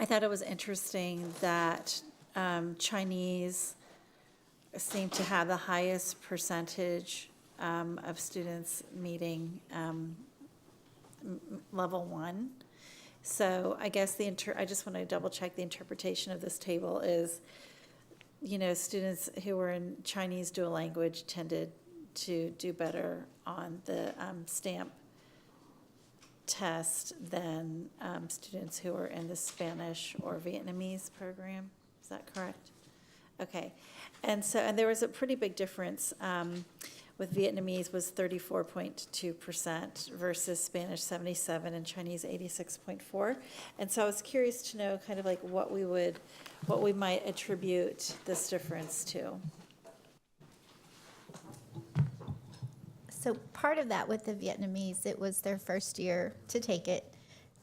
thought it was interesting that Chinese seem to have the highest percentage of students meeting level 1. So I guess I just want to double check the interpretation of this table is, students who were in Chinese dual language tended to do better on the STAMP test than students who were in the Spanish or Vietnamese program. Is that correct? Okay. And there was a pretty big difference. With Vietnamese was 34.2% versus Spanish 77 and Chinese 86.4. And so I was curious to know kind of like what we might attribute this difference to. So part of that with the Vietnamese, it was their first year to take it.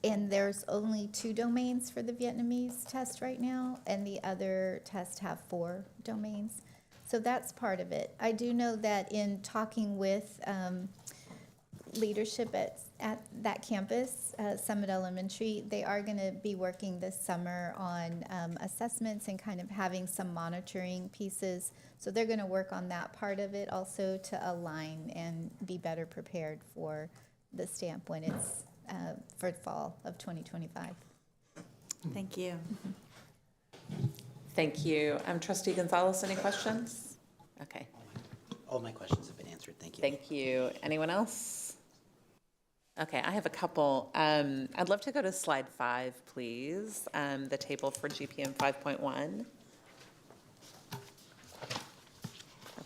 And there's only 2 domains for the Vietnamese test right now, and the other tests have 4 domains. So that's part of it. I do know that in talking with leadership at that campus, Summit Elementary, they are going to be working this summer on assessments and kind of having some monitoring pieces. So they're going to work on that part of it also to align and be better prepared for the STAMP when it's for fall of 2025. Thank you. Thank you. Trustee Gonzalez, any questions? Okay. All my questions have been answered. Thank you. Thank you. Anyone else? Okay, I have a couple. I'd love to go to slide 5, please. The table for GPM 5.1.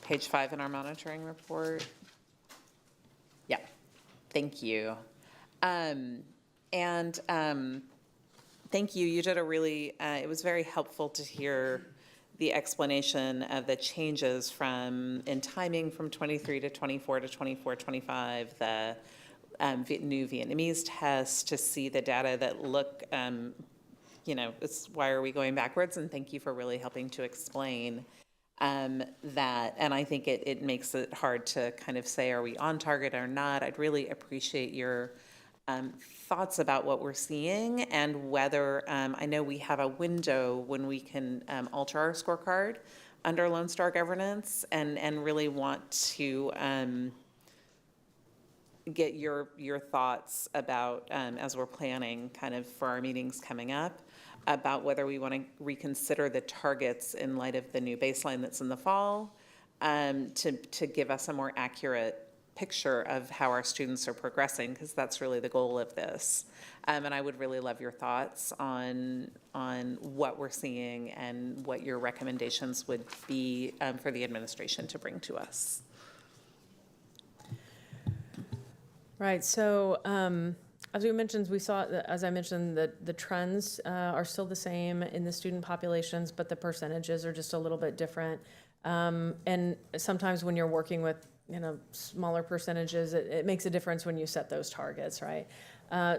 Page 5 in our monitoring report. Yeah, thank you. Thank you. You did a really, it was very helpful to hear the explanation of the changes in timing from 23 to 24 to 24, 25, the new Vietnamese tests, to see the data that look, it's why are we going backwards? And thank you for really helping to explain that. And I think it makes it hard to kind of say, are we on target or not? I'd really appreciate your thoughts about what we're seeing and whether, I know we have a window when we can alter our scorecard under Lone Star governance, and really want to get your thoughts about, as we're planning kind of for our meetings coming up, about whether we want to reconsider the targets in light of the new baseline that's in the fall, to give us a more accurate picture of how our students are progressing, because that's really the goal of this. And I would really love your thoughts on what we're seeing and what your recommendations would be for the administration to bring to us. Right, so as we mentioned, as I mentioned, the trends are still the same in the student populations, but the percentages are just a little bit different. And sometimes when you're working with smaller percentages, it makes a difference when you set those targets, right?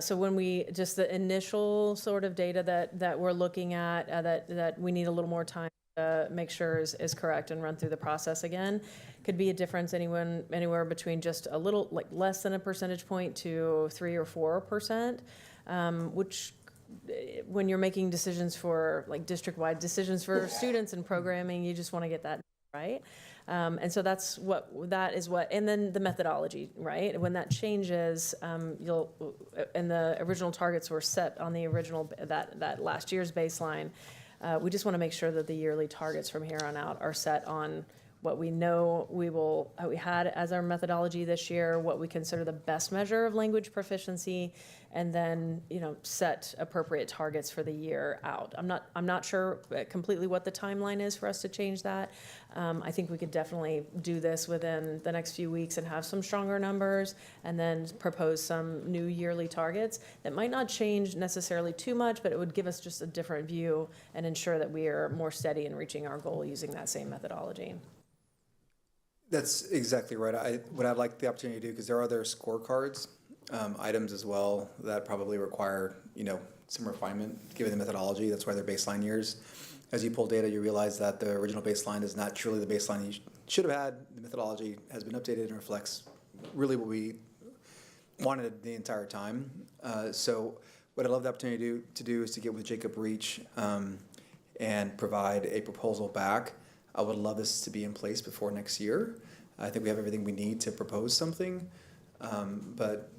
So when the initial sort of data that we're looking at, that we need a little more time to make sure is correct and run through the process again, could be a difference anywhere between just a little, like less than a percentage point to 3 or 4%, which when you're making decisions for like district-wide decisions for students and programming, you just want to get that right. And so and then the methodology, right? When that changes, and the original targets were set on the original, that last year's baseline, we just want to make sure that the yearly targets from here on out are set on what we know we had as our methodology this year, what we consider the best measure of language proficiency, and then set appropriate targets for the year out. I'm not sure completely what the timeline is for us to change that. I think we could definitely do this within the next few weeks and have some stronger numbers, and then propose some new yearly targets that might not change necessarily too much, but it would give us just a different view and ensure that we are more steady in reaching our goal using that same methodology. That's exactly right. What I'd like the opportunity to do, because there are other scorecards, items as well that probably require, some refinement, given the methodology. That's why they're baseline years. As you pull data, you realize that the original baseline is not truly the baseline you should have had. The methodology has been updated and reflects really what we wanted the entire time. So what I'd love the opportunity to do is to get with Jacob Reach and provide a proposal back. I would love this to be in place before next year. I think we have everything we need to propose something, but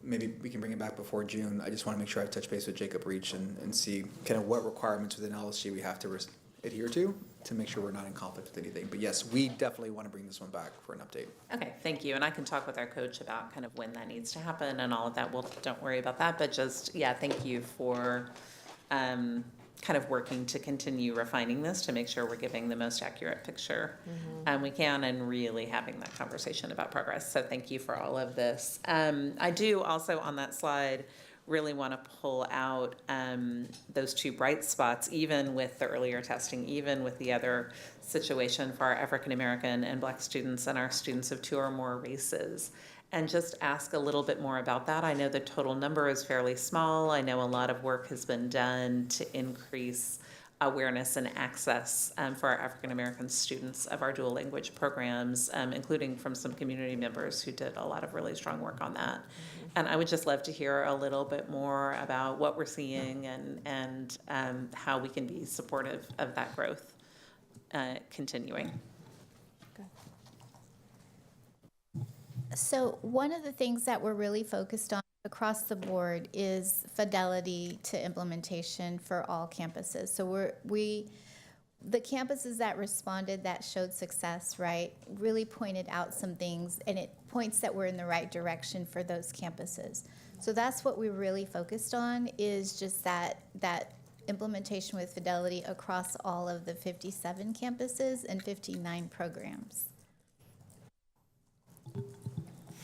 maybe we can bring it back before June. I just want to make sure I touch base with Jacob Reach and see kind of what requirements within LSG we have to adhere to make sure we're not in conflict with anything. But yes, we definitely want to bring this one back for an update. Okay, thank you. And I can talk with our coach about kind of when that needs to happen and all of that. Well, don't worry about that, but just, yeah, thank you for kind of working to continue refining this to make sure we're giving the most accurate picture we can, and really having that conversation about progress. So thank you for all of this. I do also on that slide really want to pull out those two bright spots, even with the earlier testing, even with the other situation for our African American and Black students and our students of 2 or more races. And just ask a little bit more about that. I know the total number is fairly small. I know a lot of work has been done to increase awareness and access for our African American students of our dual language programs, including from some community members who did a lot of really strong work on that. And I would just love to hear a little bit more about what we're seeing and how we can be supportive of that growth continuing. So one of the things that we're really focused on across the board is fidelity to implementation for all campuses. So the campuses that responded, that showed success, right, really pointed out some things, and it points that we're in the right direction for those campuses. So that's what we're really focused on, is just that implementation with fidelity across all of the 57 campuses and 59 programs.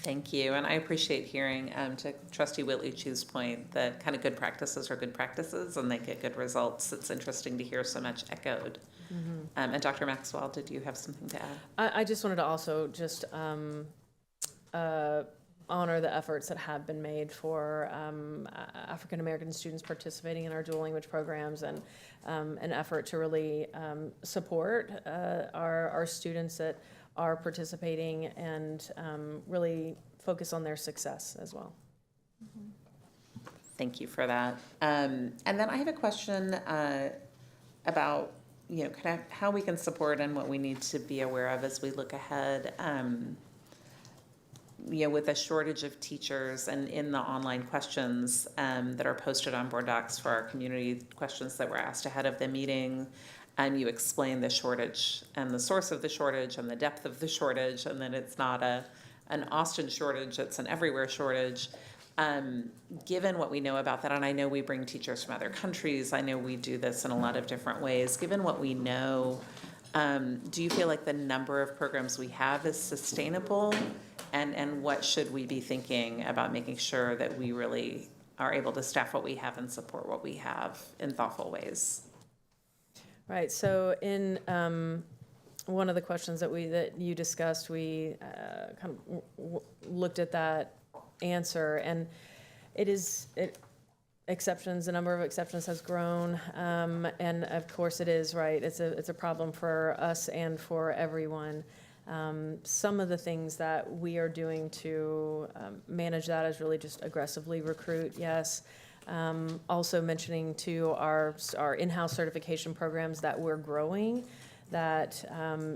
Thank you, and I appreciate hearing to Trustee Whitlucci's point that kind of good practices are good practices and they get good results. It's interesting to hear so much echoed. And Dr. Maxwell, did you have something to add? I just wanted to also just honor the efforts that have been made for African American students participating in our dual language programs, and an effort to really support our students that are participating and really focus on their success as well. Thank you for that. And then I have a question about, kind of how we can support and what we need to be aware of as we look ahead. With a shortage of teachers, and in the online questions that are posted on board docs for our community questions that were asked ahead of the meeting, you explain the shortage and the source of the shortage and the depth of the shortage, and that it's not an Austin shortage, it's an everywhere shortage. Given what we know about that, and I know we bring teachers from other countries, I know we do this in a lot of different ways. Given what we know, do you feel like the number of programs we have is sustainable? And what should we be thinking about making sure that we really are able to staff what we have and support what we have in thoughtful ways? Right, so in one of the questions that you discussed, we kind of looked at that answer, and exceptions, the number of exceptions has grown, and of course it is, right, it's a problem for us and for everyone. Some of the things that we are doing to manage that is really just aggressively recruit, yes. Also mentioning to our in-house certification programs that we're growing, that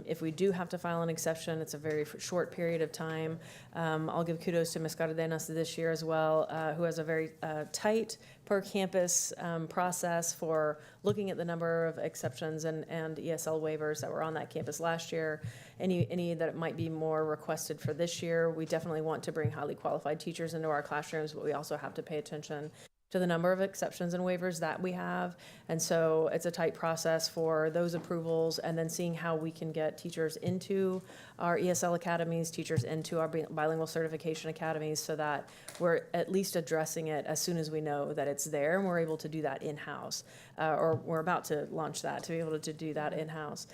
if we do have to file an exception, it's a very short period of time. I'll give kudos to Ms. Cardenas this year as well, who has a very tight per campus process for looking at the number of exceptions and ESL waivers that were on that campus last year. Any that might be more requested for this year. We definitely want to bring highly qualified teachers into our classrooms, but we also have to pay attention to the number of exceptions and waivers that we have. And so it's a tight process for those approvals, and then seeing how we can get teachers into our ESL academies, teachers into our bilingual certification academies, so that we're at least addressing it as soon as we know that it's there, and we're able to do that in-house, or we're about to launch that, to be able to do that in-house.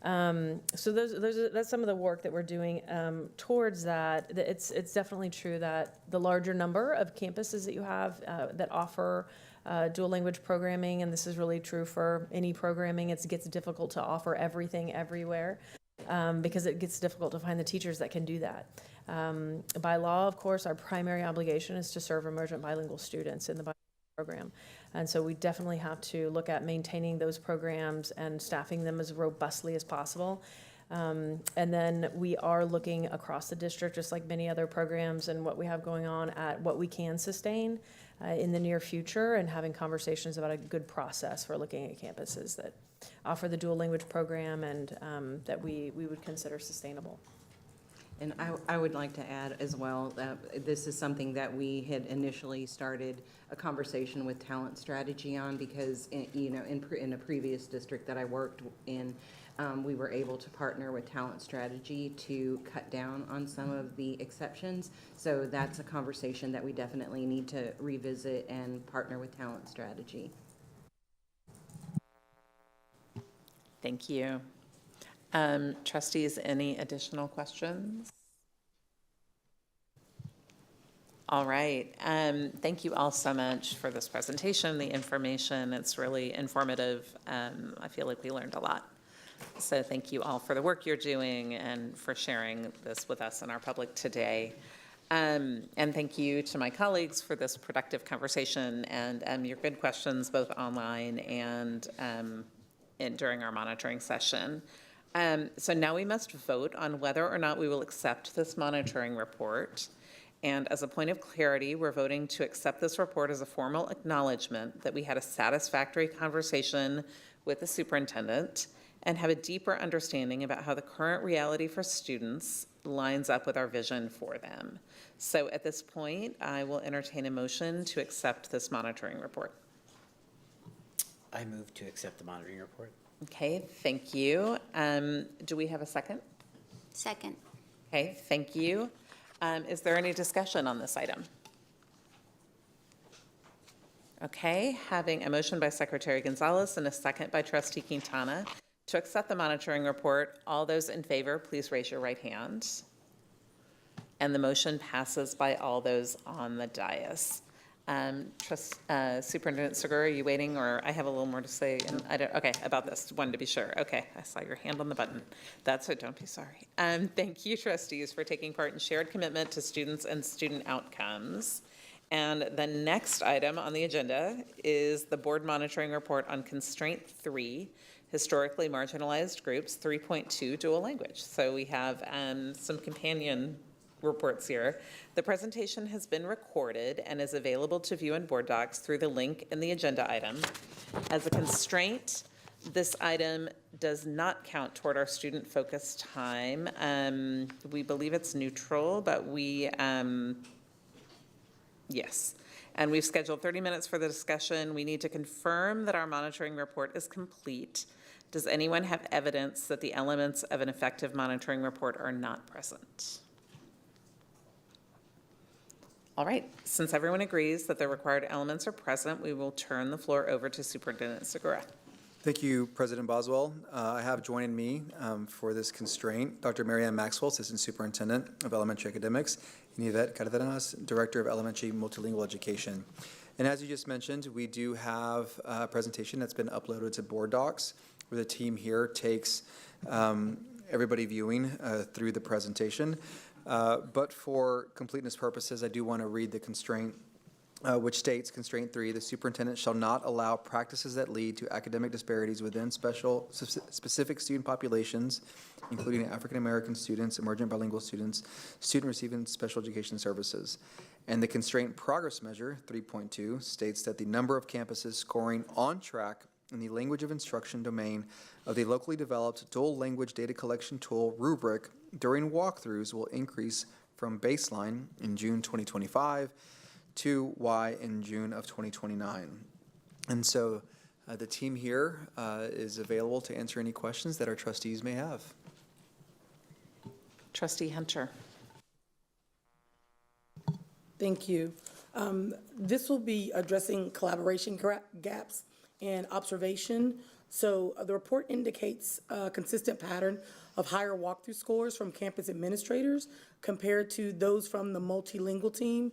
So that's some of the work that we're doing towards that. It's definitely true that the larger number of campuses that you have that offer dual language programming, and this is really true for any programming, it gets difficult to offer everything everywhere because it gets difficult to find the teachers that can do that. By law, of course, our primary obligation is to serve emergent bilingual students in the program. And so we definitely have to look at maintaining those programs and staffing them as robustly as possible. And then we are looking across the district, just like many other programs and what we have going on, at what we can sustain in the near future, and having conversations about a good process for looking at campuses that offer the dual language program and that we would consider sustainable. And I would like to add as well that this is something that we had initially started a conversation with talent strategy on, because in a previous district that I worked in, we were able to partner with talent strategy to cut down on some of the exceptions. So that's a conversation that we definitely need to revisit and partner with talent strategy. Thank you. Trustees, any additional questions? All right. Thank you all so much for this presentation, the information. It's really informative. I feel like we learned a lot. So thank you all for the work you're doing and for sharing this with us and our public today. And thank you to my colleagues for this productive conversation and your good questions, both online and during our monitoring session. So now we must vote on whether or not we will accept this monitoring report. And as a point of clarity, we're voting to accept this report as a formal acknowledgement that we had a satisfactory conversation with the superintendent and have a deeper understanding about how the current reality for students lines up with our vision for them. So at this point, I will entertain a motion to accept this monitoring report. I move to accept the monitoring report. Okay, thank you. Do we have a second? Second. Okay, thank you. Is there any discussion on this item? Okay, having a motion by Secretary Gonzalez and a second by Trustee Quintana to accept the monitoring report, all those in favor, please raise your right hand. And the motion passes by all those on the dais. Superintendent Segura, are you waiting, or I have a little more to say? And okay, about this, wanted to be sure. Okay, I saw your hand on the button. That's it, don't be sorry. Thank you, trustees, for taking part in shared commitment to students and student outcomes. And the next item on the agenda is the board monitoring report on constraint 3, historically marginalized groups, 3.2, dual language. So we have some companion reports here. The presentation has been recorded and is available to view in board docs through the link in the agenda item. As a constraint, this item does not count toward our student-focused time. We believe it's neutral, but yes. And we've scheduled 30 minutes for the discussion. We need to confirm that our monitoring report is complete. Does anyone have evidence that the elements of an effective monitoring report are not present? All right, since everyone agrees that the required elements are present, we will turn the floor over to Superintendent Segura. Thank you, President Boswell. I have joining me for this constraint, Dr. Marianne Maxwell, Assistant Superintendent of Elementary Academics, and Yvette Cardenas, Director of Elementary Multilingual Education. And as you just mentioned, we do have a presentation that's been uploaded to board docs, where the team here takes everybody viewing through the presentation. But for completeness purposes, I do want to read the constraint, which states, Constraint 3, the superintendent shall not allow practices that lead to academic disparities within specific student populations, including African American students, emergent bilingual students, student receiving special education services. And the constraint progress measure, 3.2, states that the number of campuses scoring on track in the language of instruction domain of the locally developed dual language data collection tool rubric during walkthroughs will increase from baseline in June 2025 to Y in June of 2029. And so the team here is available to answer any questions that our trustees may have. Trustee Hunter. Thank you. This will be addressing collaboration gaps and observation. So the report indicates a consistent pattern of higher walkthrough scores from campus administrators compared to those from the multilingual team.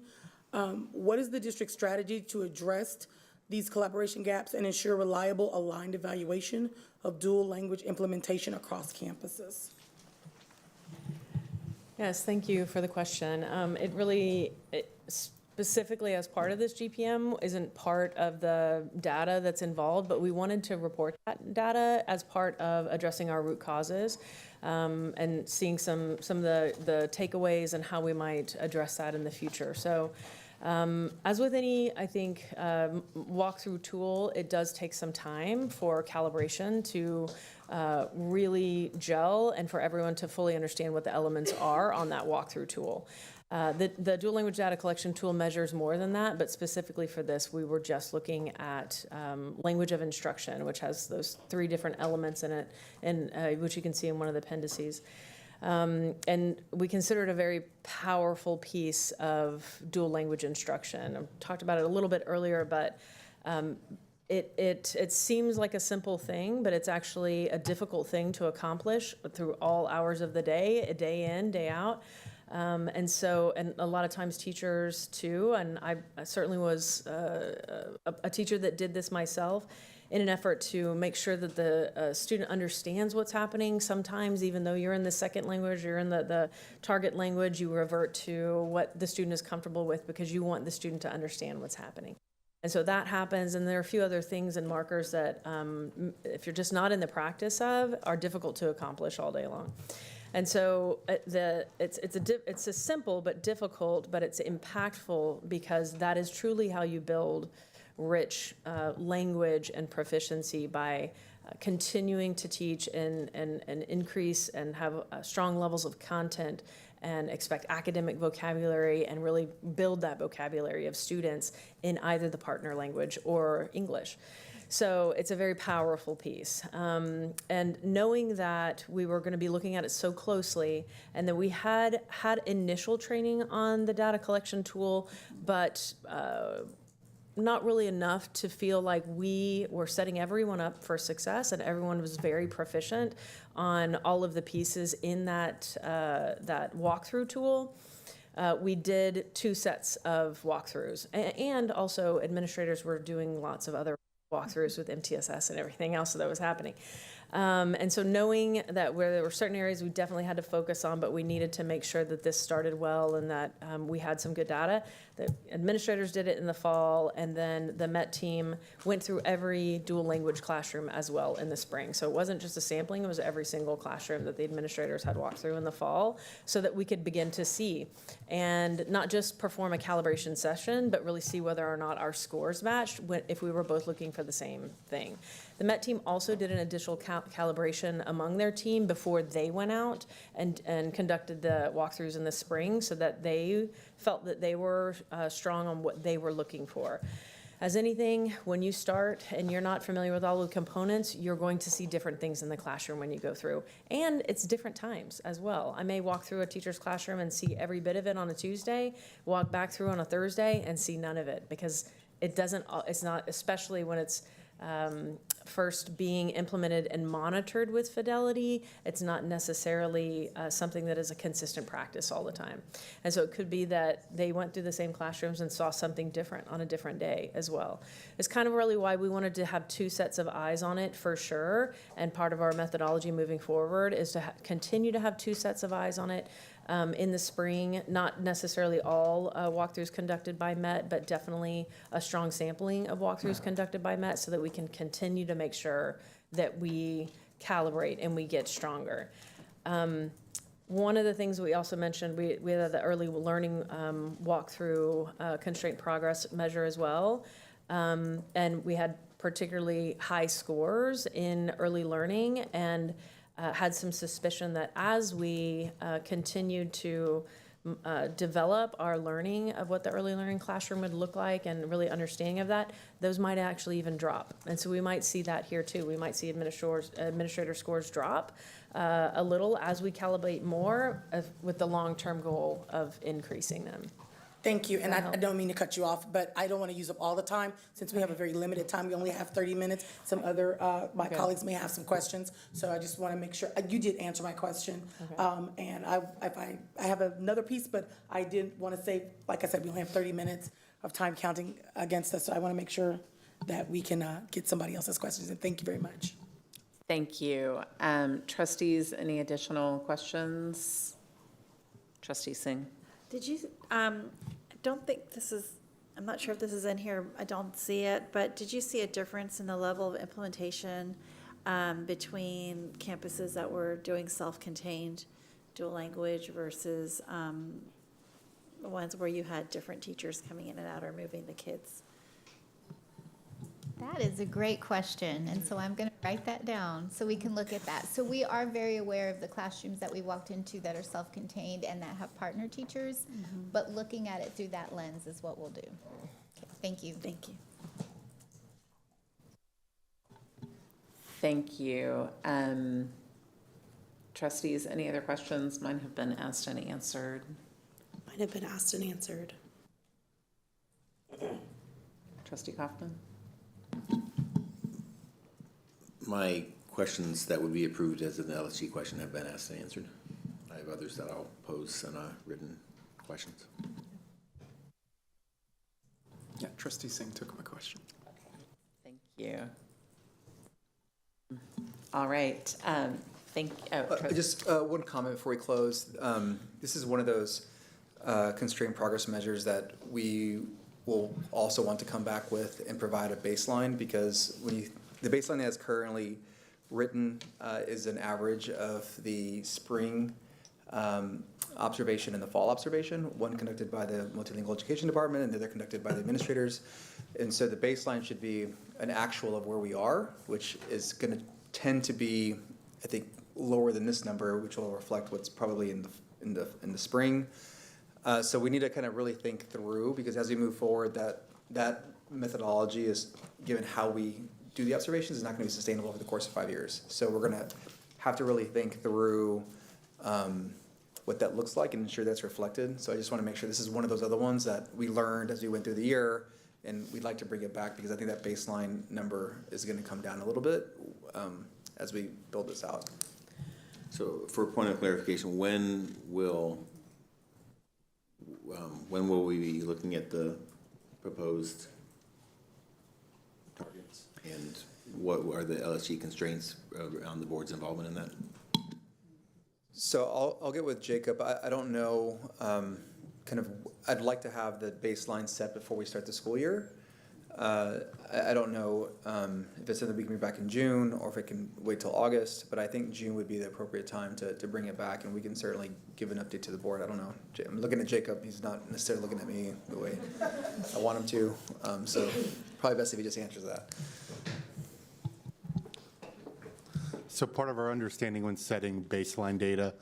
What is the district's strategy to address these collaboration gaps and ensure reliable, aligned evaluation of dual language implementation across campuses? Yes, thank you for the question. Specifically as part of this GPM isn't part of the data that's involved, but we wanted to report that data as part of addressing our root causes and seeing some of the takeaways and how we might address that in the future. So as with any, I think, walkthrough tool, it does take some time for calibration to really gel and for everyone to fully understand what the elements are on that walkthrough tool. The dual language data collection tool measures more than that, but specifically for this, we were just looking at language of instruction, which has those 3 different elements in it, and which you can see in one of the appendices. And we consider it a very powerful piece of dual language instruction. I talked about it a little bit earlier, but it seems like a simple thing, but it's actually a difficult thing to accomplish through all hours of the day in, day out. And a lot of times teachers too, and I certainly was a teacher that did this myself in an effort to make sure that the student understands what's happening. Sometimes, even though you're in the second language, you're in the target language, you revert to what the student is comfortable with because you want the student to understand what's happening. And so that happens, and there are a few other things and markers that, if you're just not in the practice of, are difficult to accomplish all day long. And so it's a simple but difficult, but it's impactful because that is truly how you build rich language and proficiency by continuing to teach and increase and have strong levels of content and expect academic vocabulary and really build that vocabulary of students in either the partner language or English. So it's a very powerful piece. And knowing that we were going to be looking at it so closely and that we had initial training on the data collection tool, but not really enough to feel like we were setting everyone up for success and everyone was very proficient on all of the pieces in that walkthrough tool. We did 2 sets of walkthroughs, and also administrators were doing lots of other walkthroughs with MTSS and everything else that was happening. And so knowing that where there were certain areas we definitely had to focus on, but we needed to make sure that this started well and that we had some good data. The administrators did it in the fall, and then the MET team went through every dual language classroom as well in the spring. So it wasn't just a sampling, it was every single classroom that the administrators had walked through in the fall so that we could begin to see and not just perform a calibration session, but really see whether or not our scores matched if we were both looking for the same thing. The MET team also did an additional calibration among their team before they went out and conducted the walkthroughs in the spring so that they felt that they were strong on what they were looking for. As anything, when you start and you're not familiar with all the components, you're going to see different things in the classroom when you go through. And it's different times as well. I may walk through a teacher's classroom and see every bit of it on a Tuesday, walk back through on a Thursday and see none of it because it's not, especially when it's first being implemented and monitored with fidelity, it's not necessarily something that is a consistent practice all the time. And so it could be that they went through the same classrooms and saw something different on a different day as well. It's kind of really why we wanted to have 2 sets of eyes on it for sure, and part of our methodology moving forward is to continue to have 2 sets of eyes on it in the spring, not necessarily all walkthroughs conducted by MET, but definitely a strong sampling of walkthroughs conducted by MET so that we can continue to make sure that we calibrate and we get stronger. One of the things we also mentioned, we had the early learning walkthrough constraint progress measure as well. And we had particularly high scores in early learning and had some suspicion that as we continued to develop our learning of what the early learning classroom would look like and really understanding of that, those might actually even drop. And so we might see that here too. We might see administrator scores drop a little as we calibrate more with the long-term goal of increasing them. Thank you, and I don't mean to cut you off, but I don't want to use up all the time, since we have a very limited time, we only have 30 minutes. Some other, my colleagues may have some questions, so I just want to make sure, you did answer my question. And I have another piece, but I did want to say, like I said, we only have 30 minutes of time counting against us, so I want to make sure that we can get somebody else's questions, and thank you very much. Thank you. Trustees, any additional questions? Trustee Singh. Did you, I don't think this is, I'm not sure if this is in here, I don't see it, but did you see a difference in the level of implementation between campuses that were doing self-contained dual language versus the ones where you had different teachers coming in and out or moving the kids? That is a great question, and so I'm going to write that down so we can look at that. So we are very aware of the classrooms that we walked into that are self-contained and that have partner teachers, but looking at it through that lens is what we'll do. Okay, thank you. Thank you. Thank you. Trustees, any other questions? Mine have been asked and answered. Mine have been asked and answered. Trustee Kaufman? My questions that would be approved as an LSG question have been asked and answered. I have others that I'll pose in written questions. Yeah, Trustee Singh took my question. Thank you. All right. Just one comment before we close. This is one of those constrained progress measures that we will also want to come back with and provide a baseline, because the baseline that's currently written is an average of the spring observation and the fall observation, one conducted by the multilingual education department and the other conducted by the administrators. And so the baseline should be an actual of where we are, which is going to tend to be, I think, lower than this number, which will reflect what's probably in the spring. So we need to kind of really think through, because as we move forward, that methodology is, given how we do the observations, is not going to be sustainable over the course of 5 years. So we're going to have to really think through what that looks like and ensure that's reflected. So I just want to make sure this is one of those other ones that we learned as we went through the year, and we'd like to bring it back, because I think that baseline number is going to come down a little bit as we build this out. So for a point of clarification, when will we be looking at the proposed targets? And what are the LSG constraints around the board's involvement in that? So I'll get with Jacob. I don't know, I'd like to have the baseline set before we start the school year. I don't know if it's something we can bring back in June or if it can wait till August, but I think June would be the appropriate time to bring it back, and we can certainly give an update to the board. I don't know. I'm looking at Jacob. He's not necessarily looking at me the way I want him to. So probably best if he just answers that. So part of our understanding when setting baseline data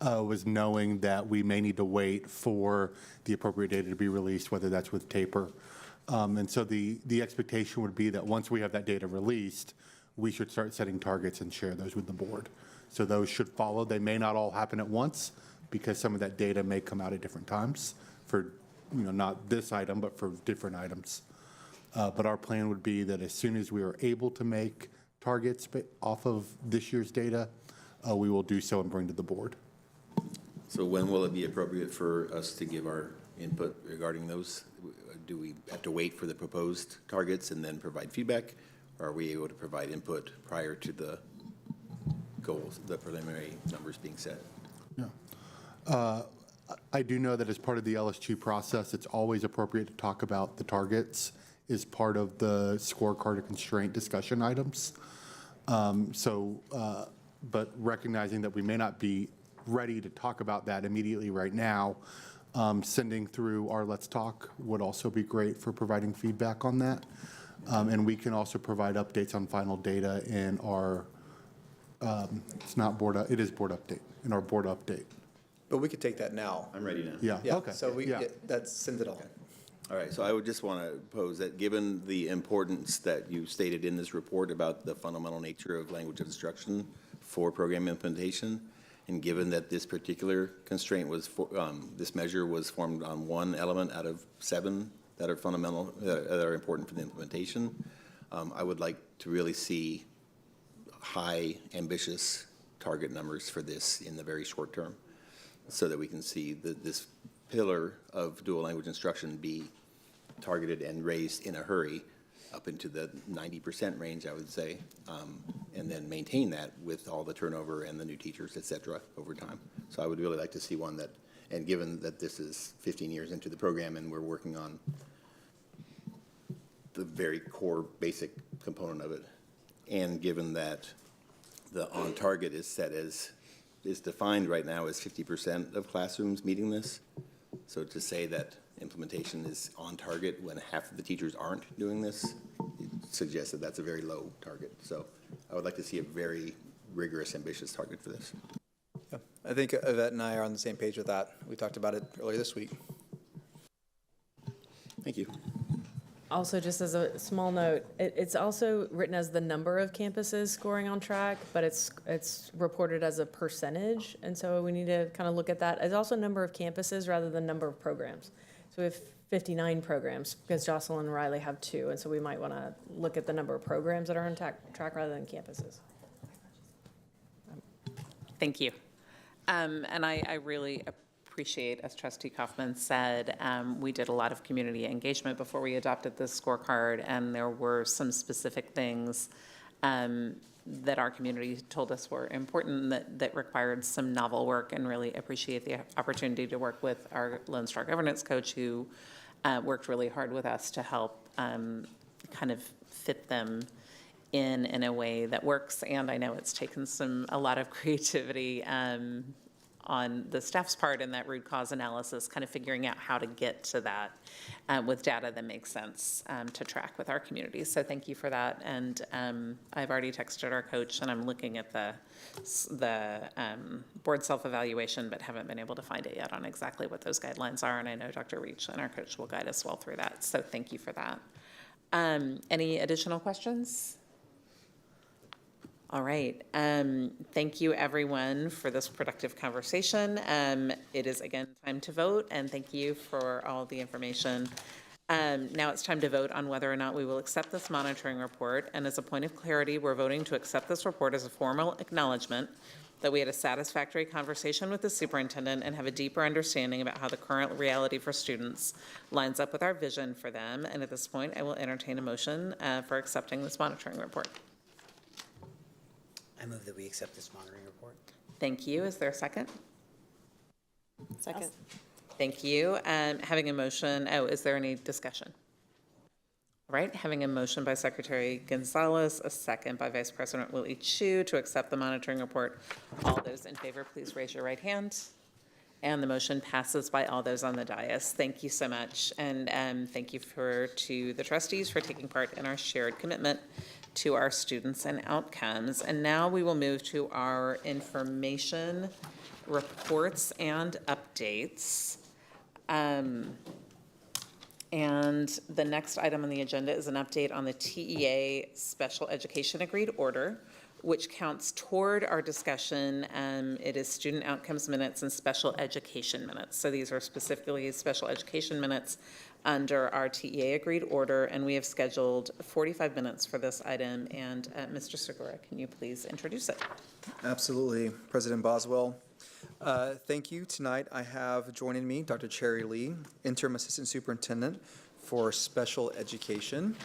was knowing that we may need to wait for the appropriate data to be released, whether that's with taper. And so the expectation would be that once we have that data released, we should start setting targets and share those with the board. So those should follow. They may not all happen at once, because some of that data may come out at different times for, not this item, but for different items. But our plan would be that as soon as we are able to make targets off of this year's data, we will do so and bring to the board. So when will it be appropriate for us to give our input regarding those? Do we have to wait for the proposed targets and then provide feedback? Or are we able to provide input prior to the goals, the preliminary numbers being set? Yeah. I do know that as part of the LSG process, it's always appropriate to talk about the targets as part of the scorecard of constraint discussion items. But recognizing that we may not be ready to talk about that immediately right now, sending through our Let's Talk would also be great for providing feedback on that. And we can also provide updates on final data in our, it is board update, in our board update. But we could take that now. I'm ready now. Yeah, okay. So that sends it all. Okay. All right, so I would just want to pose that given the importance that you stated in this report about the fundamental nature of language instruction for program implementation, And given that this particular constraint was, this measure was formed on one element out of 7 that are fundamental, that are important for the implementation, I would like to really see high, ambitious target numbers for this in the very short term, so that we can see this pillar of dual language instruction be targeted and raised in a hurry up into the 90% range, I would say, and then maintain that with all the turnover and the new teachers, et cetera, over time. So I would really like to see one that, and given that this is 15 years into the program and we're working on the very core basic component of it, and given that the on target is set as, is defined right now as 50% of classrooms meeting this. So to say that implementation is on target when half of the teachers aren't doing this, it suggests that that's a very low target. So I would like to see a very rigorous, ambitious target for this. Yeah, I think Yvette and I are on the same page with that. We talked about it earlier this week. Thank you. Also, just as a small note, it's also written as the number of campuses scoring on track, but it's reported as a percentage, and so we need to kind of look at that. It's also number of campuses rather than number of programs. So we have 59 programs because Jocelyn and Riley have 2, and so we might want to look at the number of programs that are on track rather than campuses. Thank you. And I really appreciate, as Trustee Kaufman said, we did a lot of community engagement before we adopted this scorecard, and there were some specific things that our community told us were important that required some novel work, and really appreciate the opportunity to work with our Lone Star governance coach, who worked really hard with us to help kind of fit them in a way that works. And I know it's taken a lot of creativity on the staff's part in that root cause analysis, kind of figuring out how to get to that with data that makes sense to track with our community. So thank you for that. And I've already texted our coach, and I'm looking at the board self-evaluation, but haven't been able to find it yet on exactly what those guidelines are. And I know Dr. Reach and our coach will guide us well through that. So thank you for that. Any additional questions? All right. Thank you, everyone, for this productive conversation. It is, again, time to vote, and thank you for all the information. Now it's time to vote on whether or not we will accept this monitoring report. And as a point of clarity, we're voting to accept this report as a formal acknowledgement that we had a satisfactory conversation with the superintendent and have a deeper understanding about how the current reality for students lines up with our vision for them. And at this point, I will entertain a motion for accepting this monitoring report. I move that we accept this monitoring report. Thank you. Is there a second? Second. Thank you. Having a motion, is there any discussion? All right, having a motion by Secretary Gonzalez, a second by Vice President Willie Chu to accept the monitoring report. All those in favor, please raise your right hand. And the motion passes by all those on the dais. Thank you so much. And thank you to the trustees for taking part in our shared commitment to our students and outcomes. And now we will move to our information reports and updates. And the next item on the agenda is an update on the TEA Special Education Agreed Order, which counts toward our discussion. It is student outcomes minutes and special education minutes. So these are specifically special education minutes under our TEA agreed order, and we have scheduled 45 minutes for this item. And Mr. Segura, can you please introduce it? Absolutely, President Boswell. Thank you. Tonight I have joining me Dr. Cherry Lee, Interim Assistant Superintendent for Special Education,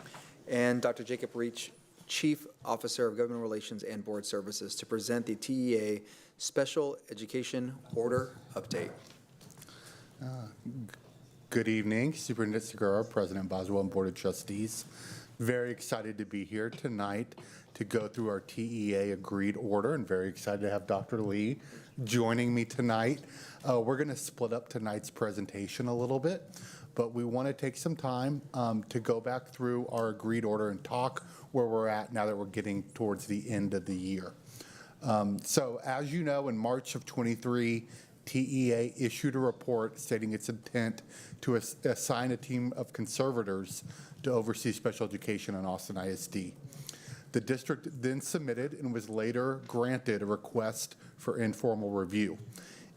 and Dr. Jacob Reach, Chief Officer of Government Relations and Board Services, to present the TEA Special Education Order Update. Good evening, Superintendent Segura, President Boswell, and Board of Trustees. Very excited to be here tonight to go through our TEA agreed order, and very excited to have Dr. Lee joining me tonight. We're going to split up tonight's presentation a little bit, but we want to take some time to go back through our agreed order and talk where we're at now that we're getting towards the end of the year. So as you know, in March of 23, TEA issued a report stating its intent to assign a team of conservators to oversee special education in Austin ISD. The district then submitted and was later granted a request for informal review.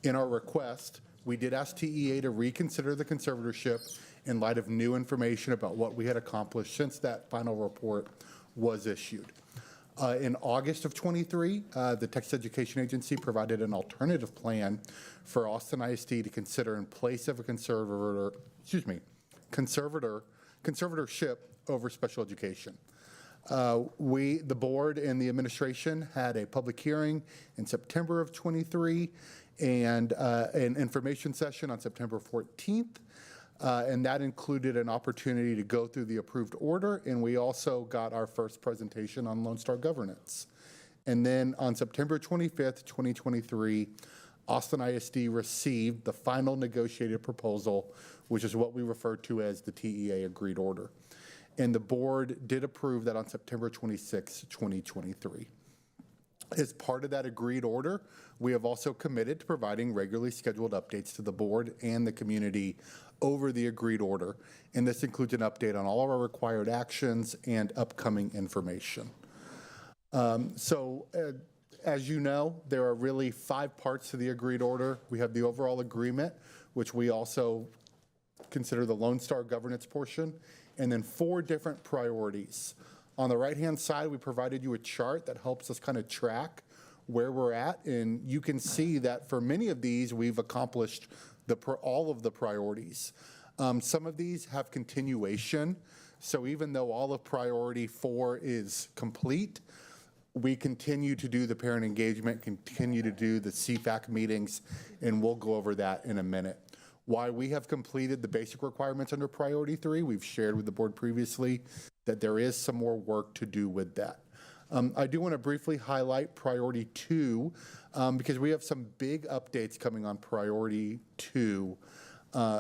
In our request, we did ask TEA to reconsider the conservatorship in light of new information about what we had accomplished since that final report was issued. In August of 23, the Texas Education Agency provided an alternative plan for Austin ISD to consider in place of a conservatorship over special education. The board and the administration had a public hearing in September of 23 and an information session on September 14th. And that included an opportunity to go through the approved order, and we also got our first presentation on Lone Star governance. And then on September 25th, 2023, Austin ISD received the final negotiated proposal, which is what we refer to as the TEA agreed order. And the board did approve that on September 26, 2023. As part of that agreed order, we have also committed to providing regularly scheduled updates to the board and the community over the agreed order. And this includes an update on all of our required actions and upcoming information. As you know, there are really 5 parts to the agreed order. We have the overall agreement, which we also consider the Lone Star governance portion, and then 4 different priorities. On the right-hand side, we provided you a chart that helps us kind of track where we're at, and you can see that for many of these, we've accomplished all of the priorities. Some of these have continuation, so even though all of priority 4 is complete, we continue to do the parent engagement, continue to do the CFAC meetings, and we'll go over that in a minute. Why we have completed the basic requirements under priority 3, we've shared with the board previously that there is some more work to do with that. I do want to briefly highlight priority 2 because we have some big updates coming on priority 2.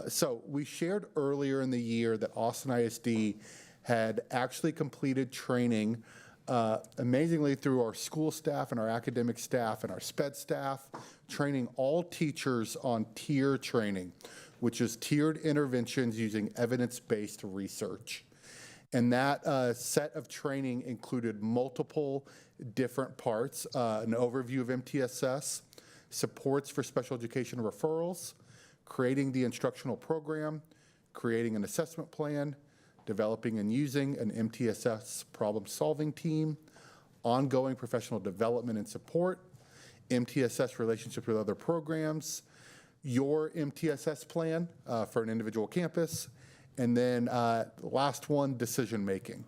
So we shared earlier in the year that Austin ISD had actually completed training amazingly through our school staff and our academic staff and our SPED staff, training all teachers on tier training, which is tiered interventions using evidence-based research. And that set of training included multiple different parts, an overview of MTSS, supports for special education referrals, creating the instructional program, creating an assessment plan, developing and using an MTSS problem-solving team, ongoing professional development and support, MTSS relationships with other programs, your MTSS plan for an individual campus, and then last one, decision-making.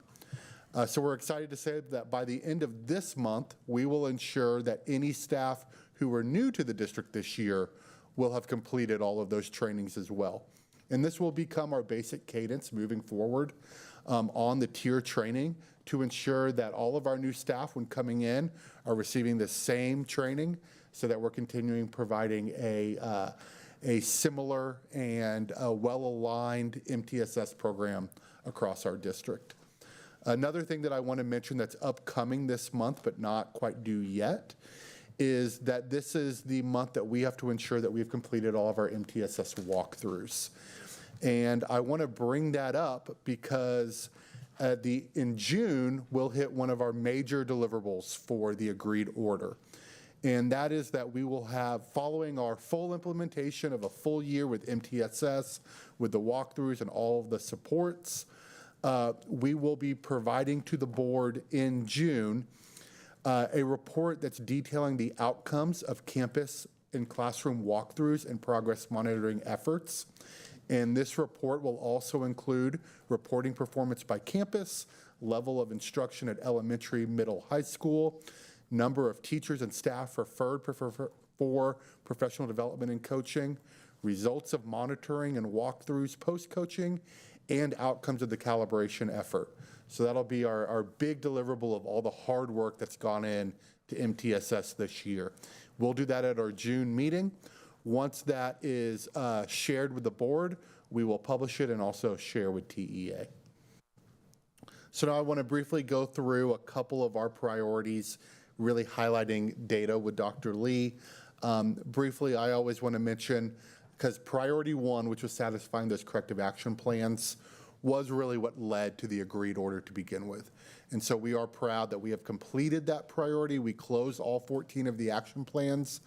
So we're excited to say that by the end of this month, we will ensure that any staff who are new to the district this year will have completed all of those trainings as well. And this will become our basic cadence moving forward on the tier training to ensure that all of our new staff, when coming in, are receiving the same training so that we're continuing providing a similar and well-aligned MTSS program across our district. Another thing that I want to mention that's upcoming this month but not quite due yet is that this is the month that we have to ensure that we've completed all of our MTSS walkthroughs. And I want to bring that up because in June, we'll hit one of our major deliverables for the agreed order. And that is that we will have, following our full implementation of a full year with MTSS, with the walkthroughs and all of the supports, we will be providing to the board in June a report that's detailing the outcomes of campus and classroom walkthroughs and progress monitoring efforts. And this report will also include reporting performance by campus, level of instruction at elementary, middle, high school, number of teachers and staff referred for professional development and coaching, results of monitoring and walkthroughs post-coaching, and outcomes of the calibration effort. So that'll be our big deliverable of all the hard work that's gone in to MTSS this year. We'll do that at our June meeting. Once that is shared with the board, we will publish it and also share with TEA. So now I want to briefly go through a couple of our priorities, really highlighting data with Dr. Lee. Briefly, I always want to mention, because priority 1, which was satisfying those corrective action plans, was really what led to the agreed order to begin with. And so we are proud that we have completed that priority. We closed all 14 of the action plans.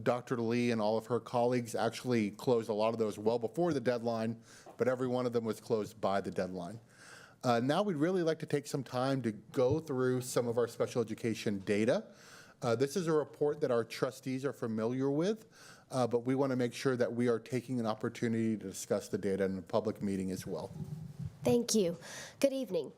Dr. Lee and all of her colleagues actually closed a lot of those well before the deadline, but every one of them was closed by the deadline. Now we'd really like to take some time to go through some of our special education data. This is a report that our trustees are familiar with, but we want to make sure that we are taking an opportunity to discuss the data in a public meeting as well. Thank you. Good evening.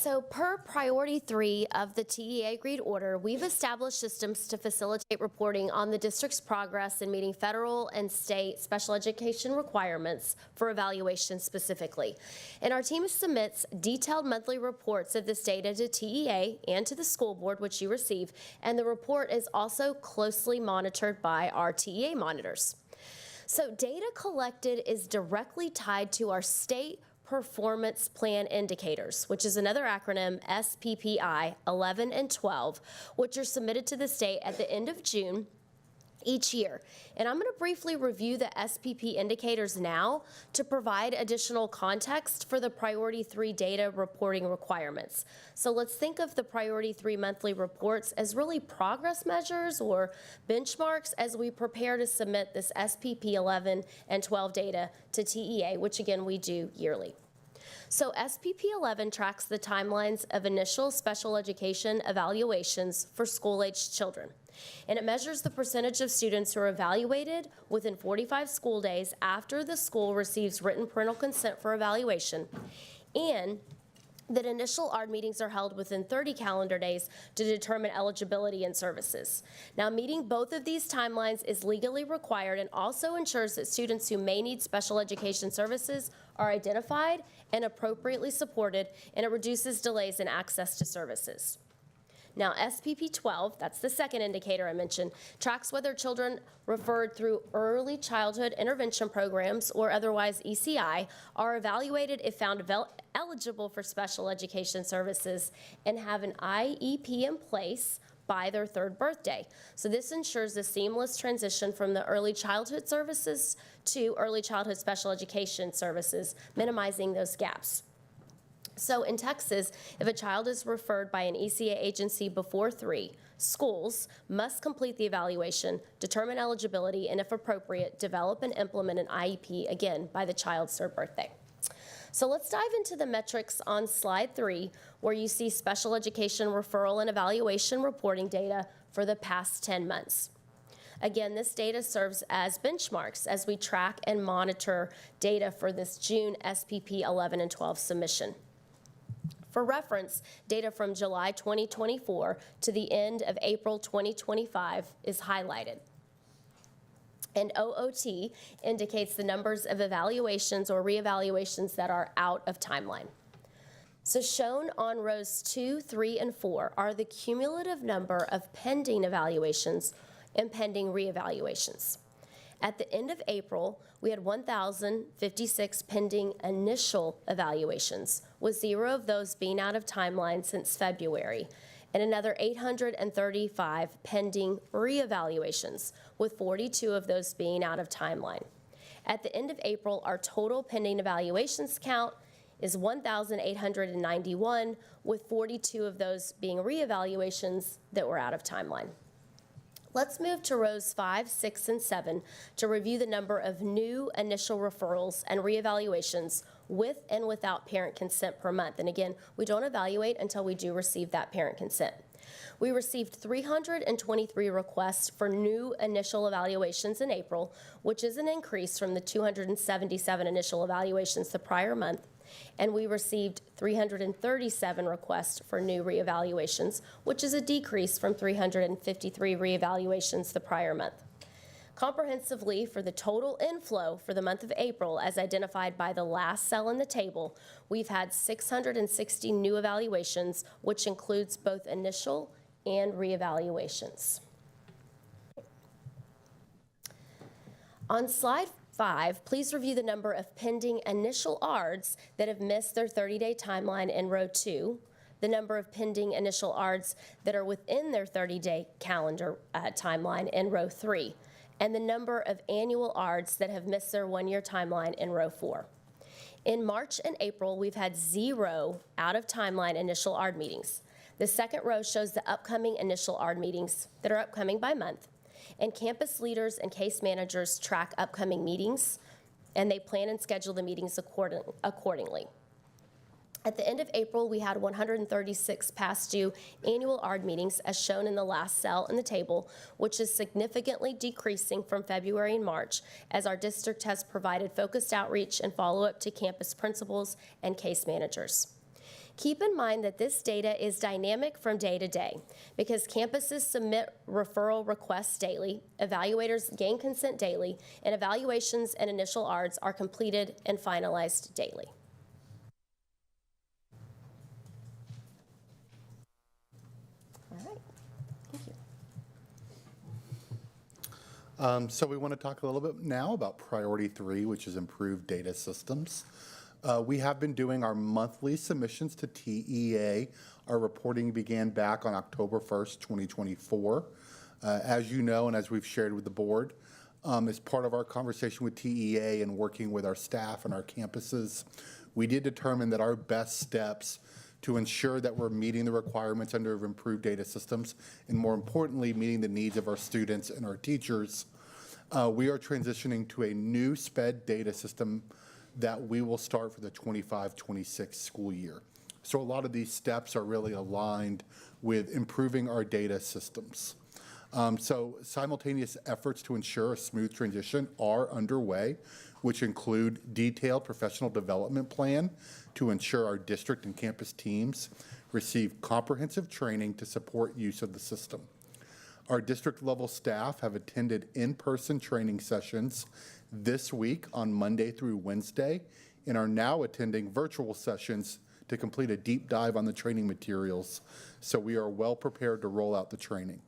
So per priority 3 of the TEA agreed order, we've established systems to facilitate reporting on the district's progress in meeting federal and state special education requirements for evaluation specifically. And our team submits detailed monthly reports of this data to TEA and to the school board, which you receive, and the report is also closely monitored by our TEA monitors. So data collected is directly tied to our state performance plan indicators, which is another acronym, SPPI 11 and 12, which are submitted to the state at the end of June each year. And I'm going to briefly review the SPP indicators now to provide additional context for the priority 3 data reporting requirements. So let's think of the priority 3 monthly reports as really progress measures or benchmarks as we prepare to submit this SPP 11 and 12 data to TEA, which again we do yearly. So SPP 11 tracks the timelines of initial special education evaluations for school-aged children. And it measures the percentage of students who are evaluated within 45 school days after the school receives written parental consent for evaluation, and that initial ARD meetings are held within 30 calendar days to determine eligibility and services. Now, meeting both of these timelines is legally required and also ensures that students who may need special education services are identified and appropriately supported, and it reduces delays in access to services. Now, SPP 12, that's the second indicator I mentioned, tracks whether children referred through early childhood intervention programs or otherwise ECI are evaluated if found eligible for special education services and have an IEP in place by their 3rd birthday. So this ensures a seamless transition from the early childhood services to early childhood special education services, minimizing those gaps. So in Texas, if a child is referred by an ECA agency before 3, schools must complete the evaluation, determine eligibility, and if appropriate, develop and implement an IEP, again, by the child's 3rd birthday. So let's dive into the metrics on slide 3, where you see special education referral and evaluation reporting data for the past 10 months. Again, this data serves as benchmarks as we track and monitor data for this June SPP 11 and 12 submission. For reference, data from July 2024 to the end of April 2025 is highlighted. And OOT indicates the numbers of evaluations or reevaluations that are out of timeline. So shown on rows 2, 3, and 4 are the cumulative number of pending evaluations and pending reevaluations. At the end of April, we had 1,056 pending initial evaluations, with 0 of those being out of timeline since February, and another 835 pending reevaluations, with 42 of those being out of timeline. At the end of April, our total pending evaluations count is 1,891, with 42 of those being reevaluations that were out of timeline. Let's move to rows 5, 6, and 7 to review the number of new initial referrals and reevaluations with and without parent consent per month. And again, we don't evaluate until we do receive that parent consent. We received 323 requests for new initial evaluations in April, which is an increase from the 277 initial evaluations the prior month. And we received 337 requests for new reevaluations, which is a decrease from 353 reevaluations the prior month. Comprehensively, for the total inflow for the month of April, as identified by the last cell in the table, we've had 660 new evaluations, which includes both initial and reevaluations. On slide 5, please review the number of pending initial ARDs that have missed their 30-day timeline in row 2, the number of pending initial ARDs that are within their 30-day calendar timeline in row 3, and the number of annual ARDs that have missed their 1-year timeline in row 4. In March and April, we've had 0 out-of-timeline initial ARD meetings. The second row shows the upcoming initial ARD meetings that are upcoming by month. And campus leaders and case managers track upcoming meetings, and they plan and schedule the meetings accordingly. At the end of April, we had 136 past due annual ARD meetings, as shown in the last cell in the table, which is significantly decreasing from February and March, as our district has provided focused outreach and follow-up to campus principals and case managers. Keep in mind that this data is dynamic from day to day because campuses submit referral requests daily, evaluators gain consent daily, and evaluations and initial ARDs are completed and finalized daily. So we want to talk a little bit now about priority 3, which is improved data systems. We have been doing our monthly submissions to TEA. Our reporting began back on October 1st, 2024. As you know, and as we've shared with the board, as part of our conversation with TEA and working with our staff and our campuses, we did determine that our best steps to ensure that we're meeting the requirements under improved data systems, and more importantly, meeting the needs of our students and our teachers, we are transitioning to a new SPED data system that we will start for the 25-26 school year. So a lot of these steps are really aligned with improving our data systems. So simultaneous efforts to ensure a smooth transition are underway, which include detailed professional development plan to ensure our district and campus teams receive comprehensive training to support use of the system. Our district level staff have attended in-person training sessions this week on Monday through Wednesday and are now attending virtual sessions to complete a deep dive on the training materials, so we are well prepared to roll out the training.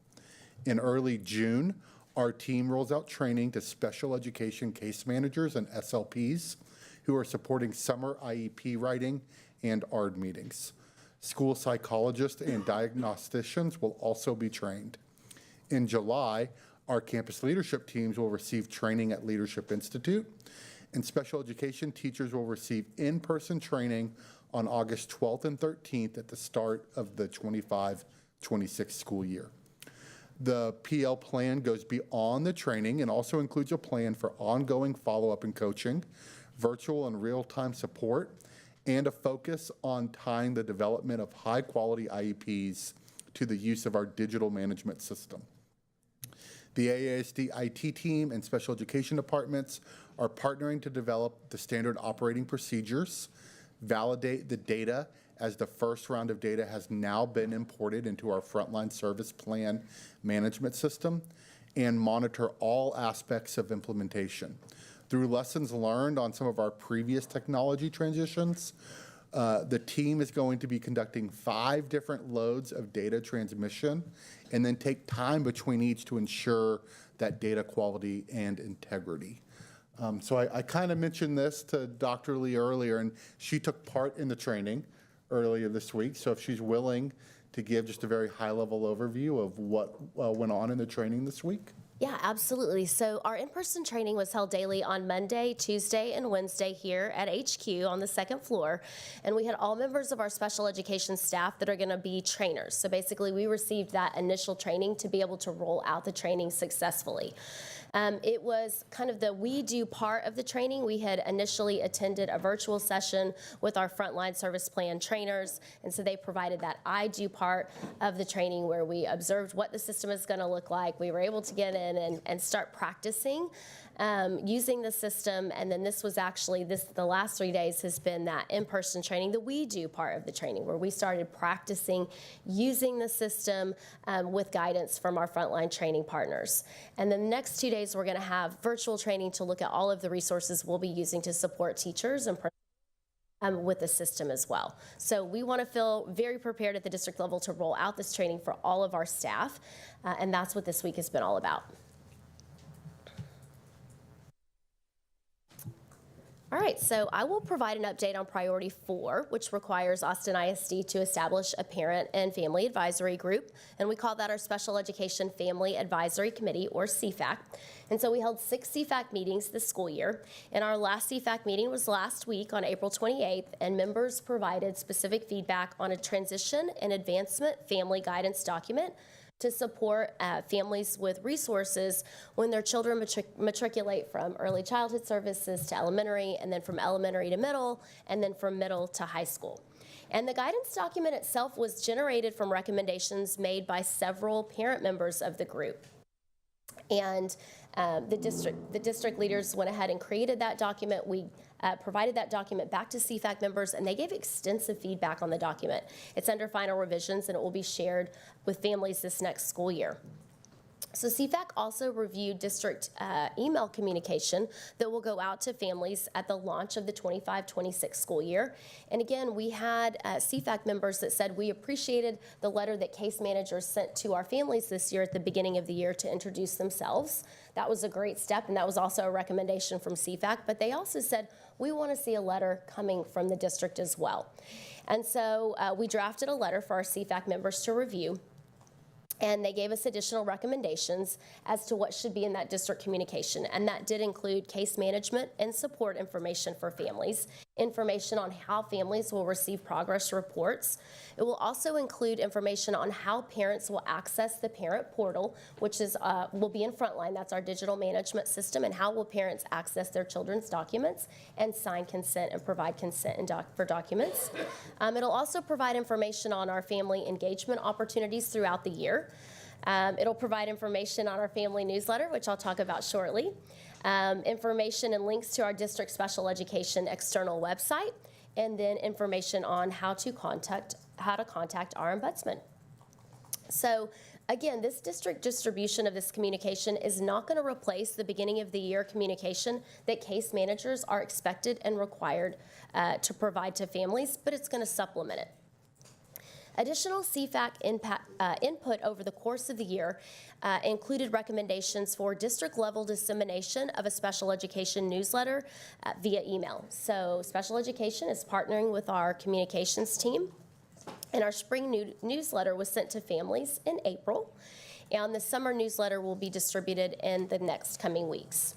In early June, our team rolls out training to special education case managers and SLPs who are supporting summer IEP writing and ARD meetings. School psychologists and diagnosticians will also be trained. In July, our campus leadership teams will receive training at Leadership Institute, and special education teachers will receive in-person training on August 12th and 13th at the start of the 25-26 school year. The PL plan goes beyond the training and also includes a plan for ongoing follow-up and coaching, virtual and real-time support, and a focus on tying the development of high-quality IEPs to the use of our digital management system. The AASD IT team and special education departments are partnering to develop the standard operating procedures, validate the data as the first round of data has now been imported into our frontline service plan management system, and monitor all aspects of implementation. Through lessons learned on some of our previous technology transitions, the team is going to be conducting 5 different loads of data transmission and then take time between each to ensure that data quality and integrity. So I kind of mentioned this to Dr. Lee earlier, and she took part in the training earlier this week. So if she's willing to give just a very high-level overview of what went on in the training this week. Yeah, absolutely. So our in-person training was held daily on Monday, Tuesday, and Wednesday here at HQ on the second floor. And we had all members of our special education staff that are going to be trainers. So basically, we received that initial training to be able to roll out the training successfully. It was kind of the we do part of the training. We had initially attended a virtual session with our frontline service plan trainers, and so they provided that I do part of the training where we observed what the system is going to look like. We were able to get in and start practicing using the system, and then this was actually, the last 3 days has been that in-person training, the we do part of the training, where we started practicing using the system with guidance from our frontline training partners. And then the next 2 days, we're going to have virtual training to look at all of the resources we'll be using to support teachers and with the system as well. So we want to feel very prepared at the district level to roll out this training for all of our staff, and that's what this week has been all about. All right, so I will provide an update on Priority 4, which requires Austin ISD to establish a parent and family advisory group, and we call that our Special Education Family Advisory Committee, or CFAC. And so we held 6 CFAC meetings this school year, and our last CFAC meeting was last week on April 28th, and members provided specific feedback on a transition and advancement family guidance document to support families with resources when their children matriculate from early childhood services to elementary, and then from elementary to middle, and then from middle to high school. And the guidance document itself was generated from recommendations made by several parent members of the group. And the district leaders went ahead and created that document. We provided that document back to CFAC members, and they gave extensive feedback on the document. It's under final revisions, and it will be shared with families this next school year. So CFAC also reviewed district email communication that will go out to families at the launch of the 25-26 school year. And again, we had CFAC members that said we appreciated the letter that case managers sent to our families this year at the beginning of the year to introduce themselves. That was a great step, and that was also a recommendation from CFAC, but they also said we want to see a letter coming from the district as well. And so we drafted a letter for our CFAC members to review, and they gave us additional recommendations as to what should be in that district communication. And that did include case management and support information for families, information on how families will receive progress reports. It will also include information on how parents will access the parent portal, which is will be in Frontline. That's our digital management system. And how will parents access their children's documents and sign consent and provide consent for documents. It'll also provide information on our family engagement opportunities throughout the year. It'll provide information on our family newsletter, which I'll talk about shortly. Information and links to our district special education external website, and then information on how to contact our ombudsman. So again, this district distribution of this communication is not going to replace the beginning of the year communication that case managers are expected and required to provide to families, but it's going to supplement it. Additional CFAC input over the course of the year included recommendations for district-level dissemination of a special education newsletter via email. So special education is partnering with our communications team, and our spring newsletter was sent to families in April, and the summer newsletter will be distributed in the next coming weeks.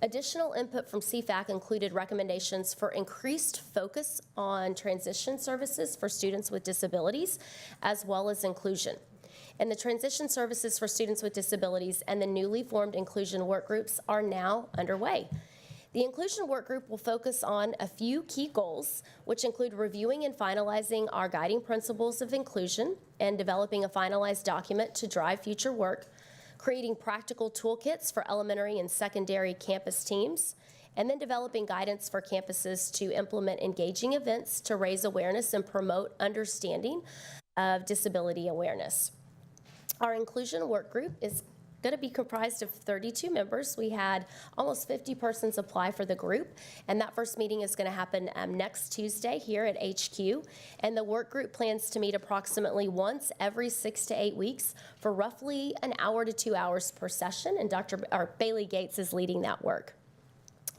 Additional input from CFAC included recommendations for increased focus on transition services for students with disabilities, as well as inclusion. And the transition services for students with disabilities and the newly formed inclusion work groups are now underway. The inclusion work group will focus on a few key goals, which include reviewing and finalizing our guiding principles of inclusion and developing a finalized document to drive future work, creating practical toolkits for elementary and secondary campus teams, and then developing guidance for campuses to implement engaging events to raise awareness and promote understanding of disability awareness. Our inclusion work group is going to be comprised of 32 members. We had almost 50 persons apply for the group, and that first meeting is going to happen next Tuesday here at HQ. And the work group plans to meet approximately once every 6 to 8 weeks for roughly an hour to 2 hours per session, and Bailey Gates is leading that work.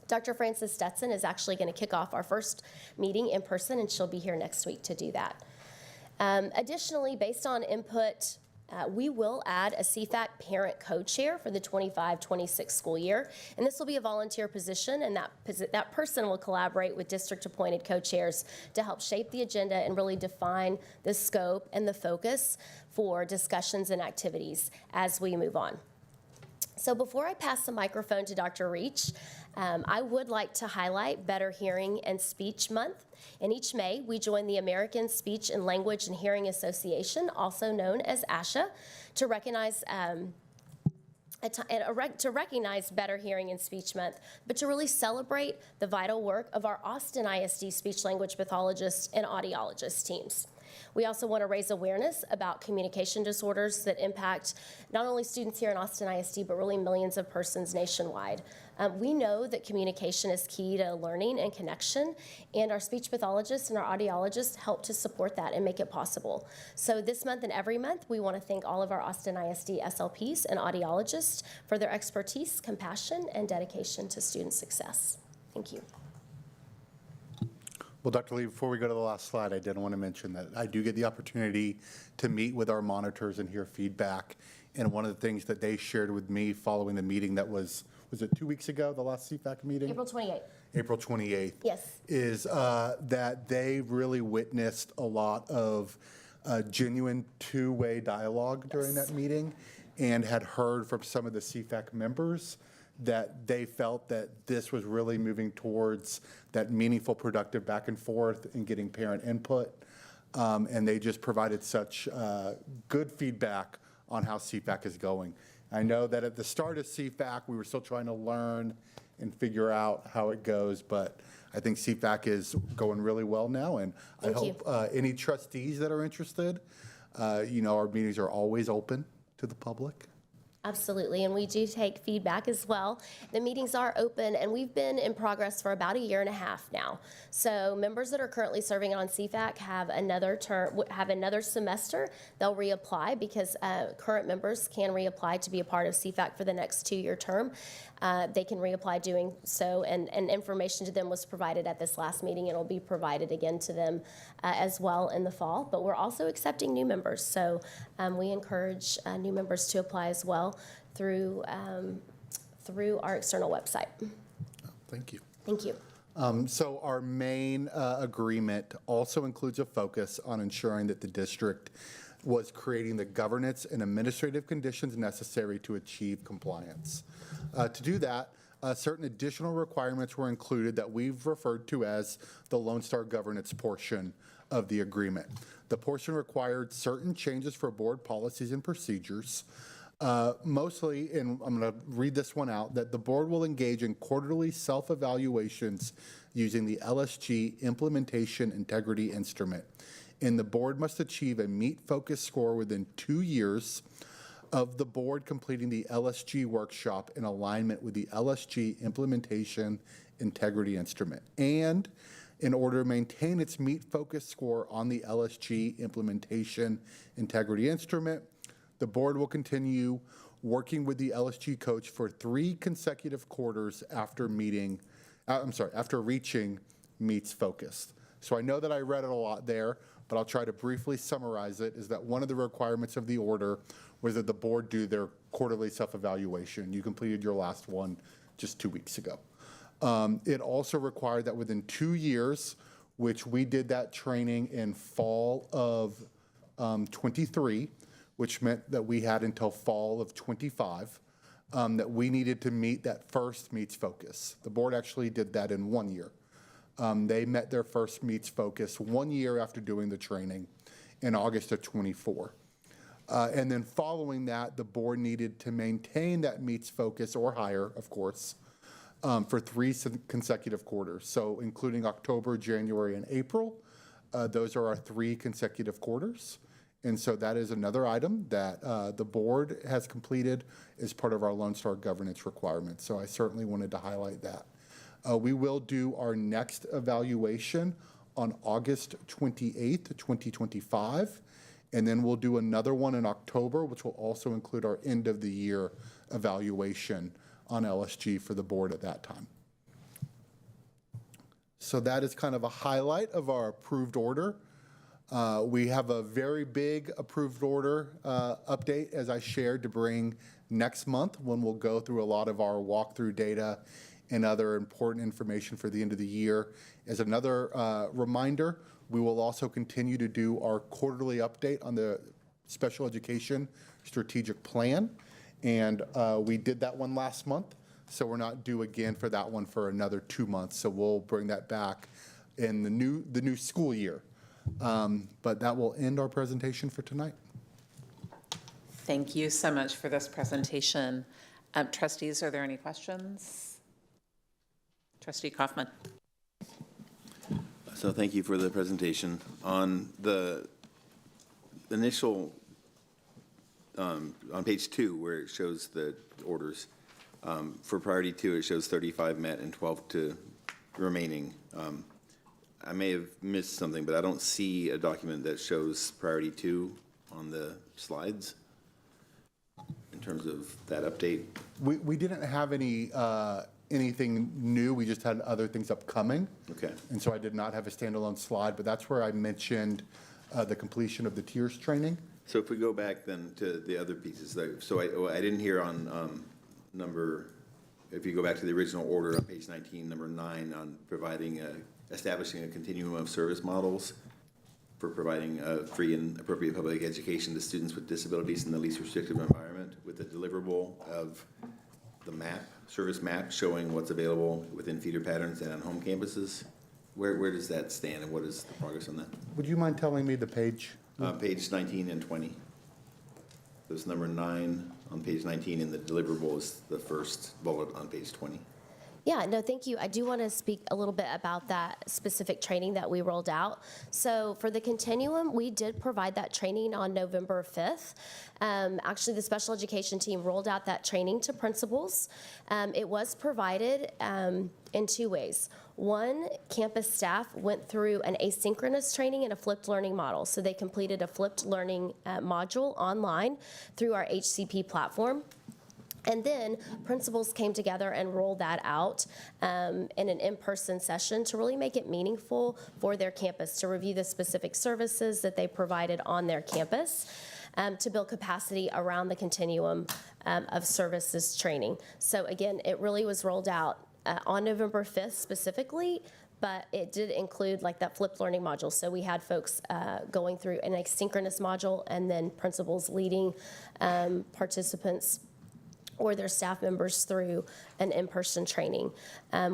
Dr. Frances Stetson is actually going to kick off our first meeting in person, and she'll be here next week to do that. Additionally, based on input, we will add a CFAC parent co-chair for the 25-26 school year, and this will be a volunteer position, and that person will collaborate with district-appointed co-chairs to help shape the agenda and really define the scope and the focus for discussions and activities as we move on. So before I pass the microphone to Dr. Reach, I would like to highlight Better Hearing and Speech Month. In each May, we join the American Speech and Language and Hearing Association, also known as ASHA, to recognize Better Hearing and Speech Month, but to really celebrate the vital work of our Austin ISD speech-language pathologists and audiologist teams. We also want to raise awareness about communication disorders that impact not only students here in Austin ISD, but really millions of persons nationwide. We know that communication is key to learning and connection, and our speech pathologists and our audiologists help to support that and make it possible. So this month and every month, we want to thank all of our Austin ISD SLPs and audiologists for their expertise, compassion, and dedication to student success. Thank you. Well, Dr. Lee, before we go to the last slide, I did want to mention that I do get the opportunity to meet with our monitors and hear feedback. And one of the things that they shared with me following the meeting that was it 2 weeks ago, the last CFAC meeting? April 28th. April 28th. Yes. Is that they really witnessed a lot of genuine two-way dialogue during that meeting, and had heard from some of the CFAC members that they felt that this was really moving towards that meaningful, productive back and forth and getting parent input. And they just provided such good feedback on how CFAC is going. I know that at the start of CFAC, we were still trying to learn and figure out how it goes, but I think CFAC is going really well now, and I hope any trustees that are interested, our meetings are always open to the public. Absolutely, and we do take feedback as well. The meetings are open, and we've been in progress for about 1.5 years now. So members that are currently serving on CFAC have another semester. They'll reapply because current members can reapply to be a part of CFAC for the next 2-year term. They can reapply doing so, and information to them was provided at this last meeting, and it'll be provided again to them as well in the fall. But we're also accepting new members, so we encourage new members to apply as well through our external website. Thank you. Thank you. So our main agreement also includes a focus on ensuring that the district was creating the governance and administrative conditions necessary to achieve compliance. To do that, certain additional requirements were included that we've referred to as the Lone Star governance portion of the agreement. The portion required certain changes for board policies and procedures. Mostly, and I'm going to read this one out, that the board will engage in quarterly self-evaluations using the LSG Implementation Integrity Instrument. And the board must achieve a MEET focus score within 2 years of the board completing the LSG workshop in alignment with the LSG Implementation Integrity Instrument. And in order to maintain its MEET focus score on the LSG Implementation Integrity Instrument, the board will continue working with the LSG coach for 3 consecutive quarters after reaching MEET's focus. So I know that I read it a lot there, but I'll try to briefly summarize it, is that one of the requirements of the order was that the board do their quarterly self-evaluation. You completed your last one just 2 weeks ago. It also required that within 2 years, which we did that training in fall of 23, which meant that we had until fall of 25, that we needed to meet that first MEET's focus. The board actually did that in 1 year. They met their first MEET's focus 1 year after doing the training in August of 24. And then following that, the board needed to maintain that MEET's focus or higher, of course, for 3 consecutive quarters. So including October, January, and April, those are our 3 consecutive quarters. And so that is another item that the board has completed as part of our Lone Star governance requirements. So I certainly wanted to highlight that. We will do our next evaluation on August 28th, 2025. And then we'll do another one in October, which will also include our end of the year evaluation on LSG for the board at that time. So that is kind of a highlight of our approved order. We have a very big approved order update, as I shared, to bring next month, when we'll go through a lot of our walkthrough data and other important information for the end of the year. As another reminder, we will also continue to do our quarterly update on the special education strategic plan. And we did that one last month, so we're not due again for that one for another 2 months. So we'll bring that back in the new school year. But that will end our presentation for tonight. Thank you so much for this presentation. Trustees, are there any questions? Trustee Kaufman. So thank you for the presentation. On the initial, on page 2, where it shows the orders, for priority 2, it shows 35 met and 12 to remaining. I may have missed something, but I don't see a document that shows priority 2 on the slides. in terms of that update? We didn't have anything new, we just had other things upcoming. Okay. And so I did not have a standalone slide, but that's where I mentioned the completion of the tiers training. So if we go back then to the other pieces, so I didn't hear on if you go back to the original order on page 19, number 9, on establishing a continuum of service models for providing free and appropriate public education to students with disabilities in the least restrictive environment, with the deliverable of the service map showing what's available within feeder patterns and on home campuses. Where does that stand, and what is the progress on that? Would you mind telling me the page? Page 19 and 20. There's number 9 on page 19, and the deliverable is the first bullet on page 20. Yeah, no, thank you. I do want to speak a little bit about that specific training that we rolled out. So for the continuum, we did provide that training on November 5th. Actually, the special education team rolled out that training to principals. It was provided in 2 ways. One, campus staff went through an asynchronous training and a flipped learning model. So they completed a flipped learning module online through our HCP platform. And then principals came together and rolled that out in an in-person session to really make it meaningful for their campus, to review the specific services that they provided on their campus, to build capacity around the continuum of services training. So again, it really was rolled out on November 5th specifically, but it did include like that flipped learning module. So we had folks going through an asynchronous module, and then principals leading participants or their staff members through an in-person training.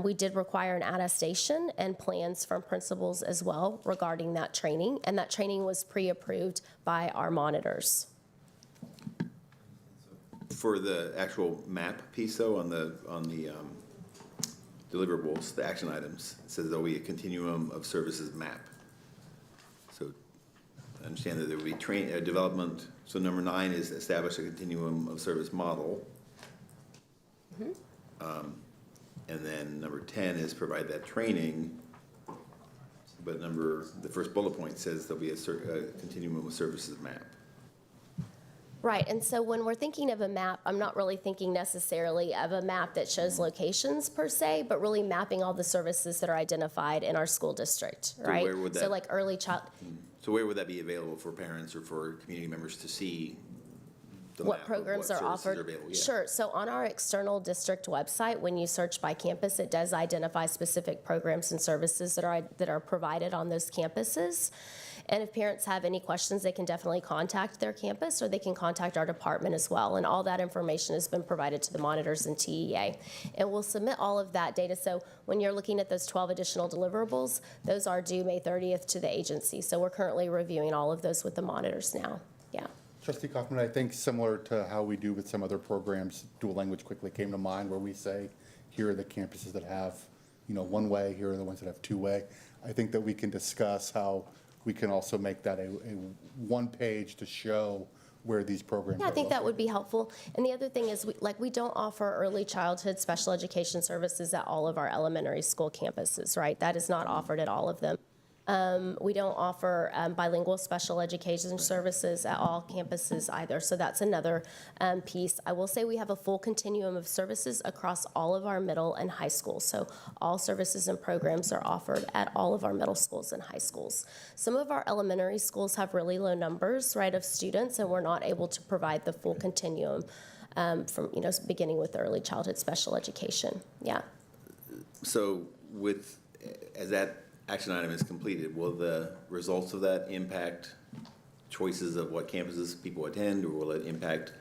We did require an attestation and plans from principals as well regarding that training, and that training was pre-approved by our monitors. For the actual map piece, though, on the deliverables, the action items, it says there'll be a continuum of services map. So I understand that there will be development. So number 9 is establish a continuum of service model. And then number 10 is provide that training. But the first bullet point says there'll be a continuum of services map. Right, and so when we're thinking of a map, I'm not really thinking necessarily of a map that shows locations per se, but really mapping all the services that are identified in our school district, right? So where would that, so like early child. So where would that be available for parents or for community members to see the What map of programs what are services offered? available? Yeah. Sure. So on our external district website, when you search by campus, it does identify specific programs and services that are provided on those campuses. And if parents have any questions, they can definitely contact their campus, or they can contact our department as well. And all that information has been provided to the monitors and TEA. And we'll submit all of that data. So when you're looking at those 12 additional deliverables, those are due May 30th to the agency. So we're currently reviewing all of those with the monitors now. Yeah. Trustee Kaufman, I think similar to how we do with some other programs, dual language quickly came to mind, where we say, here are the campuses that have, one way, here are the ones that have 2-way. I think that we can discuss how we can also make that a one page to show where these programs are. Yeah, I think that would be helpful. And the other thing is, we don't offer early childhood special education services at all of our elementary school campuses, right? That is not offered at all of them. We don't offer bilingual special education services at all campuses either, so that's another piece. I will say we have a full continuum of services across all of our middle and high schools, so all services and programs are offered at all of our middle schools and high schools. Some of our elementary schools have really low numbers, right, of students, and we're not able to provide the full continuum from, beginning with early childhood special education. Yeah. So as that action item is completed, will the results of that impact choices of what campuses people attend, or will it impact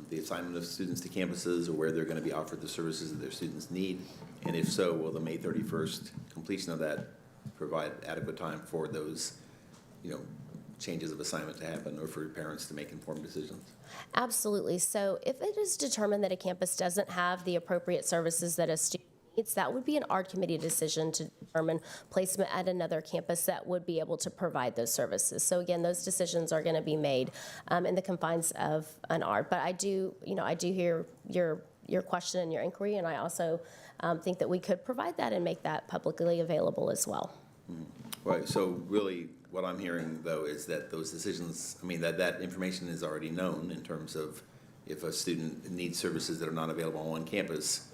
the assignment of students to campuses, or where they're going to be offered the services that their students need? And if so, will the May 31st completion of that provide adequate time for those, changes of assignment to happen, or for parents to make informed decisions? Absolutely. So if it is determined that a campus doesn't have the appropriate services that a student needs, that would be an ARD committee decision to determine placement at another campus that would be able to provide those services. So again, those decisions are going to be made in the confines of an ARD. But I do hear your question and your inquiry, and I also think that we could provide that and make that publicly available as well. Right. So really, what I'm hearing though is that those decisions, that information is already known in terms of, if a student needs services that are not available on one campus,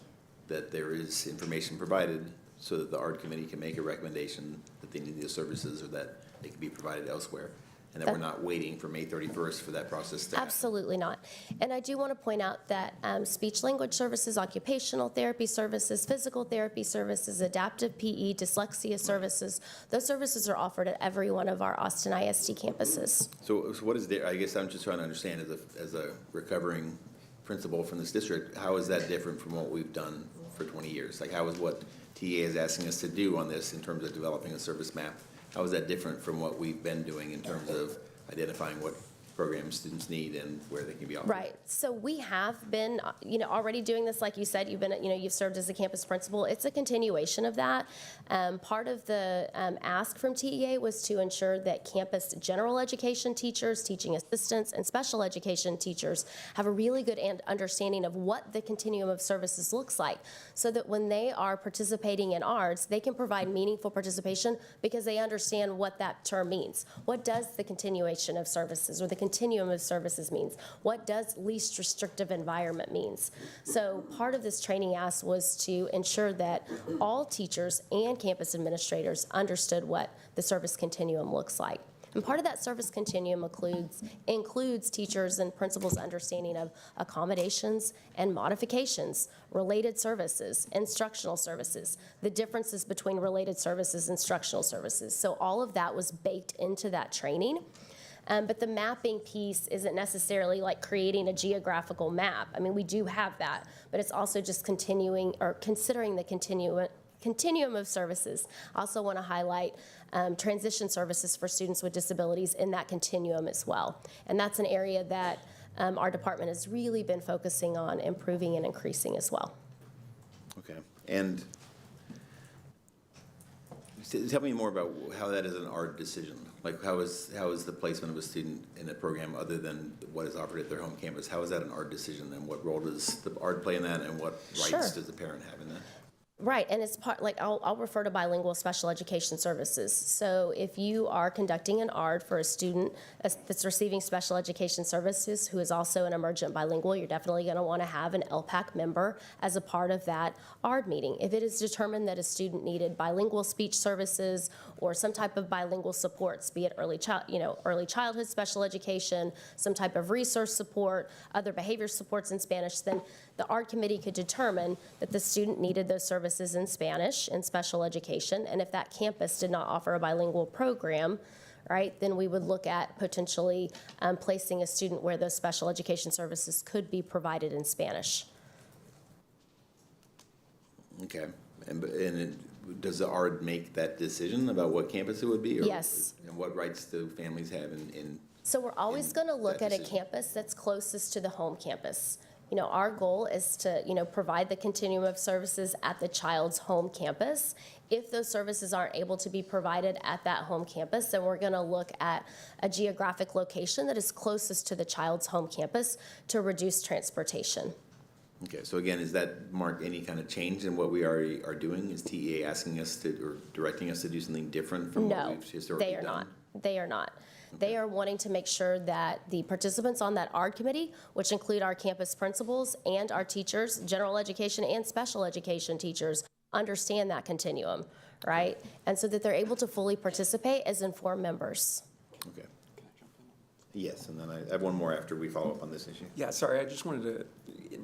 that there is information provided so that the ARD committee can make a recommendation that they need those services or that they can be provided elsewhere, and that we're not waiting for May 31st for that process to happen. Absolutely not. And I do want to point out that speech language services, occupational therapy services, physical therapy services, adaptive PE, dyslexia services, those services are offered at every one of our Austin ISD campuses. So what is there, I guess I'm just trying to understand as a recovering principal from this district, how is that different from what we've done for 20 years? Like how is what TA is asking us to do on this in terms of developing a service map? How is that different from what we've been doing in terms of identifying what programs students need and where they can be offered? Right. So we have been, already doing this, like you said, you've served as a campus principal. It's a continuation of that. Part of the ask from TEA was to ensure that campus general education teachers, teaching assistants, and special education teachers have a really good understanding of what the continuum of services looks like, so that when they are participating in ARDS, they can provide meaningful participation because they understand what that term means. What does the continuation of services or the continuum of services means? What does least restrictive environment means? So part of this training ask was to ensure that all teachers and campus administrators understood what the service continuum looks like. And part of that service continuum includes teachers and principals' understanding of accommodations and modifications, related services, instructional services, the differences between related services and instructional services. So all of that was baked into that training. But the mapping piece isn't necessarily like creating a geographical map. I mean, we do have that, but it's also just continuing or considering the continuum of services. I also want to highlight transition services for students with disabilities in that continuum as well. And that's an area that our department has really been focusing on improving and increasing as well. Okay. And tell me more about how that is an ARD decision. Like how is the placement of a student in a program other than what is offered at their home campus? How is that an ARD decision, and what role does the ARD play in that, and what rights does the parent have in that? Right, and it's part, like I'll refer to bilingual special education services. So if you are conducting an ARD for a student that's receiving special education services who is also an emergent bilingual, you're definitely going to want to have an LPAC member as a part of that ARD meeting. If it is determined that a student needed bilingual speech services or some type of bilingual supports, be it early childhood special education, some type of resource support, other behavior supports in Spanish, then the ARD committee could determine that the student needed those services in Spanish in special education, and if that campus did not offer a bilingual program, right, then we would look at potentially placing a student where those special education services could be provided in Spanish. Okay, does the ARD make that decision about what campus it would be? Or, yes. And what rights do families have in So we're always going to look at a campus that's closest to the home campus. Our goal is to, provide the continuum of services at the child's home campus. If those services aren't able to be provided at that home campus, then we're going to look at a geographic location that is closest to the child's home campus to reduce transportation. Okay, so again, does that mark any kind of change in what we already are doing? Is TEA asking us to, or directing us to do something different from what we've historically done? No, they are not. They are wanting to make sure that the participants on that ARD committee, which include our campus principals and our teachers, general education and special education teachers, understand that continuum, right? And so that they're able to fully participate as informed members. Okay. Yes, and then I have one more after we follow up on this issue. Yeah, sorry, I just wanted to,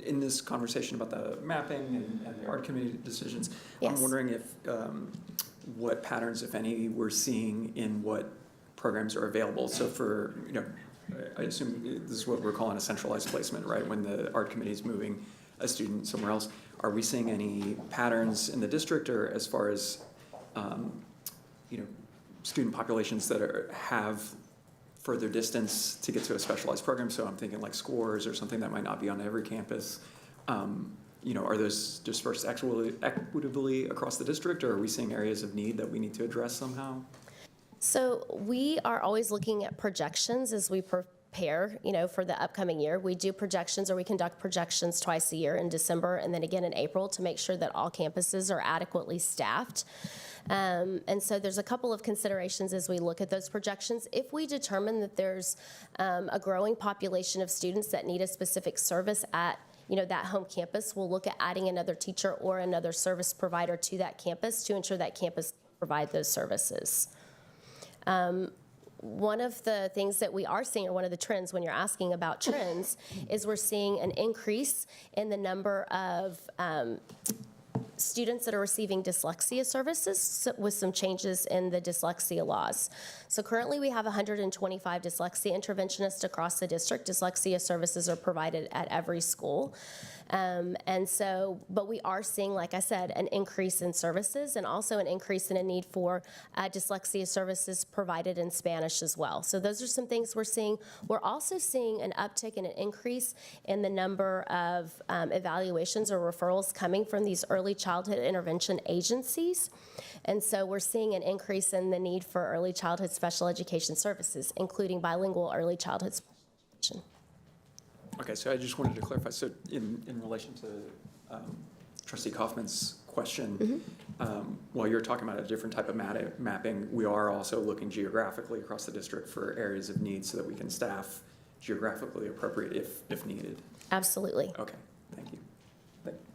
in this conversation about the mapping and the ARD committee decisions, yes. I'm wondering if, what patterns, if any, we're seeing in what programs are available. So for, I assume this is what we're calling a centralized placement, right? When the ARD committee is moving a student somewhere else, are we seeing any patterns in the district, or as far as, student populations that have further distance to get to a specialized program? So I'm thinking like scores or something that might not be on every campus. Are those dispersed equitably across the district, or are we seeing areas of need that we need to address somehow? So we are always looking at projections as we prepare, for the upcoming year. We do projections, or we conduct projections twice a year in December and then again in April to make sure that all campuses are adequately staffed. And so there's a couple of considerations as we look at those projections. If we determine that there's a growing population of students that need a specific service at that home campus, we'll look at adding another teacher or another service provider to that campus to ensure that campus provide those services. One of the things that we are seeing, or one of the trends when you're asking about trends, is we're seeing an increase in the number of students that are receiving dyslexia services with some changes in the dyslexia laws. So currently we have 125 dyslexia interventionists across the district. Dyslexia services are provided at every school. But we are seeing, like I said, an increase in services and also an increase in a need for dyslexia services provided in Spanish as well. So those are some things we're seeing. We're also seeing an uptick and an increase in the number of evaluations or referrals coming from these early childhood intervention agencies. And so we're seeing an increase in the need for early childhood special education services, including bilingual early childhood special education. Okay, so I just wanted to clarify, so in relation to Trustee Kaufman's question, while you're talking about a different type of mapping, we are also looking geographically across the district for areas of need so that we can staff geographically appropriate if needed. Absolutely. Okay, thank you.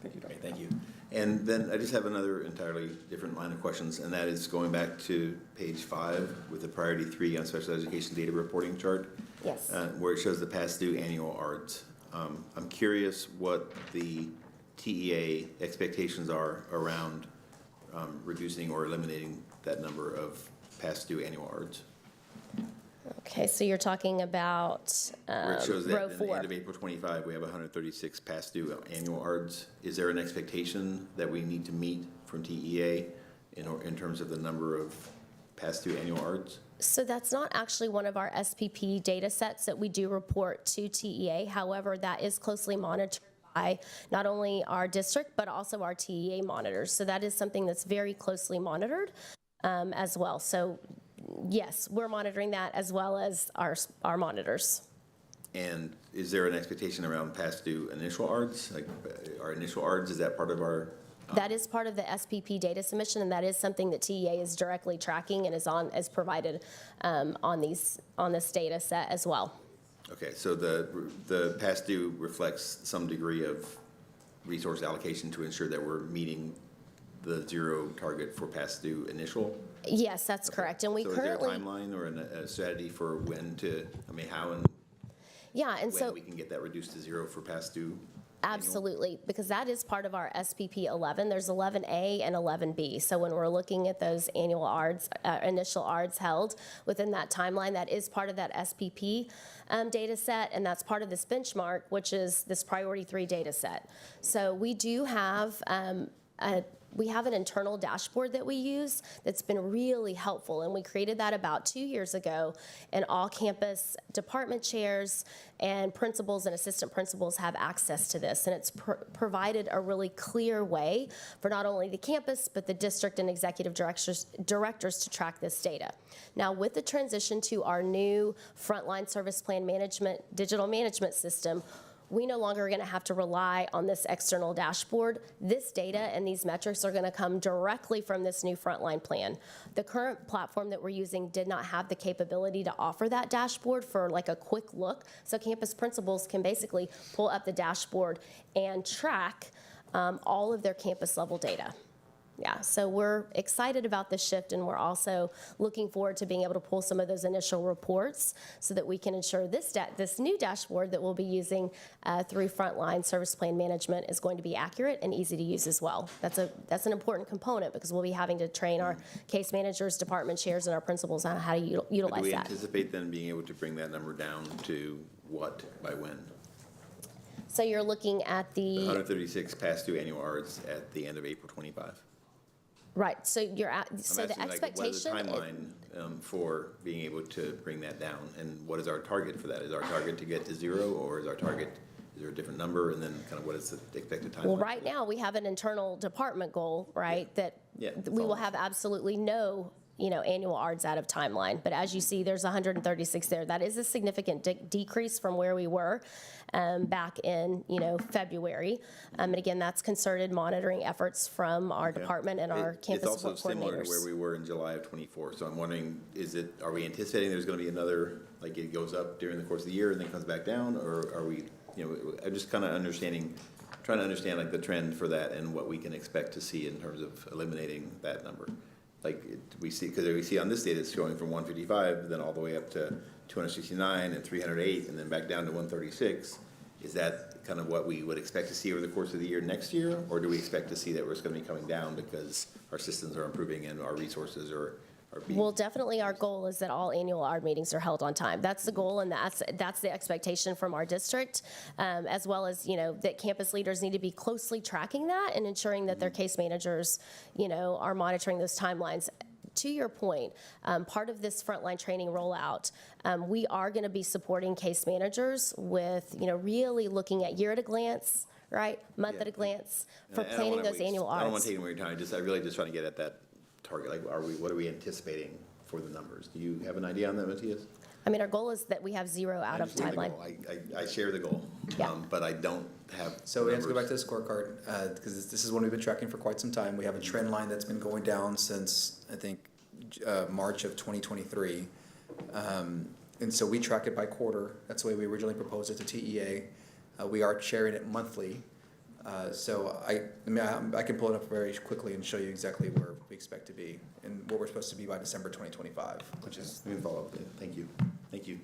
Thank you, Dr. Okay, thank you. And then I just have another entirely different line of questions, and that is going back to page 5 with the priority 3 on special education data reporting chart. Yes. Where it shows the past due annual ARDS. I'm curious what the TEA expectations are around reducing or eliminating that number of past due annual ARDS. Okay, so you're talking about Where it shows that row at the 4. end of April 25, we have 136 past due annual ARDS. Is there an expectation that we need to meet from TEA in terms of the number of past due annual ARDS? So that's not actually one of our SPP data sets that we do report to TEA. However, that is closely monitored by not only our district, but also our TEA monitors. So that is something that's very closely monitored as well. So yes, we're monitoring that as well as our monitors. And is there an expectation around past due initial ARDS? Like our initial ARDS, is that part of our? That is part of the SPP data submission, and that is something that TEA is directly tracking and is provided on this data set as well. Okay, so the past due reflects some degree of resource allocation to ensure that we're meeting the 0 target for past due initial? Yes, that's correct. And we currently. So is there a timeline or a strategy for how and when we can get that reduced to 0 for past due? Absolutely, because that is part of our SPP 11. There's 11A and 11B. So when we're looking at those annual ARDS, initial ARDS held within that timeline, that is part of that SPP data set, and that's part of this benchmark, which is this priority 3 data set. So we do have we have an internal dashboard that we use that's been really helpful, and we created that about 2 years ago, and all campus department chairs and principals and assistant principals have access to this, and it's provided a really clear way for not only the campus but the district and executive directors to track this data. Now, with the transition to our new frontline service plan management digital management system, we no longer are going to have to rely on this external dashboard. This data and these metrics are going to come directly from this new frontline plan. The current platform that we're using did not have the capability to offer that dashboard for like a quick look. So campus principals can basically pull up the dashboard and track all of their campus level data. Yeah, so we're excited about this shift, and we're also looking forward to being able to pull some of those initial reports so that we can ensure this new dashboard that we'll be using through Frontline Service Plan Management is going to be accurate and easy to use as well. That's an important component because we'll be having to train our case managers, department chairs, and our principals on how to utilize that. Do we anticipate then being able to bring that number down to what by when? So you're looking at the 136 past due annual ARDS at the end of April 25. Right, so you're at, so the expectation. What is the timeline for being able to bring that down, and what is our target for that? Is our target to get to 0, or is our target, is there a different number, and then kind of what is the expected timeline? Well, right now, we have an internal department goal, right, that we will have absolutely no annual ARDS out of timeline. But as you see, there's 136 there. That is a significant decrease from where we were back in, February. And again, that's concerted monitoring efforts from our department and our campus support It's also similar to where coordinators. we were in July of '24. So I'm wondering, are we anticipating there's going to be another, like it goes up during the course of the year and then comes back down? Or are we, I'm just kind of trying to understand like the trend for that and what we can expect to see in terms of eliminating that number. Like we see on this data, it's going from 155, then all the way up to 269 and 308, and then back down to 136. Is that kind of what we would expect to see over the course of the year next year? Or do we expect to see that it's going to be coming down because our systems are improving and our resources are being? Well, definitely our goal is that all annual ARD meetings are held on time. That's the goal, and that's the expectation from our district, as well as, that campus leaders need to be closely tracking that and ensuring that their case managers, are monitoring those timelines. To your point, part of this frontline training rollout, we are going to be supporting case managers with, really looking at year at a glance, right, month at a glance for planning those annual ARDs. I don't want to take any more of your time. I really just trying to get at that target. Like, what are we anticipating for the numbers? Do you have an idea on that, Matthias? I mean, our goal is that we have 0 out of timeline. I share the goal, but I don't have. So we have to go back to the scorecard because this is one we've been tracking for quite some time. We have a trend line that's been going down since I think March of 2023, and so we track it by quarter. That's the way we originally proposed it to TEA. We are sharing it monthly. So I can pull it up very quickly and show you exactly where we expect to be and what we're supposed to be by December 2025, which is. We can follow up. Thank you. Thank you.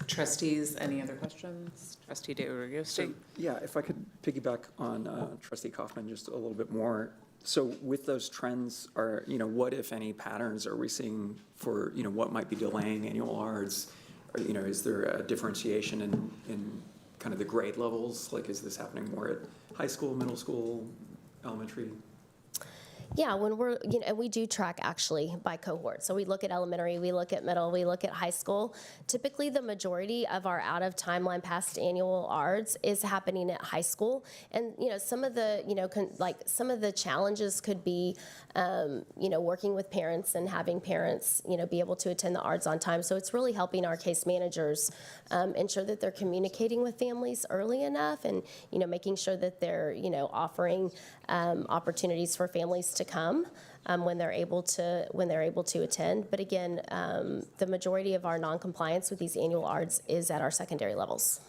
Trustees, any other questions? Trustee DeRogatis? So, yeah, if I could piggyback on Trustee Kaufman just a little bit more. So with those trends, what, if any, patterns are we seeing for, what might be delaying annual ARDs? Or, is there a differentiation in kind of the grade levels? Like, is this happening more at high school, middle school, elementary? Yeah, when we're, and we do track actually by cohort. So we look at elementary, we look at middle, we look at high school. Typically, the majority of our out of timeline past annual ARDs is happening at high school. And, some of the, some of the challenges could be, working with parents and having parents, be able to attend the ARDs on time. So it's really helping our case managers ensure that they're communicating with families early enough and, making sure that they're, offering opportunities for families to come when they're able to attend. But again, the majority of our non-compliance with these annual ARDs is at our secondary levels.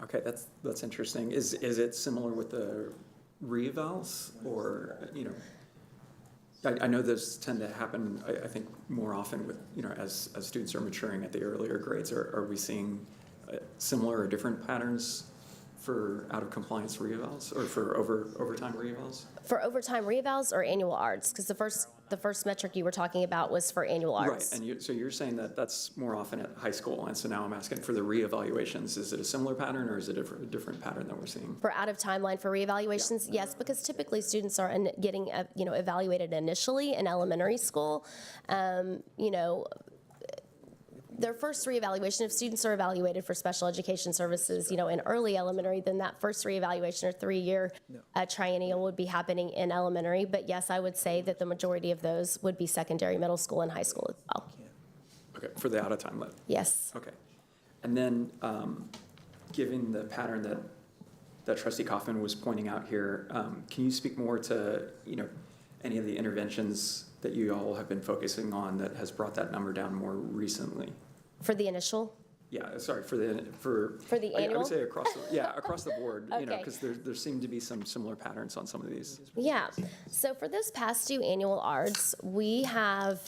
Okay, that's interesting. Is it similar with the re-evals, or I know those tend to happen, I think, more often with as students are maturing at the earlier grades. Are we seeing similar or different patterns for out of compliance re-evals or for overtime re-evals? For overtime re-evals or annual ARDs? Because the first metric you were talking about was for annual ARDs. Right, and so you're saying that that's more often at high school, and so now I'm asking for the re-evaluations. Is it a similar pattern, or is it a different pattern that we're seeing? For out of timeline for re-evaluations, yes, because typically students are getting evaluated initially in elementary school. Their first reevaluation, if students are evaluated for special education services, in early elementary, then that first reevaluation or 3-year triennial would be happening in elementary. But yes, I would say that the majority of those would be secondary, middle school, and high school as well. Okay, for the out of time level. Yes. Okay, and then given the pattern that Trustee Kaufman was pointing out here, can you speak more to any of the interventions that you all have been focusing on that has brought that number down more recently? For the initial? Yeah, sorry, for the annual? I would say across the board, Okay. because there seem to be some similar patterns on some of these. Yeah. So for this past 2 annual ARDs, we have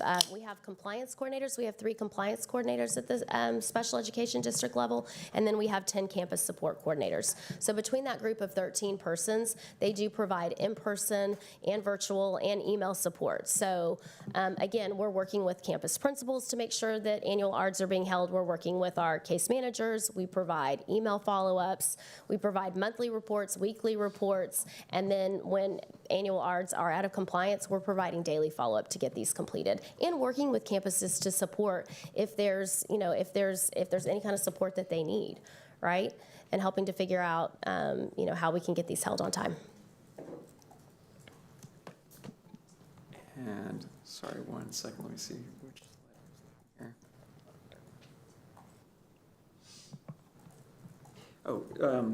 compliance coordinators. We have 3 compliance coordinators at the special education district level, and then we have 10 campus support coordinators. So between that group of 13 persons, they do provide in-person and virtual and email support. So again, we're working with campus principals to make sure that annual ARDs are being held. We're working with our case managers. We provide email follow-ups. We provide monthly reports, weekly reports, and then when annual ARDs are out of compliance, we're providing daily follow-up to get these completed, and working with campuses to support if there's any kind of support that they need, right? And helping to figure out how we can get these held on time. And, sorry, one second, let me see which slide here.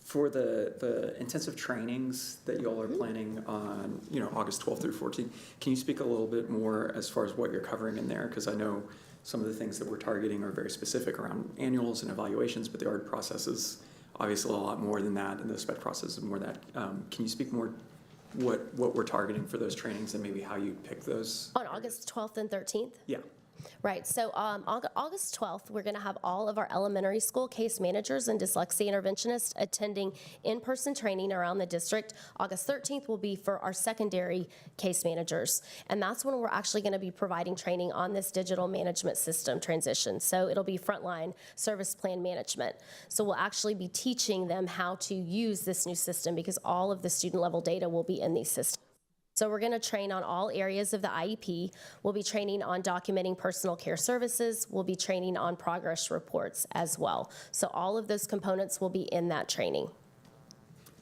For the intensive trainings that you all are planning on, August 12th through 14th, can you speak a little bit more as far as what you're covering in there? Because I know some of the things that we're targeting are very specific around annuals and evaluations, but the ARD process is obviously a lot more than that, and the SPED process is more than that. Can you speak more what we're targeting for those trainings and maybe how you pick those? On August 12th and 13th? Yeah. Right, so August 12th, we're going to have all of our elementary school case managers and dyslexia interventionists attending in-person training around the district. August 13th will be for our secondary case managers, and that's when we're actually going to be providing training on this digital management system transition. So it'll be frontline service plan management. So we'll actually be teaching them how to use this new system because all of the student level data will be in these systems. So we're going to train on all areas of the IEP. We'll be training on documenting personal care services. We'll be training on progress reports as well. So all of those components will be in that training.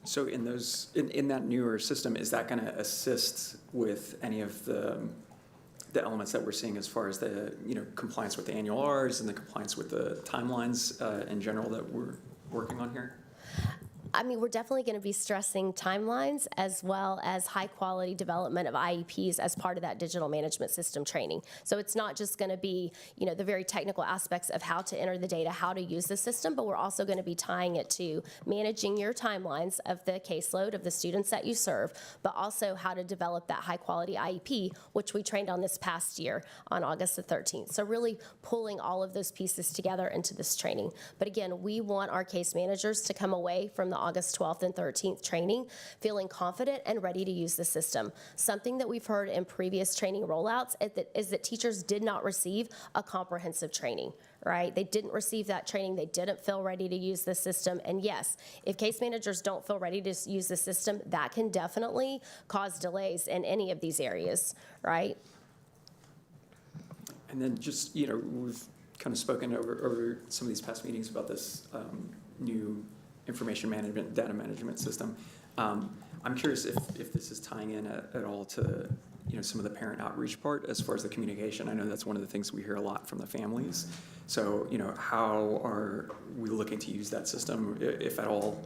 So in that newer system, is that going to assist with any of the elements that we're seeing as far as the compliance with the annual Rs and the compliance with the timelines in general that we're working on here? I mean, we're definitely going to be stressing timelines as well as high quality development of IEPs as part of that digital management system training. So it's not just going to be, the very technical aspects of how to enter the data, how to use the system, but we're also going to be tying it to managing your timelines of the caseload of the students that you serve, but also how to develop that high quality IEP, which we trained on this past year on August the 13th. So really pulling all of those pieces together into this training. But again, we want our case managers to come away from the August 12th and 13th training feeling confident and ready to use the system. Something that we've heard in previous training rollouts is that teachers did not receive a comprehensive training, right? They didn't receive that training. They didn't feel ready to use the system. And yes, if case managers don't feel ready to use the system, that can definitely cause delays in any of these areas, right? And then just, we've kind of spoken over some of these past meetings about this new information management, data management system. I'm curious if this is tying in at all to some of the parent outreach part as far as the communication. I know that's one of the things we hear a lot from the families. So how are we looking to use that system, if at all,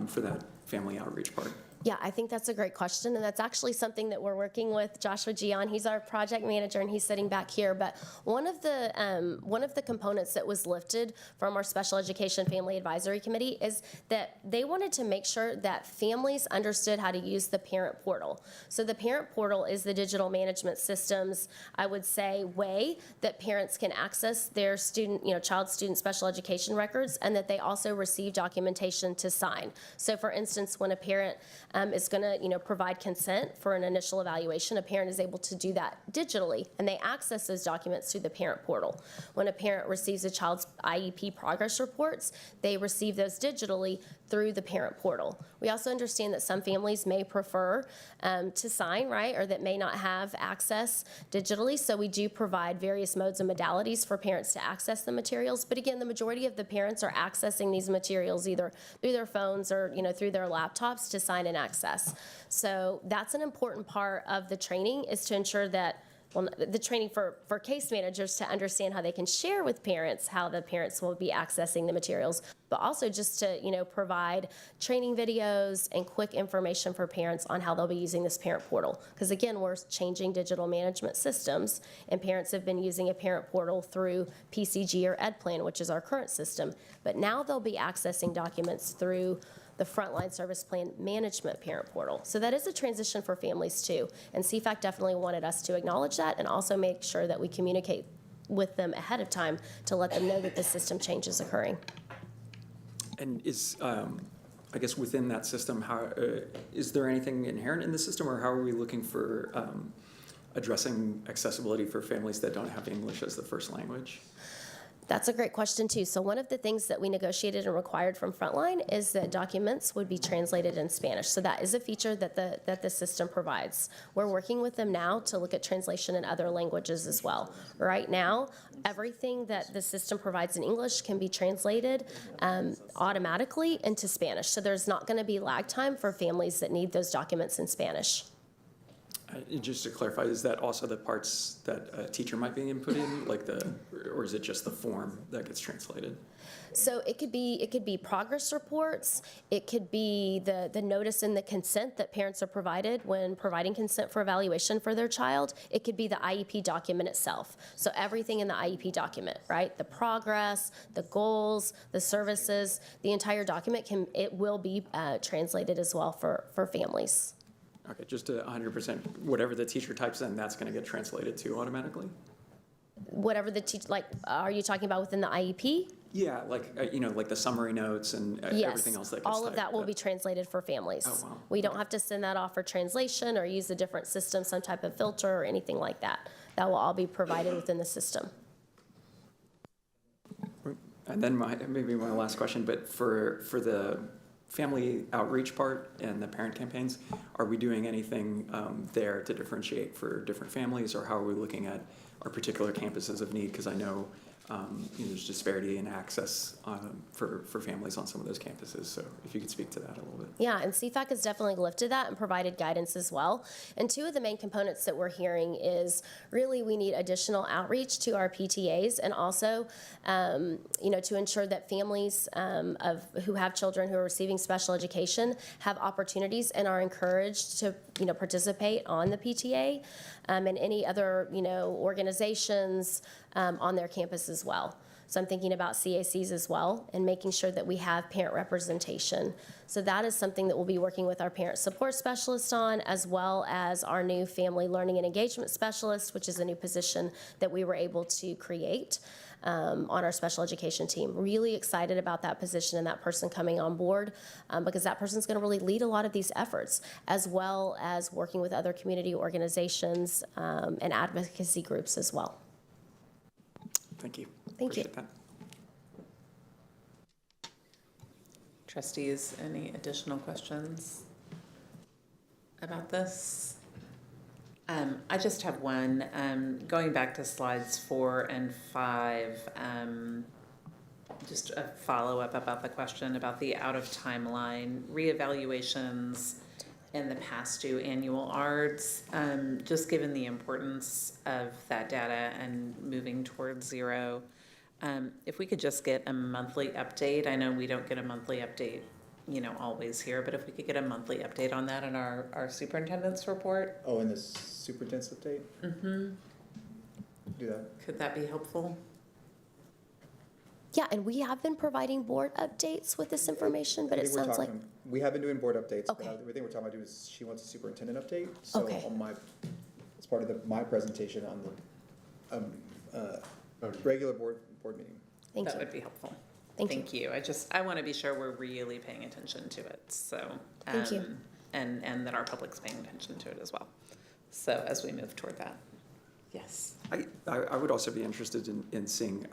for that family outreach part? Yeah, I think that's a great question, and that's actually something that we're working with Joshua G on. He's our project manager, and he's sitting back here. But one of the components that was lifted from our Special Education Family Advisory Committee is that they wanted to make sure that families understood how to use the parent portal. So the parent portal is the digital management system's, I would say, way that parents can access their child student special education records, and that they also receive documentation to sign. So for instance, when a parent is going to, provide consent for an initial evaluation, a parent is able to do that digitally, and they access those documents through the parent portal. When a parent receives a child's IEP progress reports, they receive those digitally through the parent portal. We also understand that some families may prefer to sign, right, or that may not have access digitally, so we do provide various modes and modalities for parents to access the materials. But again, the majority of the parents are accessing these materials either through their phones or through their laptops to sign and access. So that's an important part of the training, is to ensure that, the training for case managers to understand how they can share with parents how the parents will be accessing the materials, but also just to, provide training videos and quick information for parents on how they'll be using this parent portal. Because again, we're changing digital management systems, and parents have been using a parent portal through PCG or EdPlan, which is our current system. But now they'll be accessing documents through the Frontline Service Plan Management Parent Portal. So that is a transition for families too. And CFAC definitely wanted us to acknowledge that and also make sure that we communicate with them ahead of time to let them know that the system change is occurring. And is, I guess within that system, how is there anything inherent in the system, or how are we looking for addressing accessibility for families that don't have English as the first language? That's a great question too. So one of the things that we negotiated and required from Frontline is that documents would be translated in Spanish. So that is a feature that the system provides. We're working with them now to look at translation in other languages as well. Right now, everything that the system provides in English can be translated automatically into Spanish. So there's not going to be lag time for families that need those documents in Spanish. Just to clarify, is that also the parts that a teacher might be input in, like or is it just the form that gets translated? So it could be progress reports. It could be the notice and the consent that parents are provided when providing consent for evaluation for their child. It could be the IEP document itself. So everything in the IEP document, right? The progress, the goals, the services, the entire document will be translated as well for families. Okay, just 100%, whatever the teacher types in, that's going to get translated to automatically? Whatever the are you talking about within the IEP? Yeah, like, like the summary notes and everything else that gets all of typed. that will be translated for families. Oh, wow. We don't have to send that off for translation or use a different system, some type of filter or anything like that. That will all be provided within the system. And then maybe my last question, but for the family outreach part and the parent campaigns, are we doing anything there to differentiate for different families, or how are we looking at our particular campuses of need? Because I know there's disparity in access for families on some of those campuses. So if you could speak to that a little bit. Yeah, and CFAC has definitely lifted that and provided guidance as well. And two of the main components that we're hearing is really we need additional outreach to our PTAs, and also, to ensure that families who have children who are receiving special education have opportunities and are encouraged to participate on the PTA and any other organizations on their campus as well. So I'm thinking about CACs as well and making sure that we have parent representation. So that is something that we'll be working with our parent support specialist on, as well as our new family learning and engagement specialist, which is a new position that we were able to create on our special education team. Really excited about that position and that person coming on board because that person's going to really lead a lot of these efforts, as well as working with other community organizations and advocacy groups as well. Thank you. Thank you. Appreciate that. Trustees, any additional questions about this? I just have one. Going back to slides 4 and 5, just a follow-up about the question about the out-of-timeline reevaluations in the past due annual ARDs, just given the importance of that data and moving towards zero. If we could just get a monthly update. I know we don't get a monthly update, always here, but if we could get a monthly update on that in our superintendent's report. Oh, in the superintendent's update? Mm-hmm. Do that. Could that be helpful? Yeah, and we have been providing board updates with this information, but it sounds like... We have been doing board updates, Okay. but everything we're talking about is she wants a superintendent update. So Okay. as part of my presentation on the regular board meeting. Thank That you. would be helpful. Thank you. I want to be sure we're really paying attention to it, so. Thank you. And that our public's paying attention to it as well. So as we move toward that. Yes. I would also be interested in seeing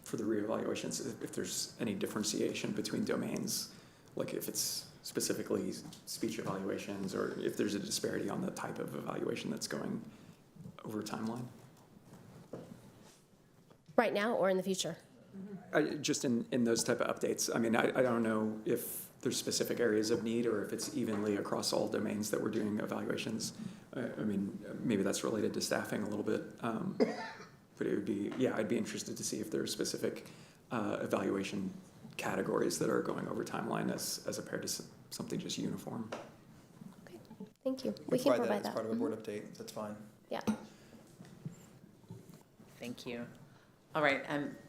for the reevaluations if there's any differentiation between domains, like if it's specifically speech evaluations, or if there's a disparity on the type of evaluation that's going over a timeline. Right now or in the future? Just in those type of updates. I mean, I don't know if there's specific areas of need or if it's evenly across all domains that we're doing evaluations. I mean, maybe that's related to staffing a little bit. But it would be, I'd be interested to see if there are specific evaluation categories that are going over timeline as compared to something just uniform. Okay, thank you. We can provide that. as part of a board update. That's fine. Yeah. Thank you. All right,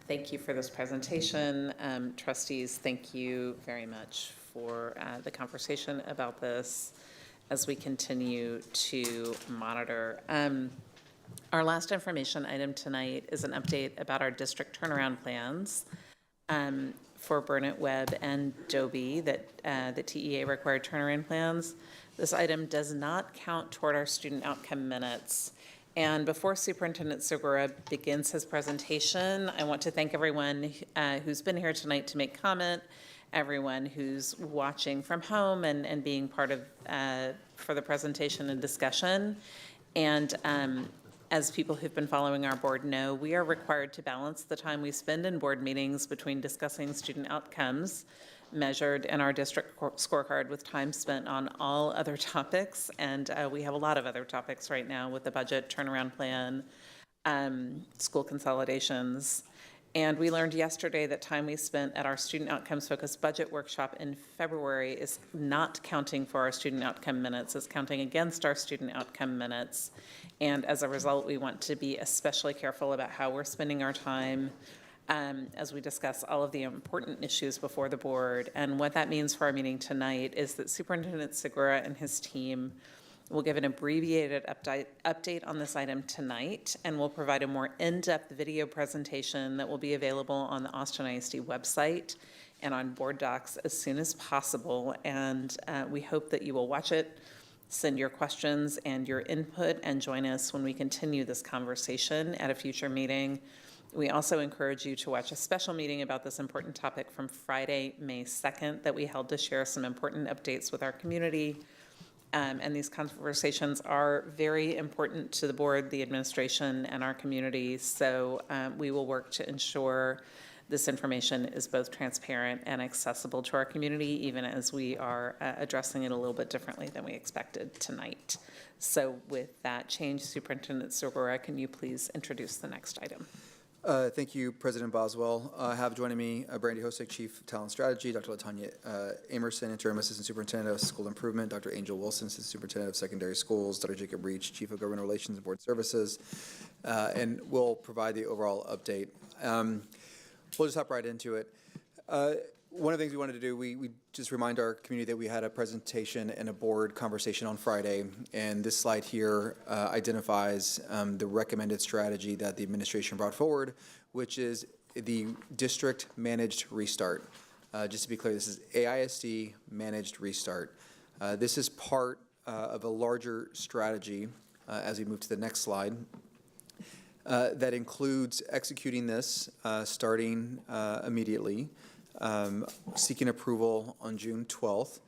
thank you for this presentation. Trustees, thank you very much for the conversation about this as we continue to monitor. Our last information item tonight is an update about our district turnaround plans for Burnett, Webb, and Dobie, the TEA required turnaround plans. This item does not count toward our student outcome minutes. And before Superintendent Segura begins his presentation, I want to thank everyone who's been here tonight to make comment, everyone who's watching from home and being part of for the presentation and discussion. And as people who've been following our board know, we are required to balance the time we spend in board meetings between discussing student outcomes measured in our district scorecard with time spent on all other topics. And we have a lot of other topics right now with the budget, turnaround plan, school consolidations. And we learned yesterday that time we spent at our student outcomes focused budget workshop in February is not counting for our student outcome minutes, it's counting against our student outcome minutes. And as a result, we want to be especially careful about how we're spending our time as we discuss all of the important issues before the board. And what that means for our meeting tonight is that Superintendent Segura and his team will give an abbreviated update on this item tonight, and we'll provide a more in-depth video presentation that will be available on the Austin ISD website and on board docs as soon as possible. And we hope that you will watch it, send your questions and your input, and join us when we continue this conversation at a future meeting. We also encourage you to watch a special meeting about this important topic from Friday, May 2nd, that we held to share some important updates with our community. And these conversations are very important to the board, the administration, and our community. So we will work to ensure this information is both transparent and accessible to our community, even as we are addressing it a little bit differently than we expected tonight. So with that change, Superintendent Segura, can you please introduce the next item? Thank you, President Boswell. I have joining me Brandy Hosick, Chief of Talent Strategy, Dr. LaTanya Amerson, Interim Assistant Superintendent of School Improvement, Dr. Angel Wilson, Assistant Superintendent of Secondary Schools, Dr. Jacob Reach, Chief of Government Relations and Board Services, and we'll provide the overall update. We'll just hop right into it. One of the things we wanted to do, we just remind our community that we had a presentation and a board conversation on Friday, and this slide here identifies the recommended strategy that the administration brought forward, which is the district managed restart. Just to be clear, this is AISD managed restart. This is part of a larger strategy, as we move to the next slide, that includes executing this starting immediately. Seeking approval on June 12th.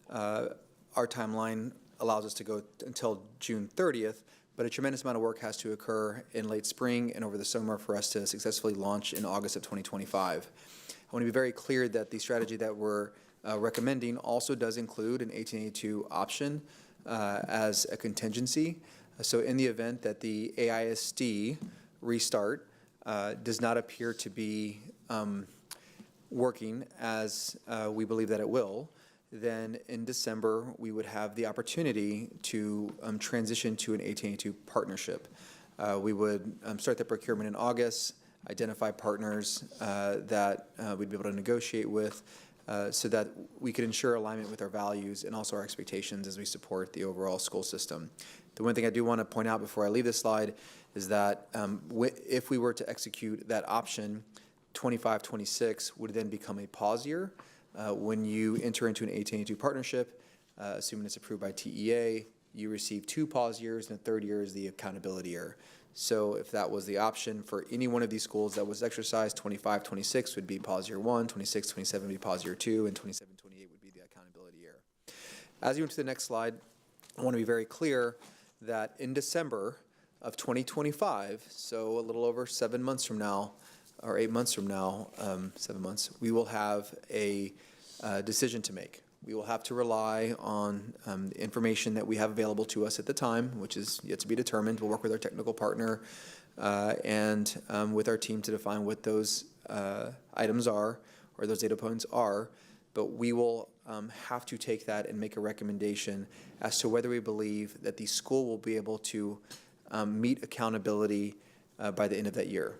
Our timeline allows us to go until June 30th, but a tremendous amount of work has to occur in late spring and over the summer for us to successfully launch in August of 2025. I want to be very clear that the strategy that we're recommending also does include an 1882 option as a contingency. So in the event that the AISD restart does not appear to be working as we believe that it will, then in December we would have the opportunity to transition to an 1882 partnership. We would start the procurement in August, identify partners that we'd be able to negotiate with so that we could ensure alignment with our values and also our expectations as we support the overall school system. The one thing I do want to point out before I leave this slide is that if we were to execute that option, 25-26 would then become a pause year. When you enter into an 1882 partnership, assuming it's approved by TEA, you receive 2 pause years, and the third year is the accountability year. So if that was the option for any one of these schools that was exercised, 25-26 would be pause year 1, 26-27 would be pause year 2, and 27-28 would be the accountability year. As you move to the next slide, I want to be very clear that in December of 2025, so a little over 7 months from now, or 8 months from now, 7 months, we will have a decision to make. We will have to rely on the information that we have available to us at the time, which is yet to be determined. We'll work with our technical partner and with our team to define what those items are, or those data points are, but we will have to take that and make a recommendation as to whether we believe that the school will be able to meet accountability by the end of that year.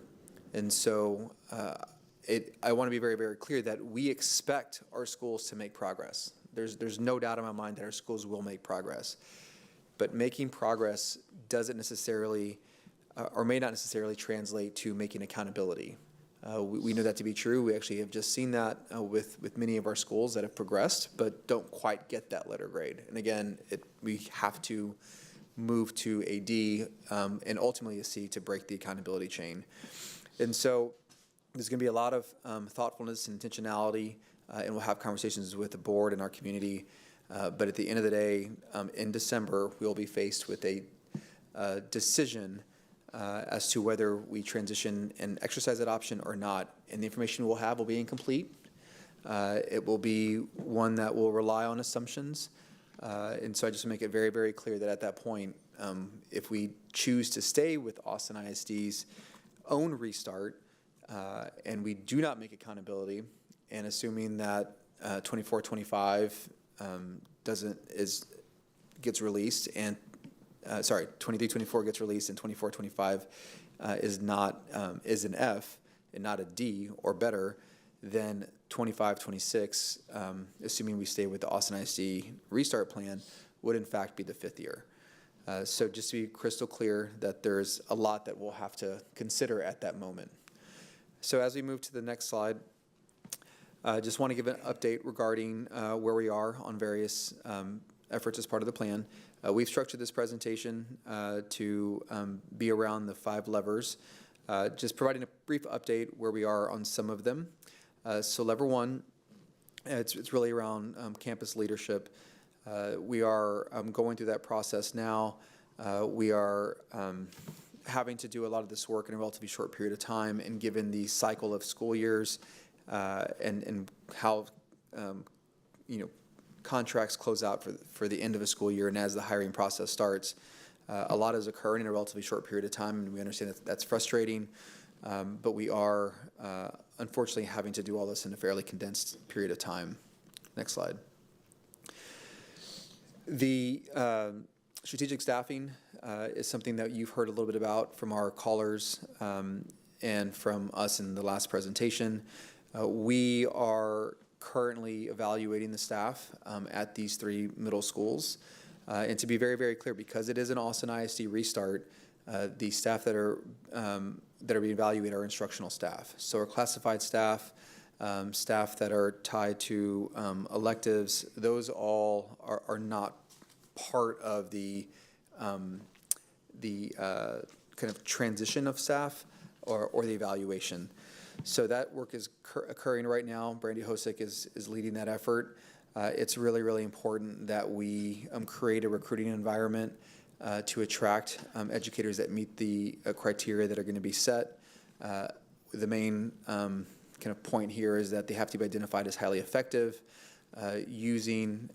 And so I want to be very, very clear that we expect our schools to make progress. There's no doubt in my mind that our schools will make progress. But making progress doesn't necessarily, or may not necessarily translate to making accountability. We know that to be true. We actually have just seen that with many of our schools that have progressed, but don't quite get that letter grade. And again, we have to move to a D and ultimately a C to break the accountability chain. And so there's going to be a lot of thoughtfulness and intentionality, and we'll have conversations with the board and our community. But at the end of the day, in December, we'll be faced with a decision as to whether we transition and exercise that option or not. And the information we'll have will be incomplete. It will be one that will rely on assumptions. And so I just make it very, very clear that at that point, if we choose to stay with Austin ISD's own restart, and we do not make accountability, and assuming that 24-25 gets released, and 23-24 gets released, and 24-25 is an F and not a D or better, then 25-26, assuming we stay with the Austin ISD restart plan, would in fact be the 5th year. So just to be crystal clear that there's a lot that we'll have to consider at that moment. So as we move to the next slide, I just want to give an update regarding where we are on various efforts as part of the plan. We've structured this presentation to be around the 5 levers, just providing a brief update where we are on some of them. So lever 1, it's really around campus leadership. We are going through that process now. We are having to do a lot of this work in a relatively short period of time, and given the cycle of school years and how contracts close out for the end of a school year, and as the hiring process starts, a lot is occurring in a relatively short period of time, and we understand that that's frustrating, but we are unfortunately having to do all this in a fairly condensed period of time. Next slide. The strategic staffing is something that you've heard a little bit about from our callers and from us in the last presentation. We are currently evaluating the staff at these 3 middle schools. And to be very, very clear, because it is an Austin ISD restart, the staff that are being evaluated are instructional staff. So our classified staff, staff that are tied to electives, those all are not part of the kind of transition of staff or the evaluation. So that work is occurring right now. Brandy Hosick is leading that effort. It's really, really important that we create a recruiting environment to attract educators that meet the criteria that are going to be set. The main kind of point here is that they have to be identified as highly effective, using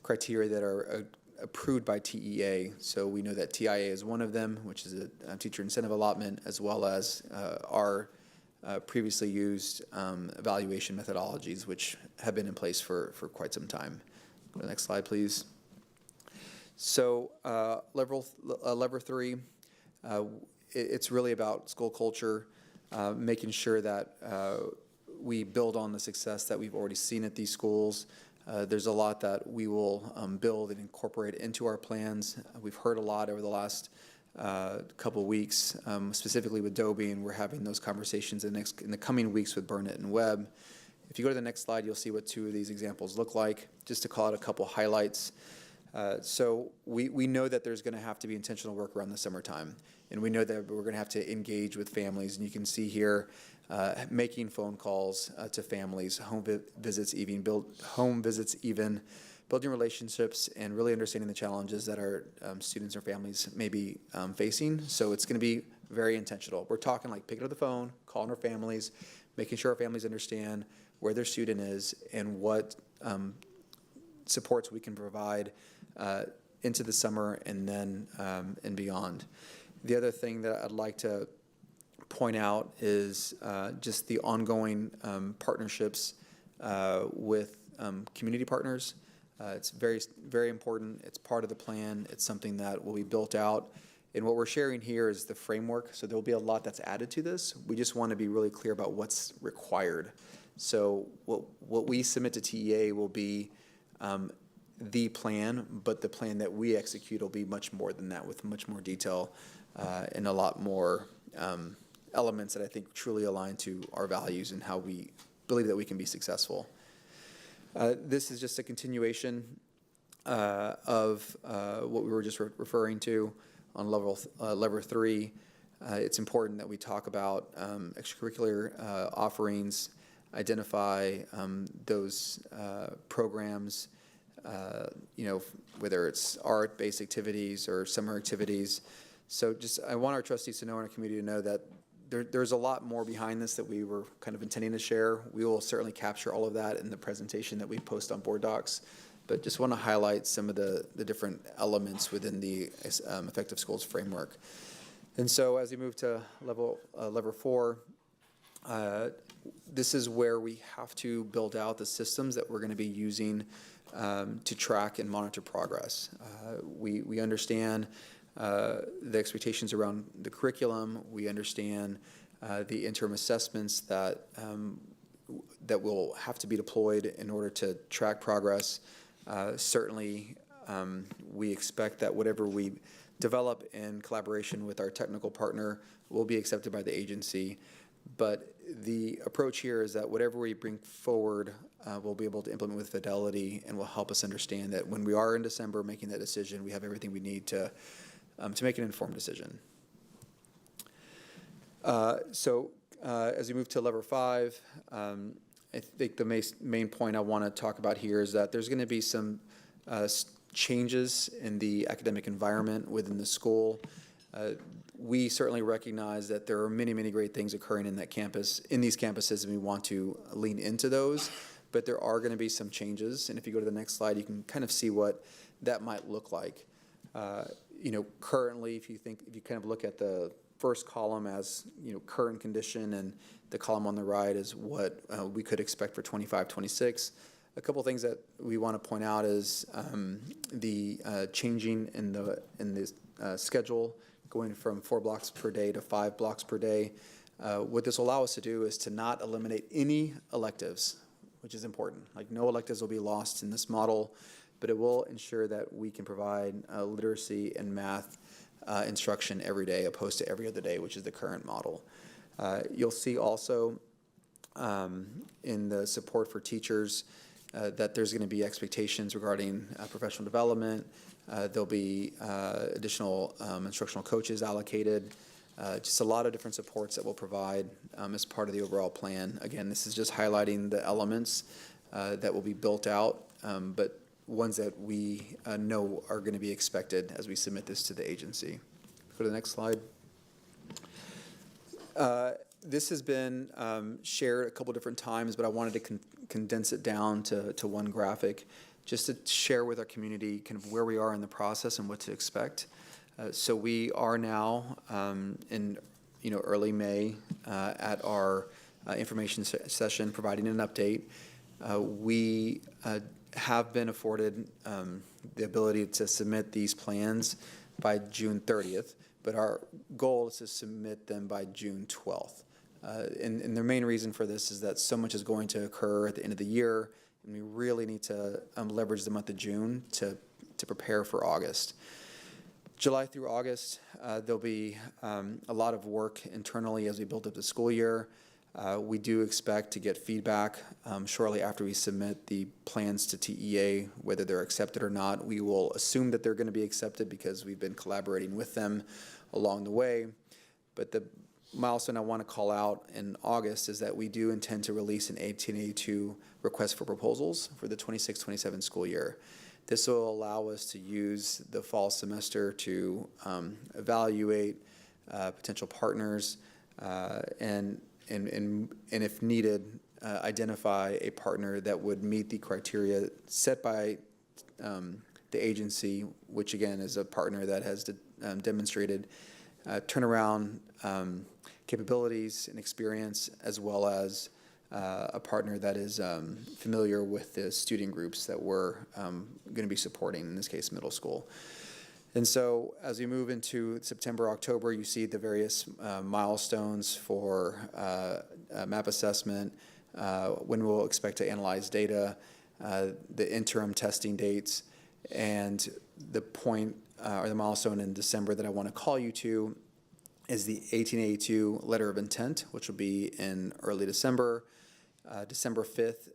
criteria that are approved by TEA. So we know that TIA is one of them, which is a teacher incentive allotment, as well as our previously used evaluation methodologies, which have been in place for quite some time. Go to the next slide, please. So lever 3, it's really about school culture, making sure that we build on the success that we've already seen at these schools. There's a lot that we will build and incorporate into our plans. We've heard a lot over the last couple of weeks, specifically with Dobie, and we're having those conversations in the coming weeks with Burnett and Webb. If you go to the next slide, you'll see what 2 of these examples look like, just to call out a couple highlights. So we know that there's going to have to be intentional work around the summertime, and we know that we're going to have to engage with families, and you can see here making phone calls to families, home visits even, building relationships, and really understanding the challenges that our students or families may be facing. So it's going to be very intentional. We're talking like picking up the phone, calling our families, making sure our families understand where their student is and what supports we can provide into the summer and then and beyond. The other thing that I'd like to point out is just the ongoing partnerships with community partners. It's very, very important. It's part of the plan. It's something that will be built out. And what we're sharing here is the framework. So there'll be a lot that's added to this. We just want to be really clear about what's required. So what we submit to TEA will be the plan, but the plan that we execute will be much more than that, with much more detail and a lot more elements that I think truly align to our values and how we believe that we can be successful. This is just a continuation of what we were just referring to on lever 3. It's important that we talk about extracurricular offerings, identify those programs, whether it's art-based activities or summer activities. So I want our trustees to know and our community to know that there's a lot more behind this that we were kind of intending to share. We will certainly capture all of that in the presentation that we post on Board Docs, but just want to highlight some of the different elements within the Effective Schools framework. And so as we move to level 4, this is where we have to build out the systems that we're going to be using to track and monitor progress. We understand the expectations around the curriculum. We understand the interim assessments that will have to be deployed in order to track progress. Certainly, we expect that whatever we develop in collaboration with our technical partner will be accepted by the agency. But the approach here is that whatever we bring forward, we'll be able to implement with fidelity and will help us understand that when we are in December making that decision, we have everything we need to make an informed decision. As we move to level 5, I think the main point I want to talk about here is that there's going to be some changes in the academic environment within the school. We certainly recognize that there are many, many great things occurring in these campuses, and we want to lean into those. But there are going to be some changes, and if you go to the next slide, you can kind of see what that might look like. Currently, if you kind of look at the first column as current condition, and the column on the right is what we could expect for 25-26. A couple things that we want to point out is the changing in the schedule, going from 4 blocks per day to 5 blocks per day. What this will allow us to do is to not eliminate any electives, which is important. Like, no electives will be lost in this model, but it will ensure that we can provide literacy and math instruction every day, opposed to every other day, which is the current model. You'll see also in the support for teachers that there's going to be expectations regarding professional development. There'll be additional instructional coaches allocated, just a lot of different supports that we'll provide as part of the overall plan. Again, this is just highlighting the elements that will be built out, but ones that we know are going to be expected as we submit this to the agency. Go to the next slide. This has been shared a couple different times, but I wanted to condense it down to one graphic, just to share with our community kind of where we are in the process and what to expect. So we are now in early May at our information session, providing an update. We have been afforded the ability to submit these plans by June 30th, but our goal is to submit them by June 12th. And the main reason for this is that so much is going to occur at the end of the year, and we really need to leverage the month of June to prepare for August. July through August, there'll be a lot of work internally as we build up the school year. We do expect to get feedback shortly after we submit the plans to TEA, whether they're accepted or not. We will assume that they're going to be accepted because we've been collaborating with them along the way. But the milestone I want to call out in August is that we do intend to release an 1882 request for proposals for the 26-27 school year. This will allow us to use the fall semester to evaluate potential partners and if needed, identify a partner that would meet the criteria set by the agency, which again is a partner that has demonstrated turnaround capabilities and experience, as well as a partner that is familiar with the student groups that we're going to be supporting, in this case, middle school. And so as we move into September, October, you see the various milestones for map assessment, when we'll expect to analyze data, the interim testing dates, and the point or the milestone in December that I want to call you to is the 1882 letter of intent, which will be in early December. December 5th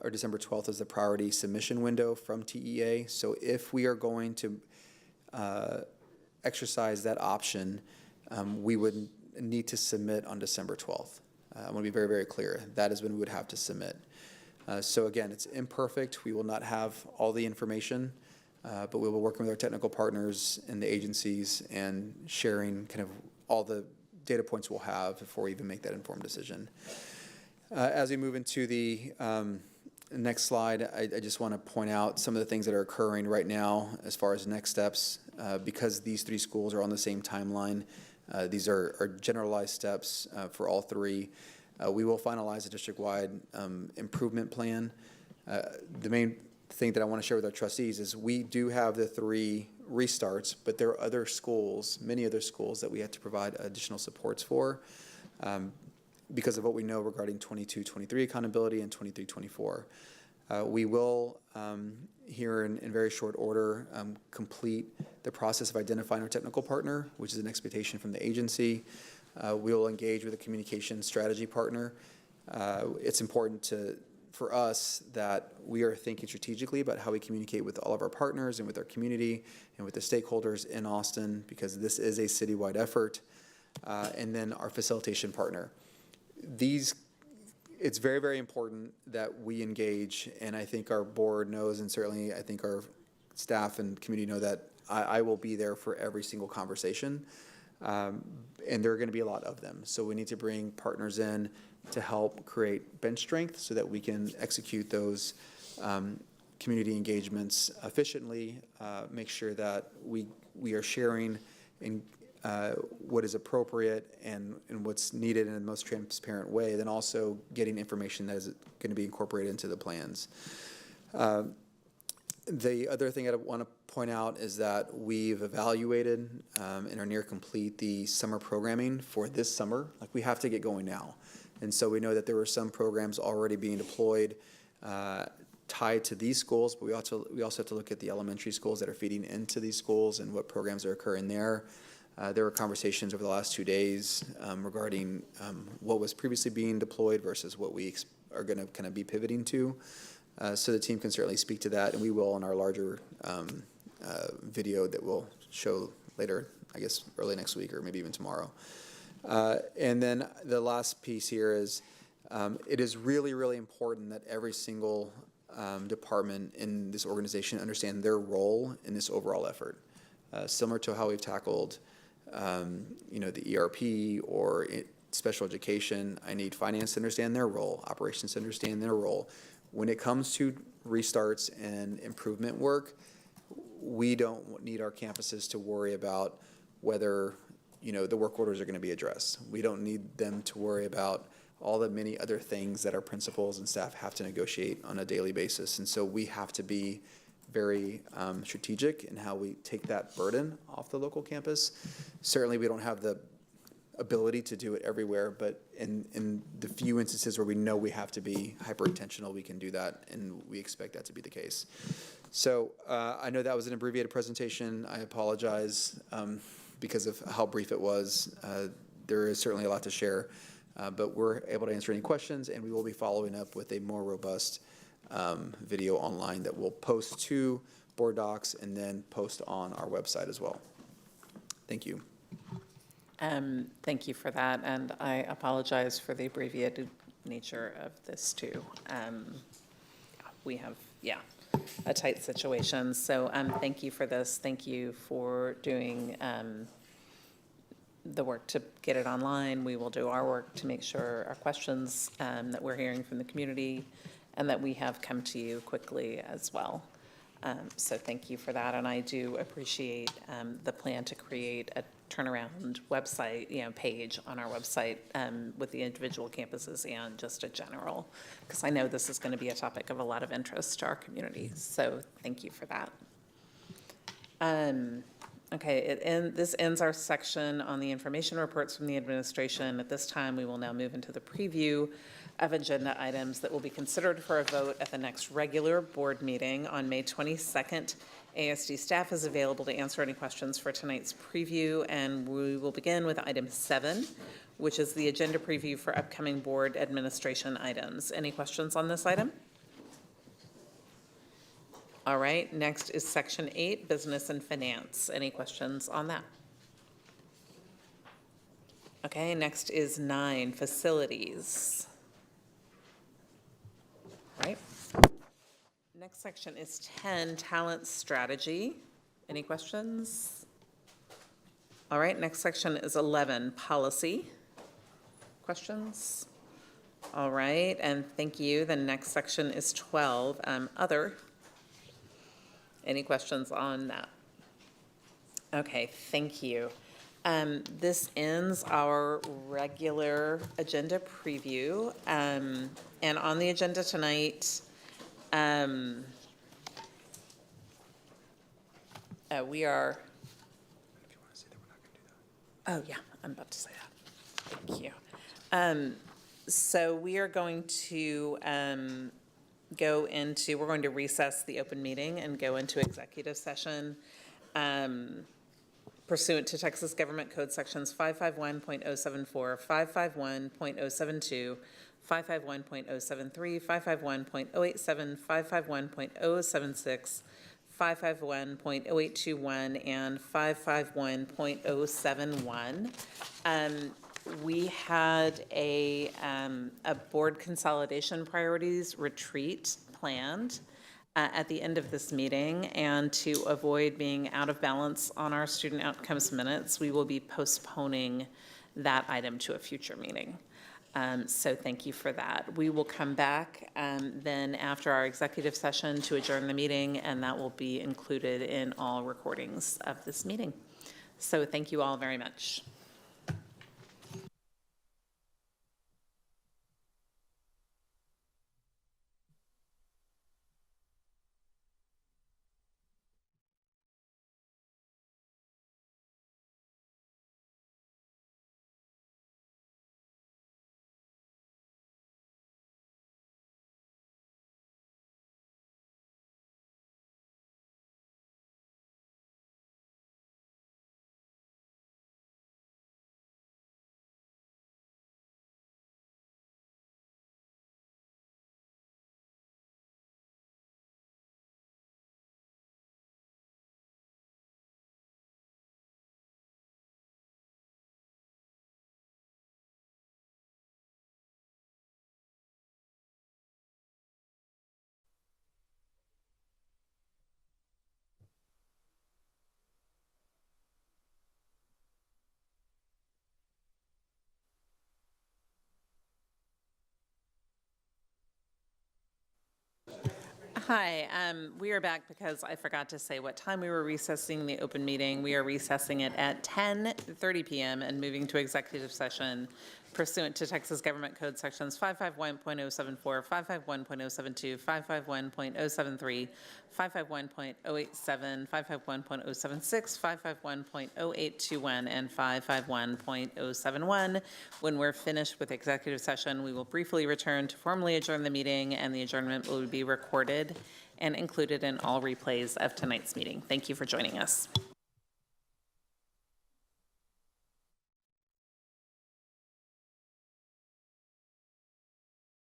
or December 12th is the priority submission window from TEA. So if we are going to exercise that option, we would need to submit on December 12th. I want to be very, very clear. That is when we would have to submit. So again, it's imperfect. We will not have all the information, but we will be working with our technical partners and the agencies and sharing kind of all the data points we'll have before we even make that informed decision. As we move into the next slide, I just want to point out some of the things that are occurring right now as far as next steps. Because these 3 schools are on the same timeline, these are generalized steps for all 3. We will finalize a district-wide improvement plan. The main thing that I want to share with our trustees is we do have the 3 restarts, but there are other schools, many other schools that we have to provide additional supports for because of what we know regarding 22-23 accountability and 23-24. We will, here in very short order, complete the process of identifying our technical partner, which is an expectation from the agency. We will engage with a communication strategy partner. It's important for us that we are thinking strategically about how we communicate with all of our partners and with our community and with the stakeholders in Austin, because this is a citywide effort. And then our facilitation partner. It's very, very important that we engage, and I think our board knows, and certainly I think our staff and community know that I will be there for every single conversation, and there are going to be a lot of them. So we need to bring partners in to help create bench strength so that we can execute those community engagements efficiently, make sure that we are sharing in what is appropriate and what's needed in the most transparent way, then also getting information that is going to be incorporated into the plans. The other thing I want to point out is that we've evaluated and are near complete the summer programming for this summer. Like, we have to get going now. And so we know that there were some programs already being deployed tied to these schools, but we also have to look at the elementary schools that are feeding into these schools and what programs are occurring there. There were conversations over the last 2 days regarding what was previously being deployed versus what we are going to kind of be pivoting to. So the team can certainly speak to that, and we will in our larger video that we'll show later, I guess early next week or maybe even tomorrow. And then the last piece here is it is really, really important that every single department in this organization understand their role in this overall effort. Similar to how we've tackled the ERP or special education, I need finance to understand their role, operations to understand their role. When it comes to restarts and improvement work, we don't need our campuses to worry about whether the work orders are going to be addressed. We don't need them to worry about all the many other things that our principals and staff have to negotiate on a daily basis. And so we have to be very strategic in how we take that burden off the local campus. Certainly, we don't have the ability to do it everywhere, but in the few instances where we know we have to be hyper-intentional, we can do that, and we expect that to be the case. So I know that was an abbreviated presentation. I apologize because of how brief it was. There is certainly a lot to share, but we're able to answer any questions, and we will be following up with a more robust video online that we'll post to board docs and then post on our website as well. Thank you. Thank you for that, and I apologize for the abbreviated nature of this too. We have, a tight situation, so thank you for this. Thank you for doing the work to get it online. We will do our work to make sure our questions that we're hearing from the community and that we have come to you quickly as well. So thank you for that, and I do appreciate the plan to create a turnaround website, page on our website with the individual campuses and just a general, because I know this is going to be a topic of a lot of interest to our community. So thank you for that. Okay, this ends our section on the information reports from the administration. At this time, we will now move into the preview of agenda items that will be considered for a vote at the next regular board meeting on May 22nd. ASD staff is available to answer any questions for tonight's preview, and we will begin with item 7, which is the agenda preview for upcoming board administration items. Any questions on this item? All right, next is section 8, business and finance. Any questions on that? Okay, next is 9, facilities. All right. Next section is 10, talent strategy. Any questions? All right, next section is 11, policy. Questions? All right, and thank you. The next section is 12, other. Any questions on that? Okay, thank you. This ends our regular agenda preview. And on the agenda tonight, we are. Oh, yeah, I'm about to say that. Thank you. So we are going to we're going to recess the open meeting and go into executive session pursuant to Texas Government Code Sections 551.074, 551.072, 551.073, 551.087, 551.076, 551.0821, and 551.071. We had a board consolidation priorities retreat planned at the end of this meeting, and to avoid being out of balance on our student outcomes minutes, we will be postponing that item to a future meeting. So thank you for that. We will come back then after our executive session to adjourn the meeting, and that will be included in all recordings of this meeting. So thank you all very much. Hi, we are back because I forgot to say what time we were recessing the open meeting. We are recessing it at 10:30 p.m. and moving to executive session pursuant to Texas Government Code Sections 551.074, 551.072, 551.073, 551.087, 551.076, 551.0821, and 551.071. When we're finished with executive session, we will briefly return to formally adjourn the meeting, and the adjournment will be recorded and included in all replays of tonight's meeting. Thank you for joining us.